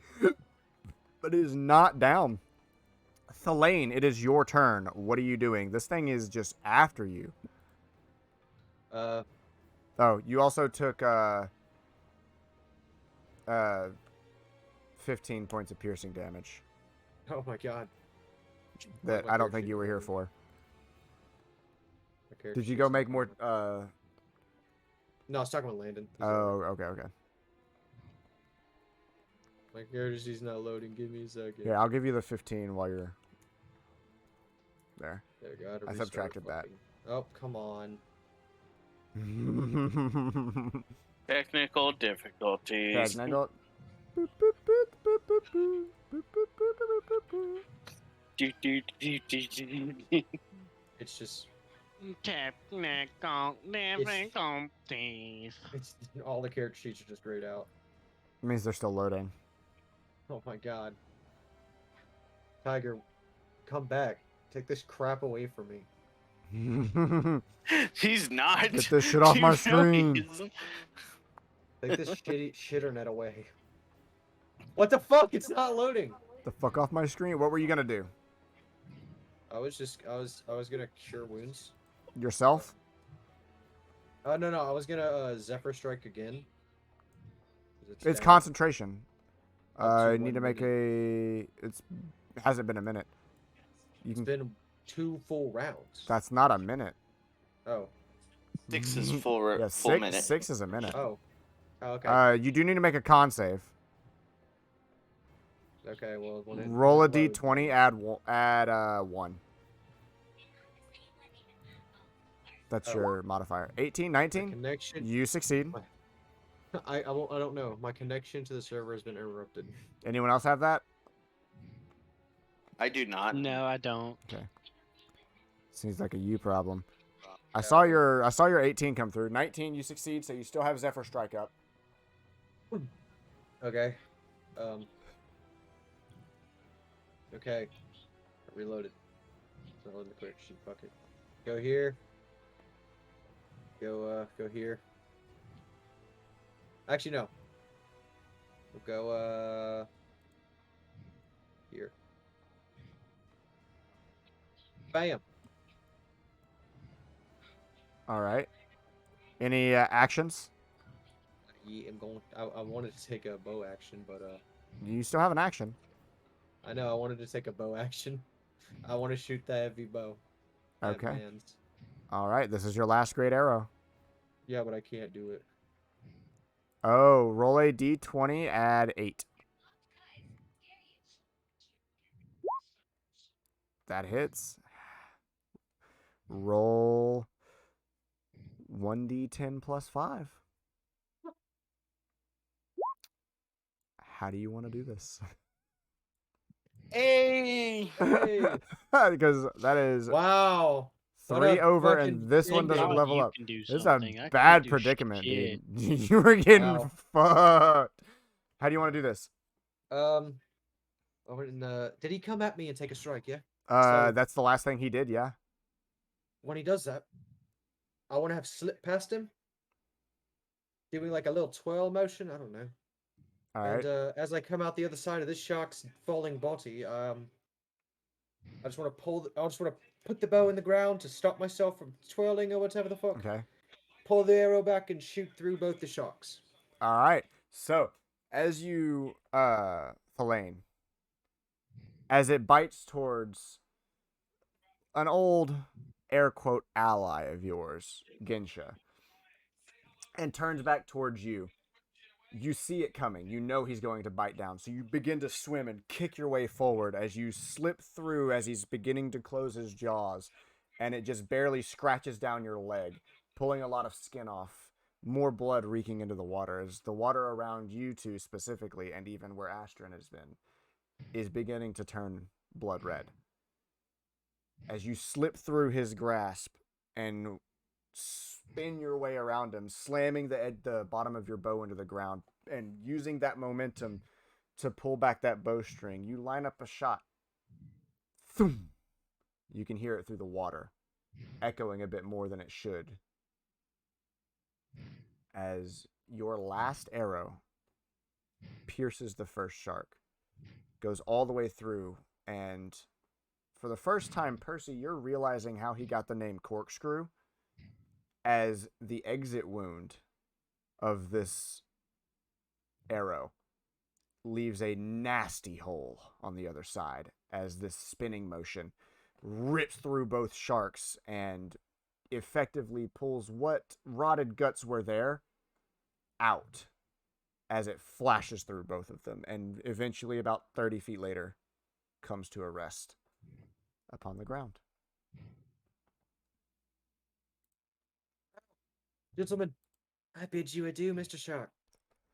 But it is not down. Thalaynn, it is your turn. What are you doing? This thing is just after you. Oh, you also took 15 points of piercing damage. Oh my god. That My I don't character think you were here sheet. for. My character Did you sheet's go not make more? loading. No, I was talking about Landon. He's not Oh, loading. okay. My character sheet's not loading. Give me a second. Yeah, I'll give you the 15 while you're there. There we go. I subtracted that. Oh, come on. Technical difficulties. Technical. It's just Technical difficulties. it's all the character sheets are just grayed out. It means they're still loading. Oh my god. Tiger, come back. Take this crap away from me. He's not. Get this shit off You my know screen. he isn't. Take this shitternet away. What the fuck? It's not loading. The fuck off my screen. What were you gonna do? I was gonna cure wounds. Yourself? No, I was gonna Zephyr Strike again. It's down. concentration. Up to You need 1 to make minute. it hasn't been a minute. You It's can. been 2 full rounds. That's not a minute. Oh. 6 is full, Yeah, full six. minute. 6 is a minute. Oh. Oh, okay. You do need to make a con save. Okay. Well, when it Roll a when it loads- d20. Add 1. That's Oh. your modifier. 18, my 19. connection. You succeed. I don't know. My connection to the server has been interrupted. Anyone else have that? I do not. No, I don't. Seems like a you problem. I saw your 18 come through. 19, you succeed, so you still have Zephyr Strike up. Okay. Okay. I reloaded. So hold the quick sheet. Fuck it. Go here. Go here. Actually, no. We'll go here. Bam. All right. Any actions? Yeah, I'm going. I wanted to take a bow action, but You still have an action. I know I wanted to take a bow action. I want to shoot the heavy bow. at Okay. Mans. All right. This is your last great arrow. Yeah, but I can't do it. Oh, roll a d20, add 8. That hits. Roll 1d10 plus 5. How do you want to do this? Hey! Hey. Because that is Wow. What 3 a over, fucking and this one dick doesn't job. level You up. can do This is a something. I can't bad do predicament, shit. dude. You were getting Wow. fucked. How do you want to do this? Over in the. Did he come at me and take a strike? Yeah. So- That's the last thing he did, yeah. When he does that, I want to have slip past him, doing like a little twirl motion. I don't know. All right. And as I come out the other side of this shark's falling body, I just want to I just want to put the bow in the ground to stop myself from twirling or whatever the fuck. Okay. Pull the arrow back and shoot through both the sharks. All right. So, as you, Thalaynn, as it bites towards an old, air quote, ally of yours, Gensha, and turns back towards you, you see it coming. You know he's going to bite down. So you begin to swim and kick your way forward as you slip through as he's beginning to close his jaws, and it just barely scratches down your leg, pulling a lot of skin off. More blood reeking into the water as the water around you two specifically, and even where Astron has been, is beginning to turn blood red. As you slip through his grasp and spin your way around him, slamming the bottom of your bow into the ground and using that momentum to pull back that bowstring, you line up a shot. Thum! You can hear it through the water, echoing a bit more than it should, as your last arrow pierces the first shark, goes all the way through, and for the first time, Percy, you're realizing how he got the name Corkscrew, as the exit wound of this arrow leaves a nasty hole on the other side, as this spinning motion rips through both sharks and effectively pulls what rotted guts were there out as it flashes through both of them, and eventually about 30 feet later comes to a rest upon the ground. Gentlemen, I bid you adieu, Mr. Shark.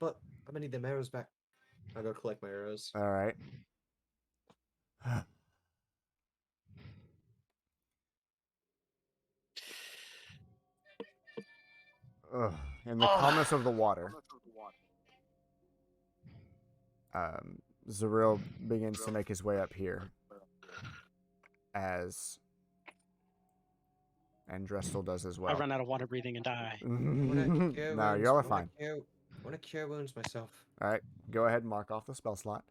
But I'm gonna need them arrows back. I'll go collect my arrows. All right. Ugh. In the calmness of the water, Zaril begins to make his way up here as Andrestal does as well. I run out of water breathing and die. No, y'all are fine. I want to cure wounds myself. All right, go ahead and mark off the spell slot.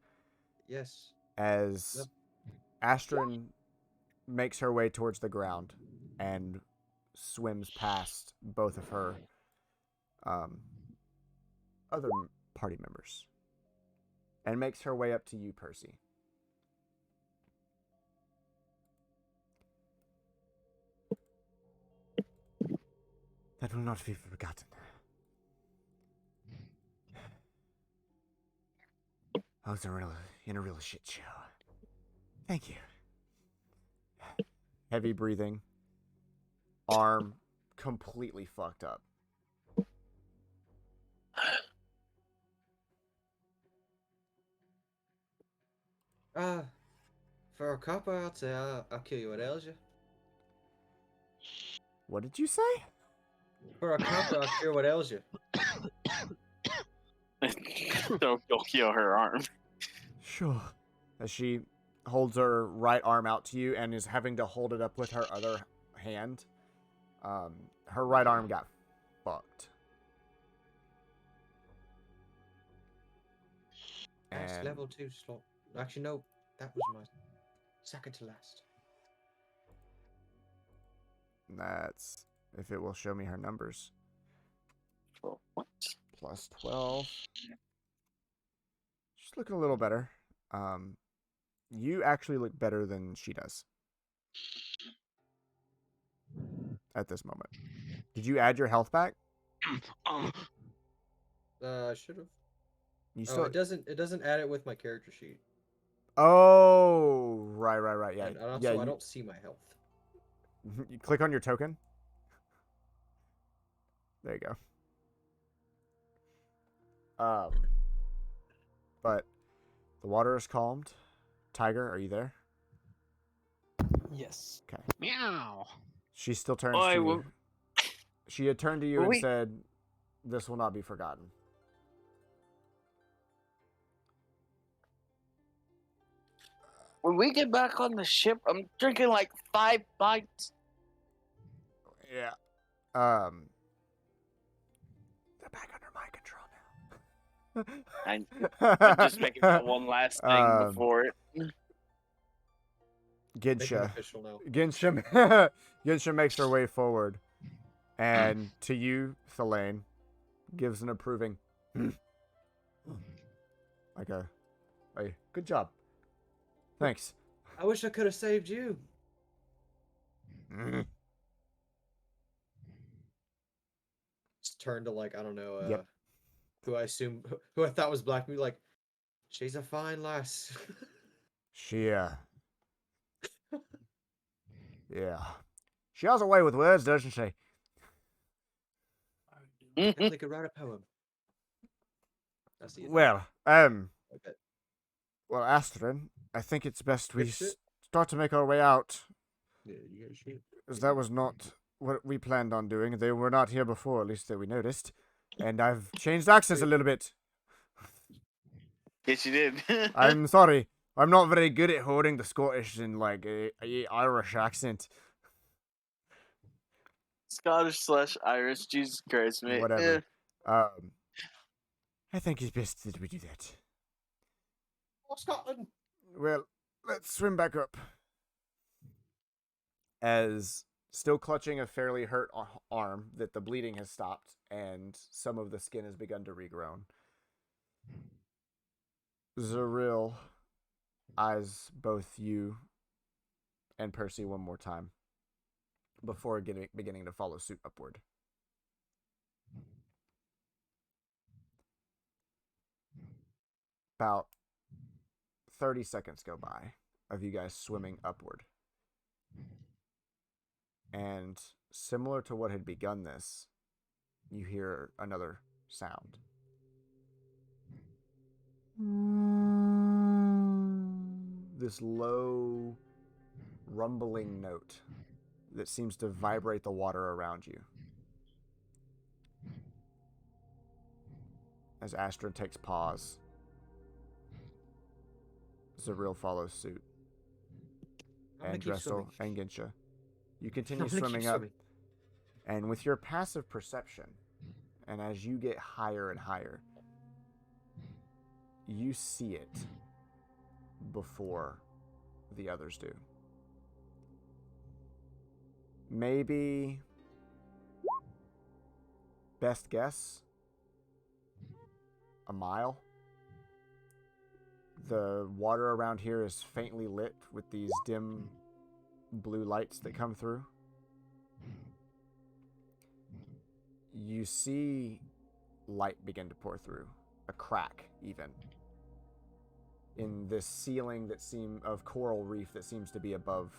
Yes. As Astrid makes her way towards the ground and swims past both of her other party members and makes her way up to you, Percy. That will not be forgotten. I was in a real shit show. Thank you. Heavy breathing. Arm completely fucked up. For a copper, I'd say I'll kill you. What ails you? What did you say? For a copper, I'll cure what ails you. Don't go kill her arm. Sure. As she holds her right arm out to you and is having to hold it up with her other hand, her right arm got fucked. That's And level 2 slot. Actually, no, that was my second to last. that's if it will show me her numbers. What? Plus 12. She's looking a little better. You actually look better than she does at this moment. Did you add your health back? I should have. You Oh, still. it doesn't add it with my character sheet. Oh, right. Yeah. And also, yeah. I don't see my health. You click on your token. There you go. But the water is calmed. Tiger, are you there? Yes. Okay. Meow. She still turns Oh, to you. She had turned to you and Wait. said, "This will not be forgotten." When we get back on the ship, I'm drinking like 5 bites. Yeah. They're back under my control now. I'm just making that one last thing before it. Make it Ginsha. official now. Ginsha makes her way forward, and to you, Thalaynn, gives an approving, like a good job. Thanks. I wish I could have saved you. Just turn to like I don't know. Yep. Who I thought was Black. Me like, she's a fine lass. She, yeah. She has a way with words, doesn't she? Definitely could write a poem. That's the Well, okay. well, Astrid, I think it's best we Fix it? start to make our way out, Yeah, you guys should. as that was not what we planned on doing. They were not here before, at least that we noticed. And I've changed accents a little bit. Yes, you did. I'm sorry. I'm not very good at holding the Scottish and, like, Irish accent. Scottish/Irish, Jesus Christ, mate. Whatever. I think it's best that we do that. Oh, Scotland! Well, let's swim back up. As still clutching a fairly hurt arm that the bleeding has stopped and some of the skin has begun to regrown, Zaril eyes both you and Percy one more time before beginning to follow suit upward. About 30 seconds go by of you guys swimming upward. And similar to what had begun this, you hear another sound. this low rumbling note that seems to vibrate the water around you. As Astra takes pause, Zaril follows suit. And Drestel and Ginsha. You continue swimming up. And with your passive perception, and as you get higher and higher, you see it before the others do. Maybe, best guess, a mile. The water around here is faintly lit with these dim blue lights that come through. You see light begin to pour through, a crack even, in this ceiling of coral reef that seems to be above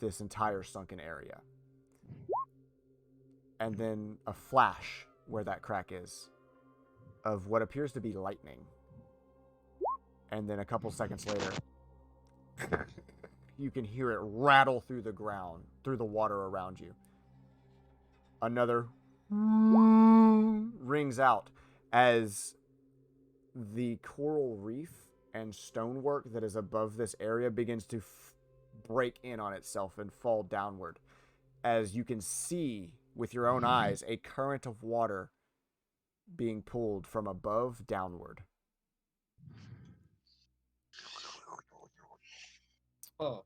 this entire sunken area. And then a flash where that crack is of what appears to be lightning. And then a couple seconds later, you can hear it rattle through the ground, through the water around you. Another rings out as the coral reef and stonework that is above this area begins to break in on itself and fall downward. As you can see with your own eyes, a current of water being pulled from above downward. Oh.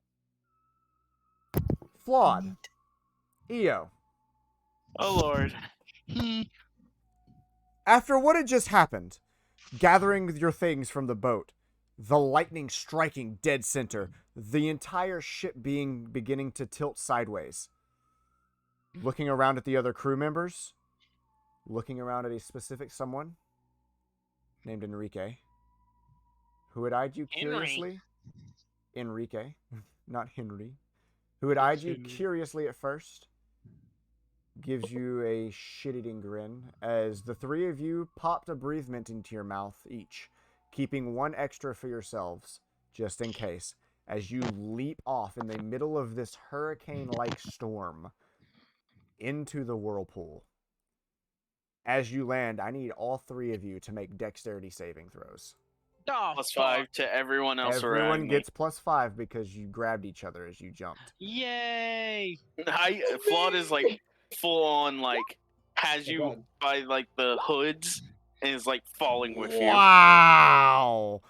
Flawed. Eyoh. Oh, Lord. After what had just happened, gathering your things from the boat, the lightning striking dead center, the entire ship beginning to tilt sideways, looking around at the other crew members, looking around at a specific someone named Enrique, who had eyed you curiously. Enrique, not Henry, who had eyed you curiously at first, gives you a shit-eating grin as the three of you popped a breathe mint into your mouth each, keeping one extra for yourselves, just in case, as you leap off in the middle of this hurricane-like storm into the whirlpool. As you land, I need all three of you to make dexterity saving throws. +5 to everyone else around Everyone me. gets +5 because you grabbed each other as you jumped. Yay! Flawed is like full on, like has you by like the hoods and is like falling with you. Wow!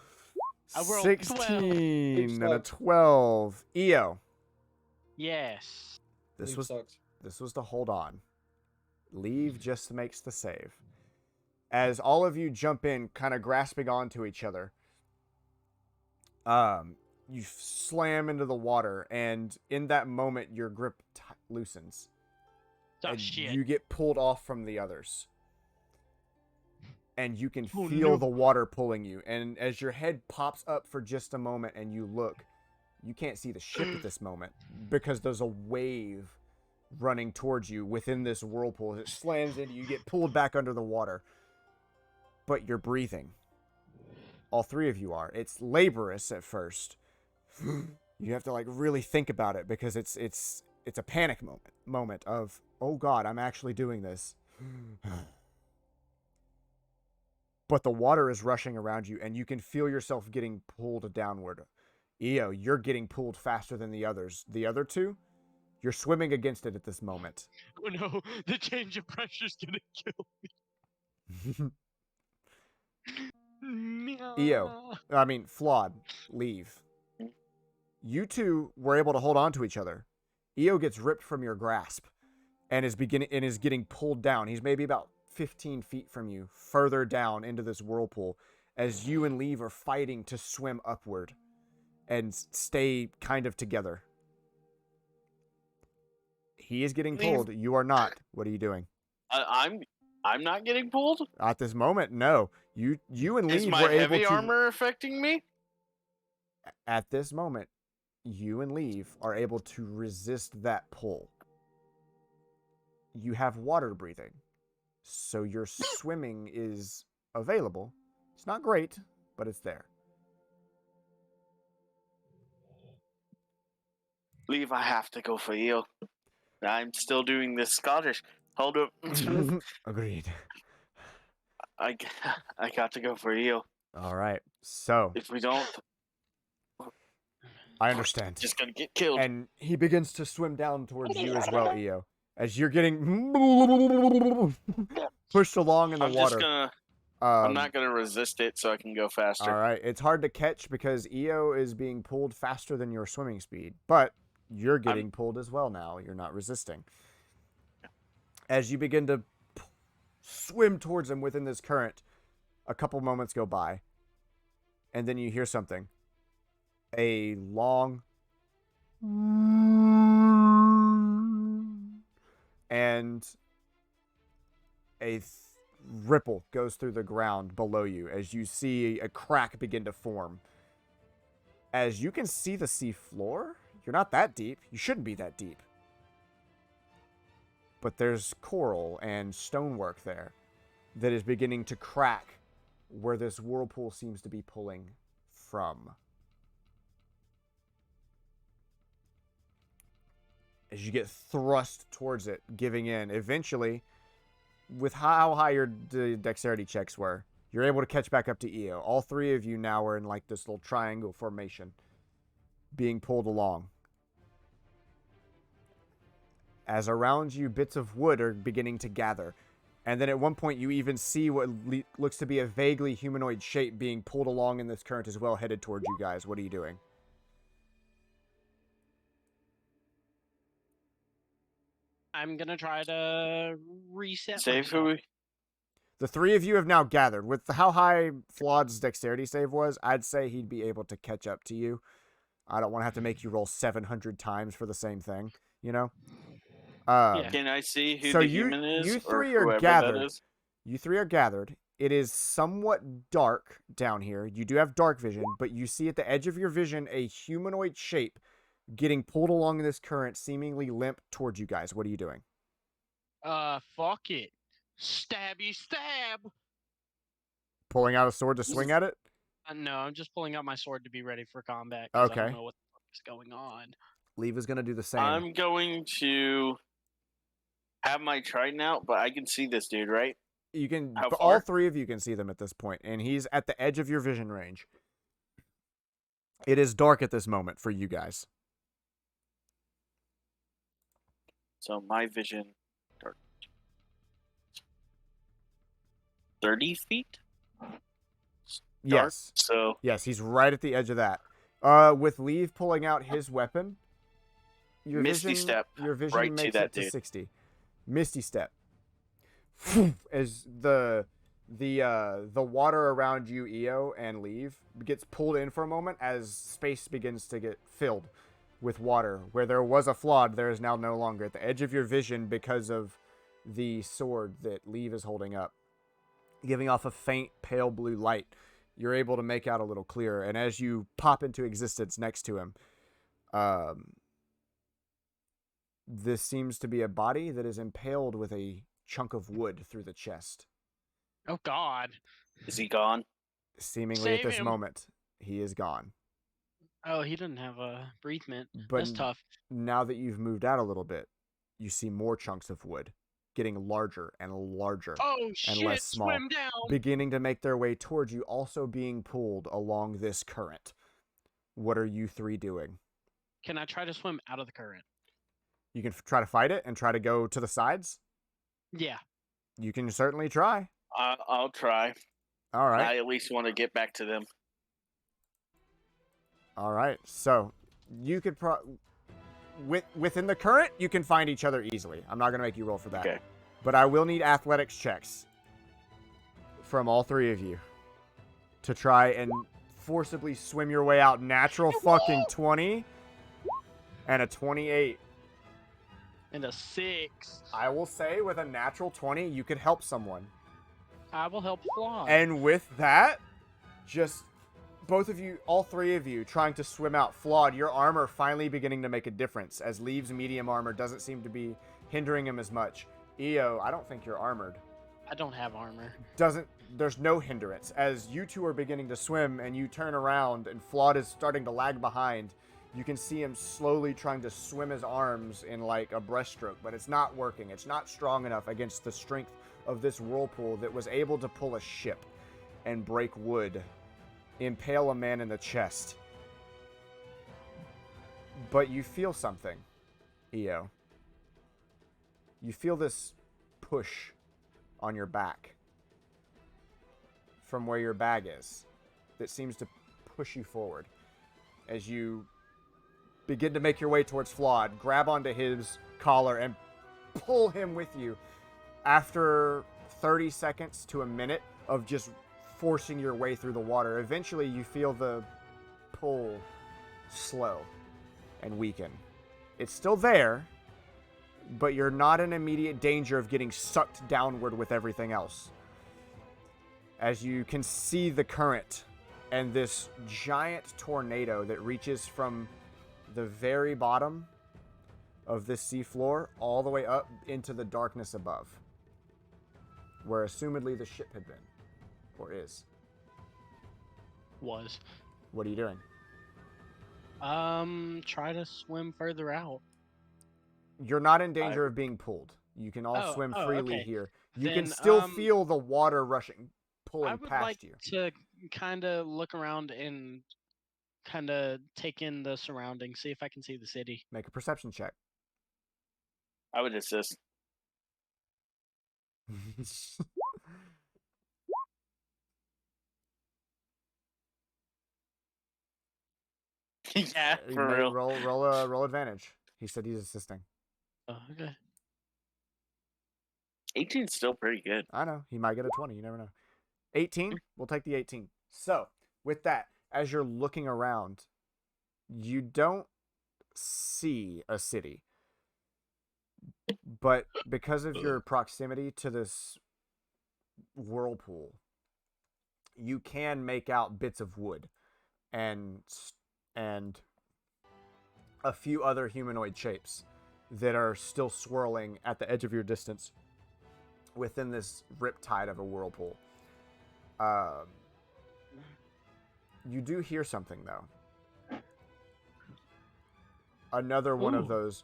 I rolled 16 and a 12. Eyoh. Yes. This was to hold on. Leave just makes the save. As all of you jump in, kind of grasping onto each other, you slam into the water, and in that moment, your grip loosens. And you get pulled off from the others. And you can feel the water pulling you. And as your head pops up for just a moment and you look, you can't see the ship at this moment because there's a wave running towards you within this whirlpool. It slams into you, you get pulled back under the water. But you're breathing. All three of you are. It's laborious at first. You have to like really think about it because it's a panic moment of, oh God, I'm actually doing this. But the water is rushing around you and you can feel yourself getting pulled downward. Eyoh, you're getting pulled faster than the others. The other two, you're swimming against it at this moment. Oh no, the change of pressure's gonna kill me. Eyoh, Flawed, leave. You two were able to hold on to each other. Eyoh gets ripped from your grasp and is getting pulled down. He's maybe about 15 feet from you, further down into this whirlpool, as you and Leave are fighting to swim upward and stay kind of together. He is getting pulled. You are not. What are you doing? I'm not getting pulled? At this moment, no. You and Leave Is my were able heavy to... armor affecting me? At this moment, you and Leave are able to resist that pull. You have water breathing, so your swimming is available. It's not great, but it's there. Leave, I have to go for Eyoh. I'm still doing this Scottish. Hold up. Agreed. I got to go for Eyoh. All right. So If we don't, I understand. just gonna get killed. And he begins to swim down towards you as well, Eyoh. As you're getting pushed along in the water. I'm not gonna resist it, so I can go faster. All right. It's hard to catch because Eyoh is being pulled faster than your swimming speed, but you're getting pulled as well now. You're not resisting. As you begin to swim towards him within this current, a couple moments go by, and then you hear something. A long and a ripple goes through the ground below you as you see a crack begin to form. As you can see the sea floor, you're not that deep. You shouldn't be that deep. But there's coral and stonework there that is beginning to crack where this whirlpool seems to be pulling from. As you get thrust towards it, giving in, eventually, with how high your dexterity checks were, you're able to catch back up to Eyoh. All three of you now are in like this little triangle formation, being pulled along. As around you, bits of wood are beginning to gather. And then at one point, you even see what looks to be a vaguely humanoid shape being pulled along in this current as well, headed towards you guys. What are you doing? I'm gonna try to reset. Save who we? The three of you have now gathered. With how high Flawed's dexterity save was, I'd say he'd be able to catch up to you. I don't want to have to make you roll 700 times for the same thing, you know? Can I see who the human is? You three or are gathered. That is? You three are gathered. It is somewhat dark down here. You do have dark vision, but you see at the edge of your vision a humanoid shape getting pulled along this current, seemingly limp towards you guys. What are you doing? Fuck it. Stabby stab! Pulling out a sword to swing at it? No, I'm just pulling out my sword to be ready for combat. I don't know what the fuck is going on. Leave is going to do the same. I'm going to have my trident out, but I can see this dude, right? You can. How far? All three of you can see them at this point, and he's at the edge of your vision range. It is dark at this moment for you guys. So my vision, 30 feet? Dark, Yes. So Yes, he's right at the edge of that. With Leave pulling out his weapon, your Misty vision, Step your vision right to makes that it to dude. 60. Misty Step. As the water around you, Eyoh, and Leave gets pulled in for a moment as space begins to get filled with water. Where there was a Flawed, there is now no longer. At the edge of your vision because of the sword that Leave is holding up, giving off a faint pale blue light, you're able to make out a little clearer. And as you pop into existence next to him, this seems to be a body that is impaled with a chunk of wood through the chest. Oh God. Is he gone? Seemingly Save at this him. moment, he is gone. Oh, he didn't have a breath mint. But That's tough. now that you've moved out a little bit, you see more chunks of wood getting larger and larger Oh and shit! less small, Swim down. beginning to make their way towards you, also being pulled along this current. What are you three doing? Can I try to swim out of the current? You can try to fight it and try to go to the sides? Yeah. You can certainly try. I'll try. All right. I at least want to get back to them. All right. So you could within the current, you can find each other easily. I'm not going to make you roll for that. Okay. But I will need athletics checks from all three of you to try and forcibly swim your way out. Natural fucking 20 and a 28. And a 6. I will say with a natural 20, you could help someone. I will help Flawed. And with that, just both of you, all three of you, trying to swim out. Flawed, your armor finally beginning to make a difference, as Leave's medium armor doesn't seem to be hindering him as much. Eyoh, I don't think you're armored. I don't have armor. There's no hindrance. As you two are beginning to swim and you turn around and Flawed is starting to lag behind, you can see him slowly trying to swim his arms in like a breaststroke, but it's not working. It's not strong enough against the strength of this whirlpool that was able to pull a ship and break wood, impale a man in the chest. But you feel something, Eyoh. You feel this push on your back from where your bag is that seems to push you forward as you begin to make your way towards Flawed, grab onto his collar and pull him with you. After 30 seconds to a minute of just forcing your way through the water, eventually you feel the pull slow and weaken. It's still there, but you're not in immediate danger of getting sucked downward with everything else. As you can see the current and this giant tornado that reaches from the very bottom of this seafloor all the way up into the darkness above, where assumedly the ship had been, or is. Was. What are you doing? Try to swim further out. You're not in danger of being pulled. You can all swim freely okay. here. You Then, can still feel the water rushing, pulling I would past like you. to kind of look around and kind of take in the surroundings, see if I can see the city. Make a perception check. I would assist. Yeah, for real. Roll advantage. He said he's assisting. Oh, okay. 18's still pretty good. I know. He might get a 20. You never know. 18? We'll take the 18. So, with that, as you're looking around, you don't see a city. But because of your proximity to this whirlpool, you can make out bits of wood and a few other humanoid shapes that are still swirling at the edge of your distance within this riptide of a whirlpool. You do hear something, though. Another one of those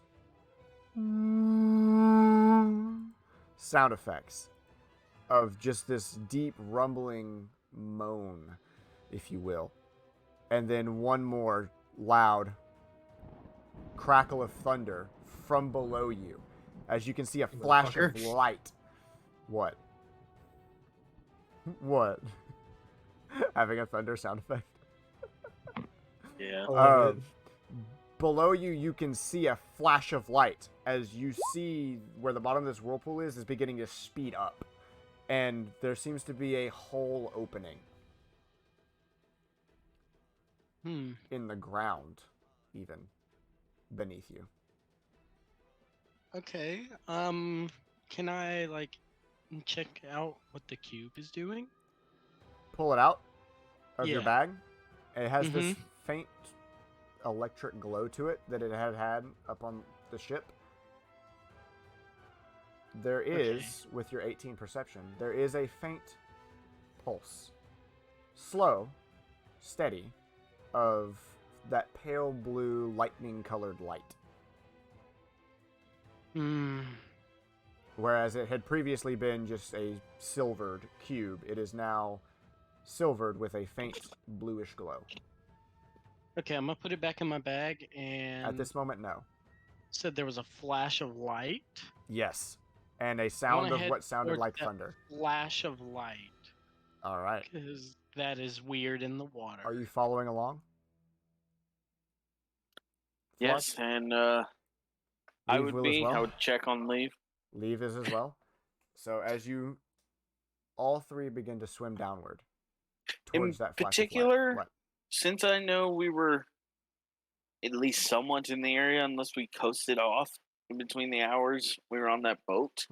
sound effects of just this deep rumbling moan, if you will. And then one more loud crackle of thunder from below you. As you can see a flash of light. What? What? Having a thunder sound effect? Yeah. Below you, you can see a flash of light as you see where the bottom of this whirlpool is beginning to speed up. And there seems to be a hole opening in the ground, even beneath you. Okay. Can I like check out what the cube is doing? Pull it out of your Yeah. bag. It has this faint electric glow to it that it had up on the ship. There is, with your 18 perception, there is a faint pulse. Slow, steady, of that pale blue lightning colored light. Whereas it had previously been just a silvered cube, it is now silvered with a faint bluish glow. Okay, I'm gonna put it back in my bag and... At this moment, no. Said there was a flash of light? Yes. And a sound of what sounded like thunder. Flash of light. Alright. Because that is weird in the water. Are you following along? Yes, and I would be. I would check on Leave. Leave is as well. So as you all three begin to swim downward towards that flash particular, of light. Since I know we were at least somewhat in the area, unless we coasted off in between the hours we were on that boat,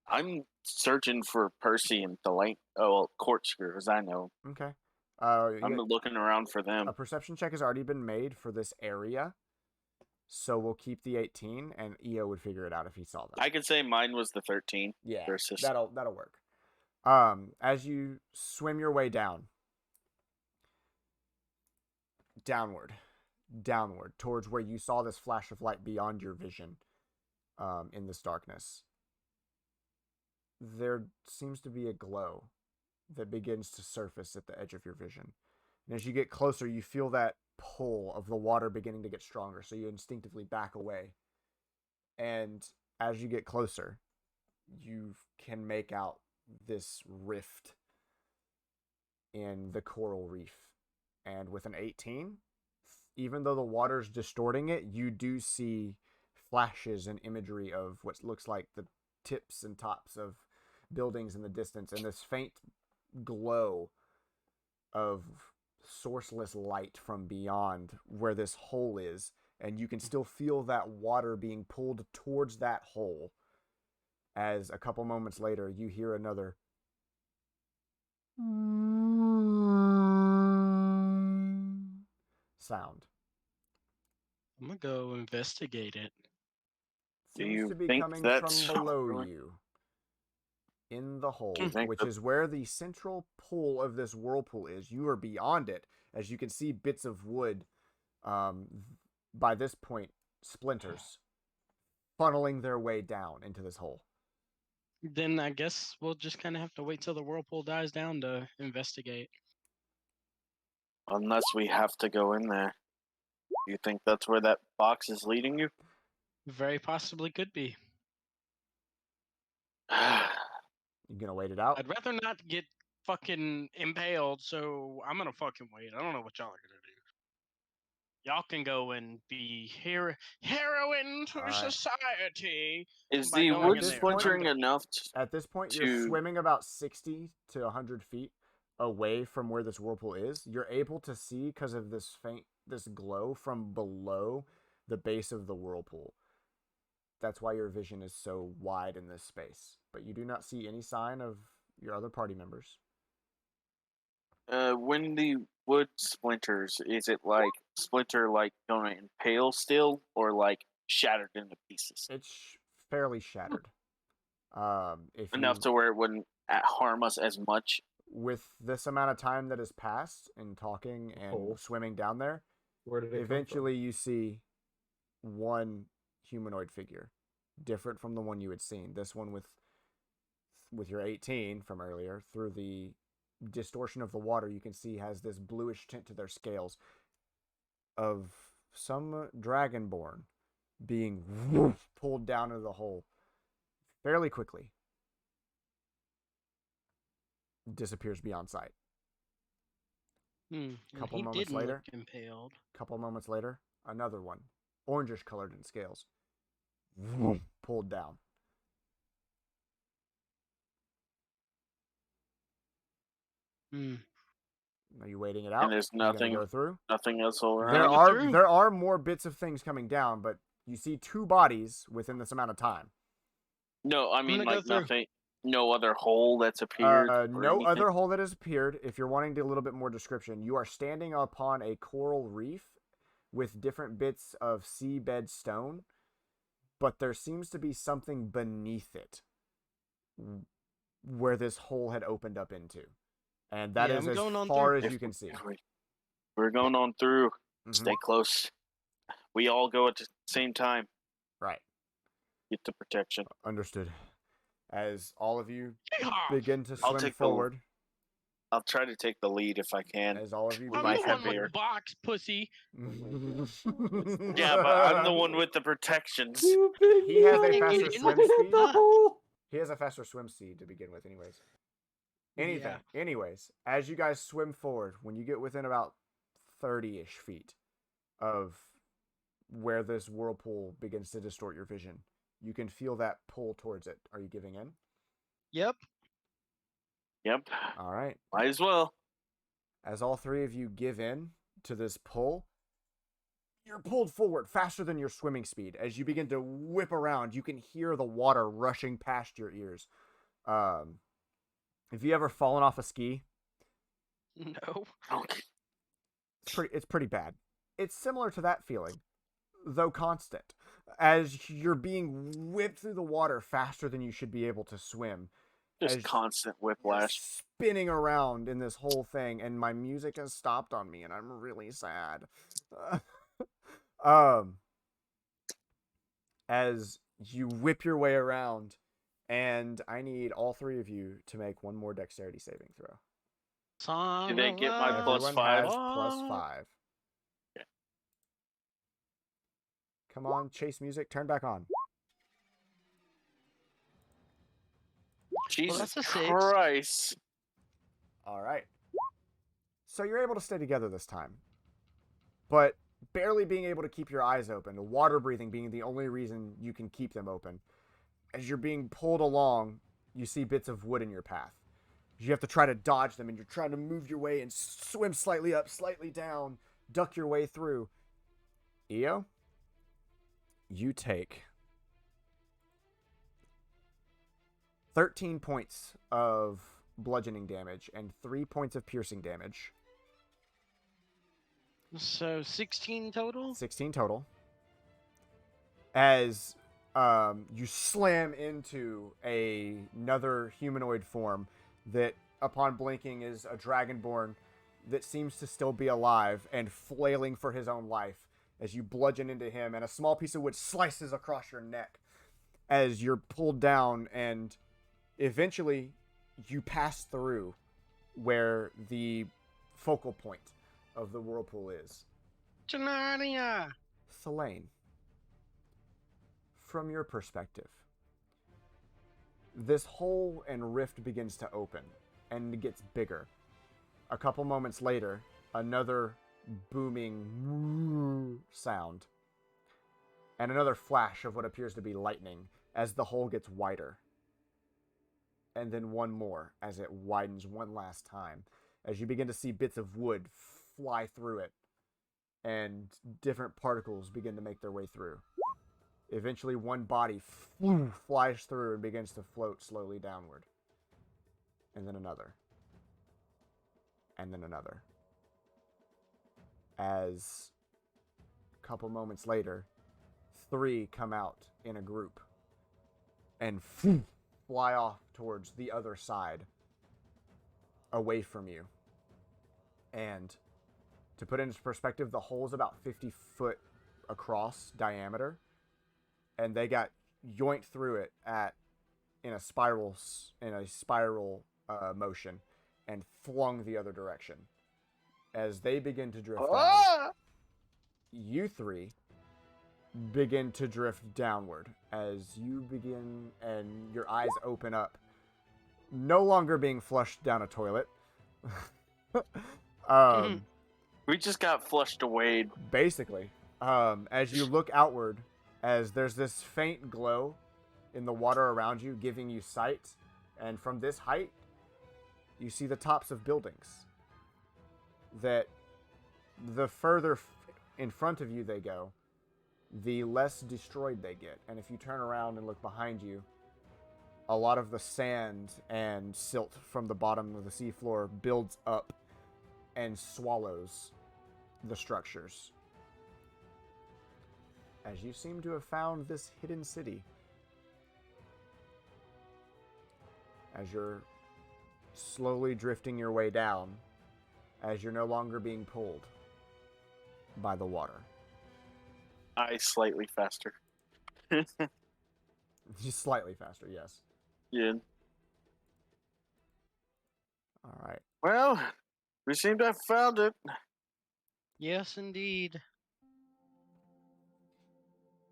I'm searching for Percy and Thalaynn. Oh, well, Corkscrew, as I know. Okay. I'm looking around for them. A perception check has already been made for this area. So we'll keep the 18, and Eyoh would figure it out if he saw that. I could say mine was the 13. Yeah, versus... that'll work. As you swim your way downward towards where you saw this flash of light beyond your vision, in this darkness, there seems to be a glow that begins to surface at the edge of your vision. And as you get closer, you feel that pull of the water beginning to get stronger, so you instinctively back away. And as you get closer, you can make out this rift in the coral reef. And with an 18, even though the water's distorting it, you do see flashes and imagery of what looks like the tips and tops of buildings in the distance, and this faint glow of sourceless light from beyond where this hole is, and you can still feel that water being pulled towards that hole, as a couple moments later you hear another sound. I'm gonna go investigate it. Do Seems you to be think coming that's from below really- you in the hole, Do you think which that- is where the central pool of this whirlpool is. You are beyond it, as you can see bits of wood, by this point, splinters, funneling their way down into this hole. Then I guess we'll just kind of have to wait till the whirlpool dies down to investigate. Unless we have to go in there. You think that's where that box is leading you? Very possibly could be. You gonna wait it out? I'd rather not get fucking impaled, so I'm gonna fucking wait. I don't know what y'all are gonna do. Y'all can go and be heroine to All right. society. Is By the going wood in there. splintering I'm enough At this point, you're to- swimming about 60 to 100 feet away from where this whirlpool is. You're able to see, because of this glow from below the base of the whirlpool. That's why your vision is so wide in this space. But you do not see any sign of your other party members. when the wood splinters, is it like splinter like going to impale still, or like shattered into pieces? It's fairly shattered. If Enough you, to where it wouldn't harm us as much. with this amount of time that has passed in talking and swimming down there, Where did it eventually you see one humanoid figure, different from the one you had seen. This one with your 18 from earlier, through the distortion of the water, you can see has this bluish tint to their scales, of some dragonborn being pulled down into the hole fairly quickly. Disappears beyond sight. Couple he moments didn't later. look impaled. Couple moments later, another one, orangish colored in scales, pulled down. Are you waiting it out? And there's You gonna nothing, go through? nothing else all There around. are there are more bits of things coming down, but you see two bodies within this amount of time. No, I gonna mean go like through. nothing. No other hole that's appeared. or No anything? other hole that has appeared. If you're wanting a little bit more description, you are standing upon a coral reef with different bits of seabed stone, but there seems to be something beneath it where this hole had opened up into. And that Yeah, is I'm as going on far through. as you can see. We're going on through. Mhm. Stay close. We all go at the same time. Right. Get the protection. Understood. As all of you Yeehaw! begin to I'll swim take the- forward, I'll try to take the lead if I can. as all of you With I'm my the begin one with heavier. the box, pussy. Yeah, but I'm the one with the protections. He has a Can't faster get in swim with speed. the He has a faster swim speed to begin with, anyways. Yeah. Anyways, as you guys swim forward, when you get within about 30-ish feet of where this whirlpool begins to distort your vision, you can feel that pull towards it. Are you giving in? Yep. Yep. All right. Might as well. As all three of you give in to this pull, you're pulled forward faster than your swimming speed. As you begin to whip around, you can hear the water rushing past your ears. Have you ever fallen off a ski? No. Okay. It's pretty bad. It's similar to that feeling, though constant. As you're being whipped through the water faster than you should be able to swim, Just as constant you're whiplash. spinning around in this whole thing, and my music has stopped on me, and I'm really sad. As you whip your way around, and I need all three of you to make one more dexterity saving throw. Song Did I get my of plus Everyone five? has +5. Yeah. Come on, chase music, turn back on. Jesus that's a 6. Christ. All right. So you're able to stay together this time. But barely being able to keep your eyes open, the water breathing being the only reason you can keep them open. As you're being pulled along, you see bits of wood in your path. You have to try to dodge them, and you're trying to move your way and swim slightly up, slightly down, duck your way through. Eyoh, you take 13 points of bludgeoning damage and 3 points of piercing damage. So 16 total? 16 total. As you slam into another humanoid form that, upon blinking, is a dragonborn that seems to still be alive and flailing for his own life as you bludgeon into him, and a small piece of wood slices across your neck as you're pulled down, and eventually you pass through where the focal point of the whirlpool is. Janania! Thalaynn, from your perspective, this hole and rift begins to open and gets bigger. A couple moments later, another booming sound and another flash of what appears to be lightning as the hole gets wider. And then one more as it widens one last time, as you begin to see bits of wood fly through it and different particles begin to make their way through. Eventually, one body flies through and begins to float slowly downward. And then another. And then another. As a couple moments later, 3 come out in a group and fly off towards the other side, away from you. And to put it into perspective, the hole is about 50 foot across diameter, and they got yoinked through it in a spiral motion and flung the other direction. As they begin to drift down, you 3 begin to drift downward as you begin and your eyes open up, no longer being flushed down a toilet. We just got flushed away. Basically, as you look outward, as there's this faint glow in the water around you, giving you sight, and from this height, you see the tops of buildings. That the further in front of you they go, the less destroyed they get. And if you turn around and look behind you, a lot of the sand and silt from the bottom of the seafloor builds up and swallows the structures. As you seem to have found this hidden city. As you're slowly drifting your way down, as you're no longer being pulled by the water. I slightly faster. Just slightly faster, yes. Yeah. All right. Well, we seem to have found it. Yes, indeed.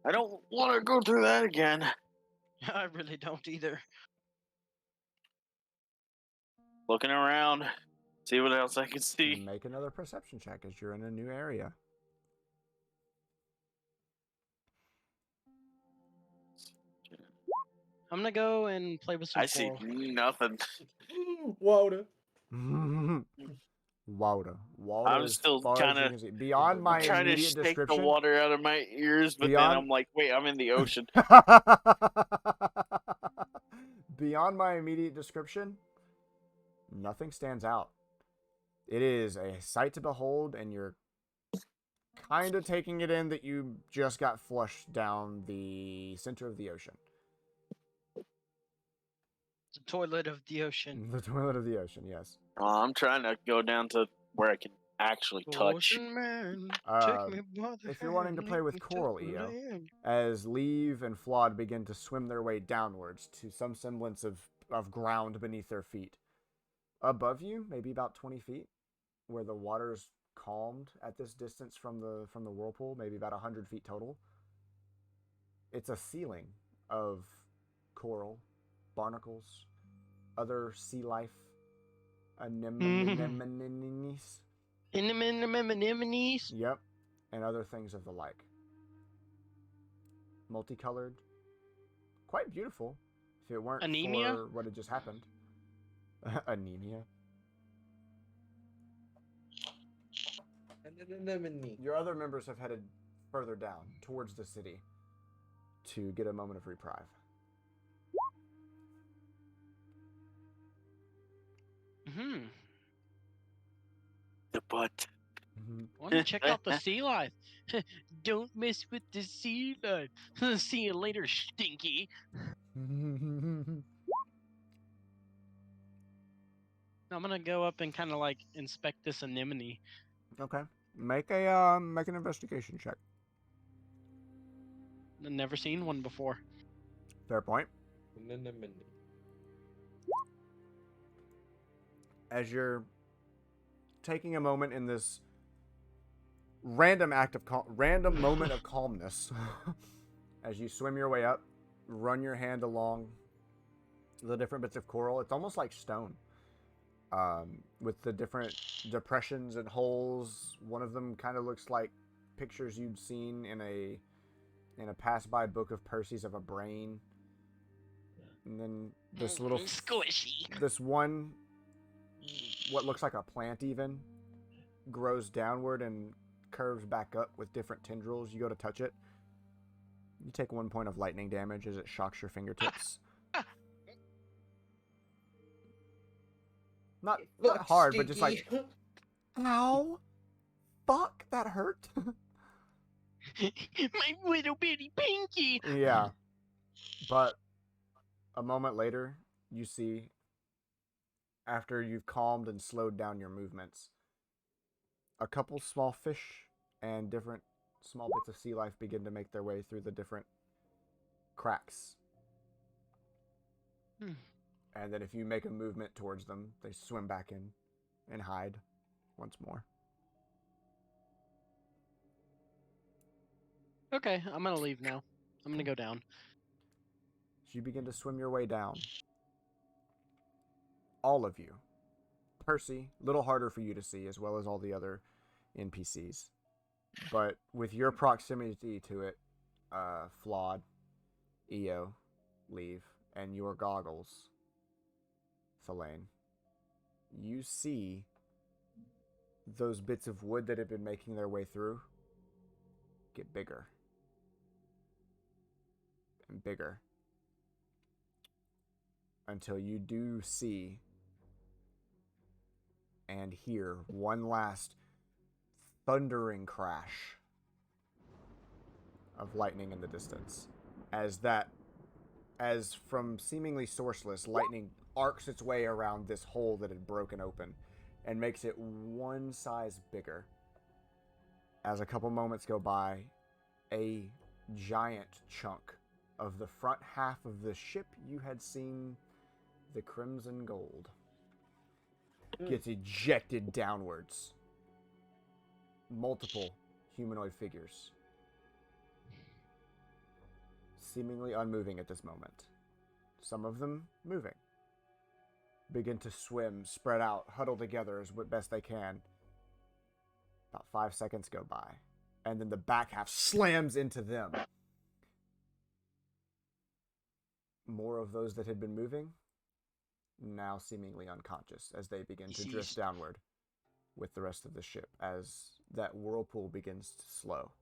I don't want to go through that again. I really don't either. Looking around, see what else I can see. Make another perception check as you're in a new area. I'm gonna go and play with some I see coral. nothing. Water. Water. I'm as still far as kind you of can see. Beyond my trying to immediate shake description. the water out of my ears, but Beyond- then I'm like, wait, I'm in the ocean. Beyond my immediate description, nothing stands out. It is a sight to behold, and you're kind of taking it in that you just got flushed down the center of the ocean. The toilet of the ocean. The toilet of the ocean, yes. I'm trying to go down to where I can actually touch. Ocean man, take me by the If you're wanting to hand, play lead with me to Coral, the Eyoh, land. as Leave and Flawed begin to swim their way downwards to some semblance of ground beneath their feet. Above you, maybe about 20 feet, where the water's calmed at this distance from the whirlpool, maybe about 100 feet total. It's a ceiling of coral, barnacles, other sea life, anemones. Anemones. Yep, and other things of the like. Multicolored, quite beautiful, if it weren't Anemia? for what had just happened. Anemia. Your other members have headed further down, towards the city, to get a moment of reprieve. The butt. Want to check out the sea life? Don't mess with the sea life. See you later, stinky. I'm gonna go up and kind of like inspect this anemone. Okay, make an investigation check. I've never seen one before. Fair point. As you're taking a moment in this random moment of calmness, as you swim your way up, run your hand along the different bits of coral. It's almost like stone, with the different depressions and holes. One of them kind of looks like pictures you'd seen in a pass-by book of Percy's of a brain. And then this little squishy. This one, what looks like a plant even, grows downward and curves back up with different tendrils. You go to touch it. You take 1 point of lightning damage as it shocks your fingertips. Not hard, but just like, ow, fuck, that hurt. My little bitty pinky. Yeah, but a moment later, you see, after you've calmed and slowed down your movements, a couple small fish and different small bits of sea life begin to make their way through the different cracks. And then if you make a movement towards them, they swim back in and hide once more. Okay, I'm gonna leave now. I'm gonna go down. As you begin to swim your way down, all of you, Percy, a little harder for you to see, as well as all the other NPCs, but with your proximity to it, Flawed, Eyoh, Leave, and your goggles, Thalaynn, you see those bits of wood that have been making their way through get bigger and bigger, until you do see and hear one last thundering crash of lightning in the distance, as from seemingly sourceless, lightning arcs its way around this hole that had broken open and makes it one size bigger. As a couple moments go by, a giant chunk of the front half of the ship you had seen, the Crimson Gold, gets ejected downwards. Multiple humanoid figures, seemingly unmoving at this moment. Some of them moving, begin to swim, spread out, huddle together as best they can. About 5 seconds go by, and then the back half slams into them. More of those that had been moving, now seemingly unconscious as they begin to drift downward with the rest of the ship, as that whirlpool begins to slow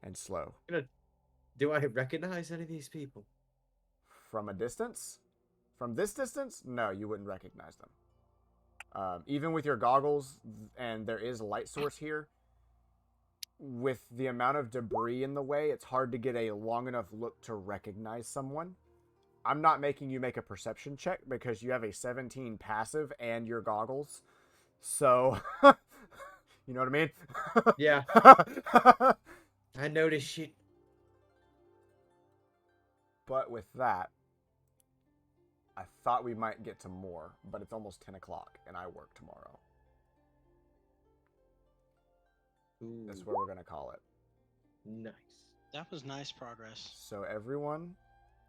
and slow. Do I recognize any of these people? From a distance? From this distance? No, you wouldn't recognize them. Even with your goggles, and there is a light source here, with the amount of debris in the way, it's hard to get a long enough look to recognize someone. I'm not making you make a perception check because you have a 17 passive and your goggles. So, you know what I mean? Yeah. I noticed shit. But with that, I thought we might get to more, but it's almost 10 o'clock and I work tomorrow. Ooh, That's what we're going to call it. nice. That was nice progress. So everyone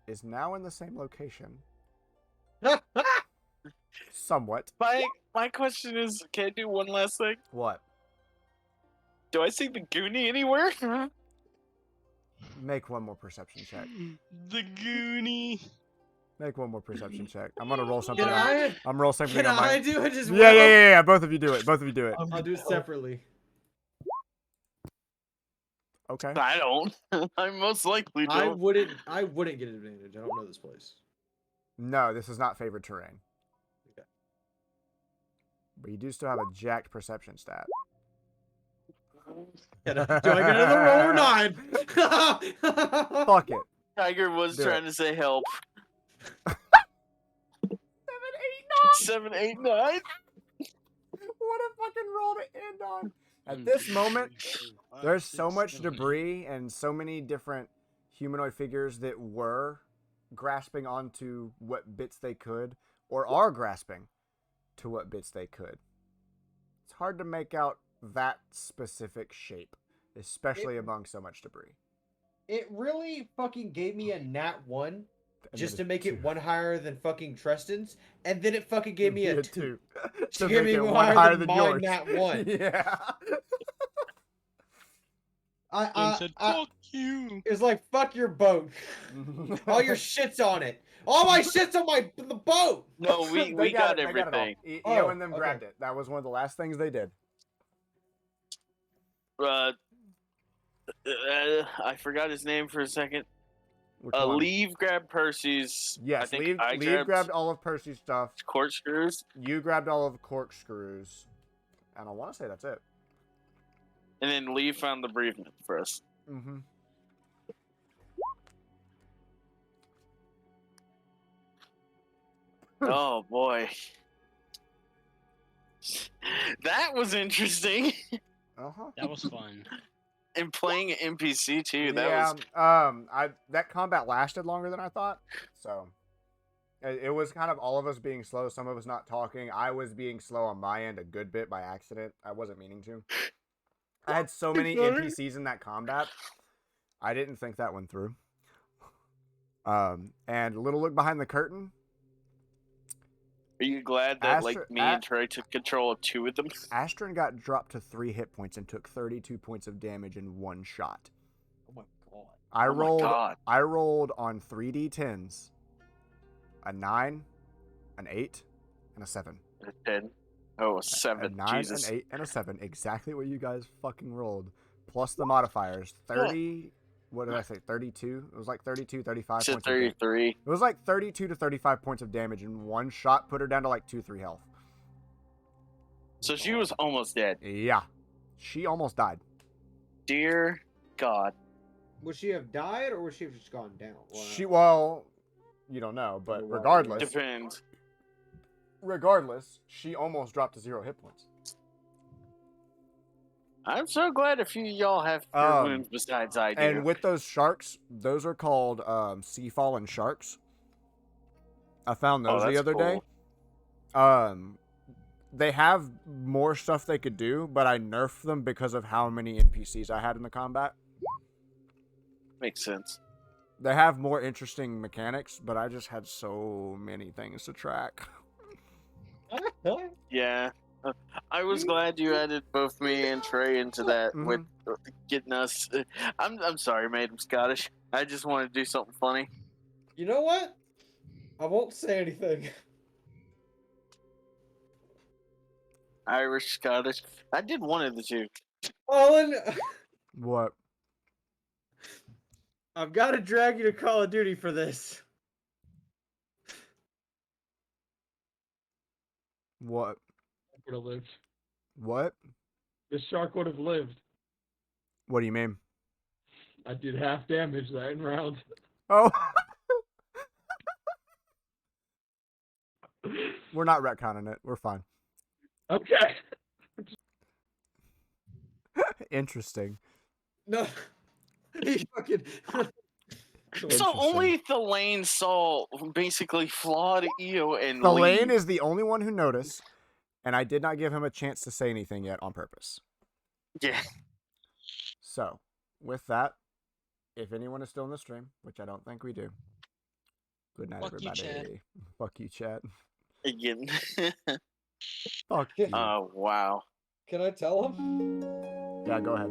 is now in the same location. Somewhat. My question is, can I do one last thing? What? Do I see the Goonie anywhere? Make one more perception check. The Goonie. Make one more perception check. I'm gonna roll something. Can I'm roll something. Can on my... I do it as well? Yeah. Both of you do it. Both of you do it. I'll do it separately. Okay. I don't. I most likely I don't. wouldn't get advantage. I don't know this place. No, this is not favored terrain. Okay. But you do still have a jacked perception stat. Do I get another roll or not? Fuck it. Tiger was Do trying to say help. 7, 8, 9. What a fucking roll to end on. At this moment, there's so much debris and so many different humanoid figures that were grasping onto what bits they could, or are grasping to what bits they could. It's hard to make out that specific shape, especially among so much debris. It really fucking gave me a nat 1 And just then to make two. it one higher than fucking Treston's, and then it fucking gave me a 2. To give make me it one one higher higher than than my yours. nat 1. Yeah. And said, fuck you. It was like, fuck your boat. All your shit's on it. All my shit's on the boat. No, They we got it, they got it all. everything. Eyoh Oh, and them okay. grabbed it. That was one of the last things they did. I forgot his name for a second. Which one? Leave grabbed Percy's. Yes, I think Leave, I Leave grabbed all of Percy's stuff. corkscrews, You grabbed all of Corkscrews. And I want to say that's it. and then Lee found the bereavement for us. Mm-hmm. Oh boy, that was interesting. Uh-huh. That was fun. And playing an NPC too. That Yeah, was that combat lasted longer than I thought. So it was kind of all of us being slow, some of us not talking. I was being slow on my end a good bit by accident. I wasn't meaning to. I had so many NPCs in that combat. I didn't think that one through. And a little look behind the curtain. Are you glad that like me and Trey took control of 2 of them? Astron got dropped to 3 hit points and took 32 points of damage in one shot. Oh my god. I rolled on 3d10s. A 9, an 8, and a 7. A 10. Oh, a 7. A 9, Jesus. an 8, and a 7. Exactly what you guys fucking rolled. Plus the modifiers. 30... What did I say? 32? It was like 32, 35 Said points of damage. 33. It was like 32 to 35 points of damage in one shot. Put her down to like 2-3 health. So she was almost dead. Yeah. She almost died. Dear God. Would she have died or would she have just gone down? Well, you don't know, but regardless. Depends. Regardless, she almost dropped to 0 hit points. I'm so glad a few of y'all have cure wounds besides I do. And with those sharks, those are called sea fallen sharks. I found those the other day. They have more stuff they could do, but I nerfed them because of how many NPCs I had in the combat. Makes sense. They have more interesting mechanics, but I just had so many things to track. Yeah. I was glad you added both me and Trey into that with getting us. I'm sorry, mate. I'm Scottish. I just want to do something funny. You know what? I won't say anything. Irish, Scottish. I did one of the two. Owen, What? I've got to drag you to Call of Duty for this. What? Would have lived. What? The shark would have lived. What do you mean? I did half damage that round. Oh. We're not retconning it. We're fine. Okay. Interesting. No. He fucking. So only Thalaynn saw basically Flawed, Eyoh, and Thalaynn leave. is the only one who noticed, and I did not give him a chance to say anything yet on purpose. Yeah. So, with that, if anyone is still in the stream, which I don't think we do, good night, Fuck you, everybody. chat. Fuck you, chat. Again. Fuck you. Oh, wow. Can I tell him? Yeah, go ahead.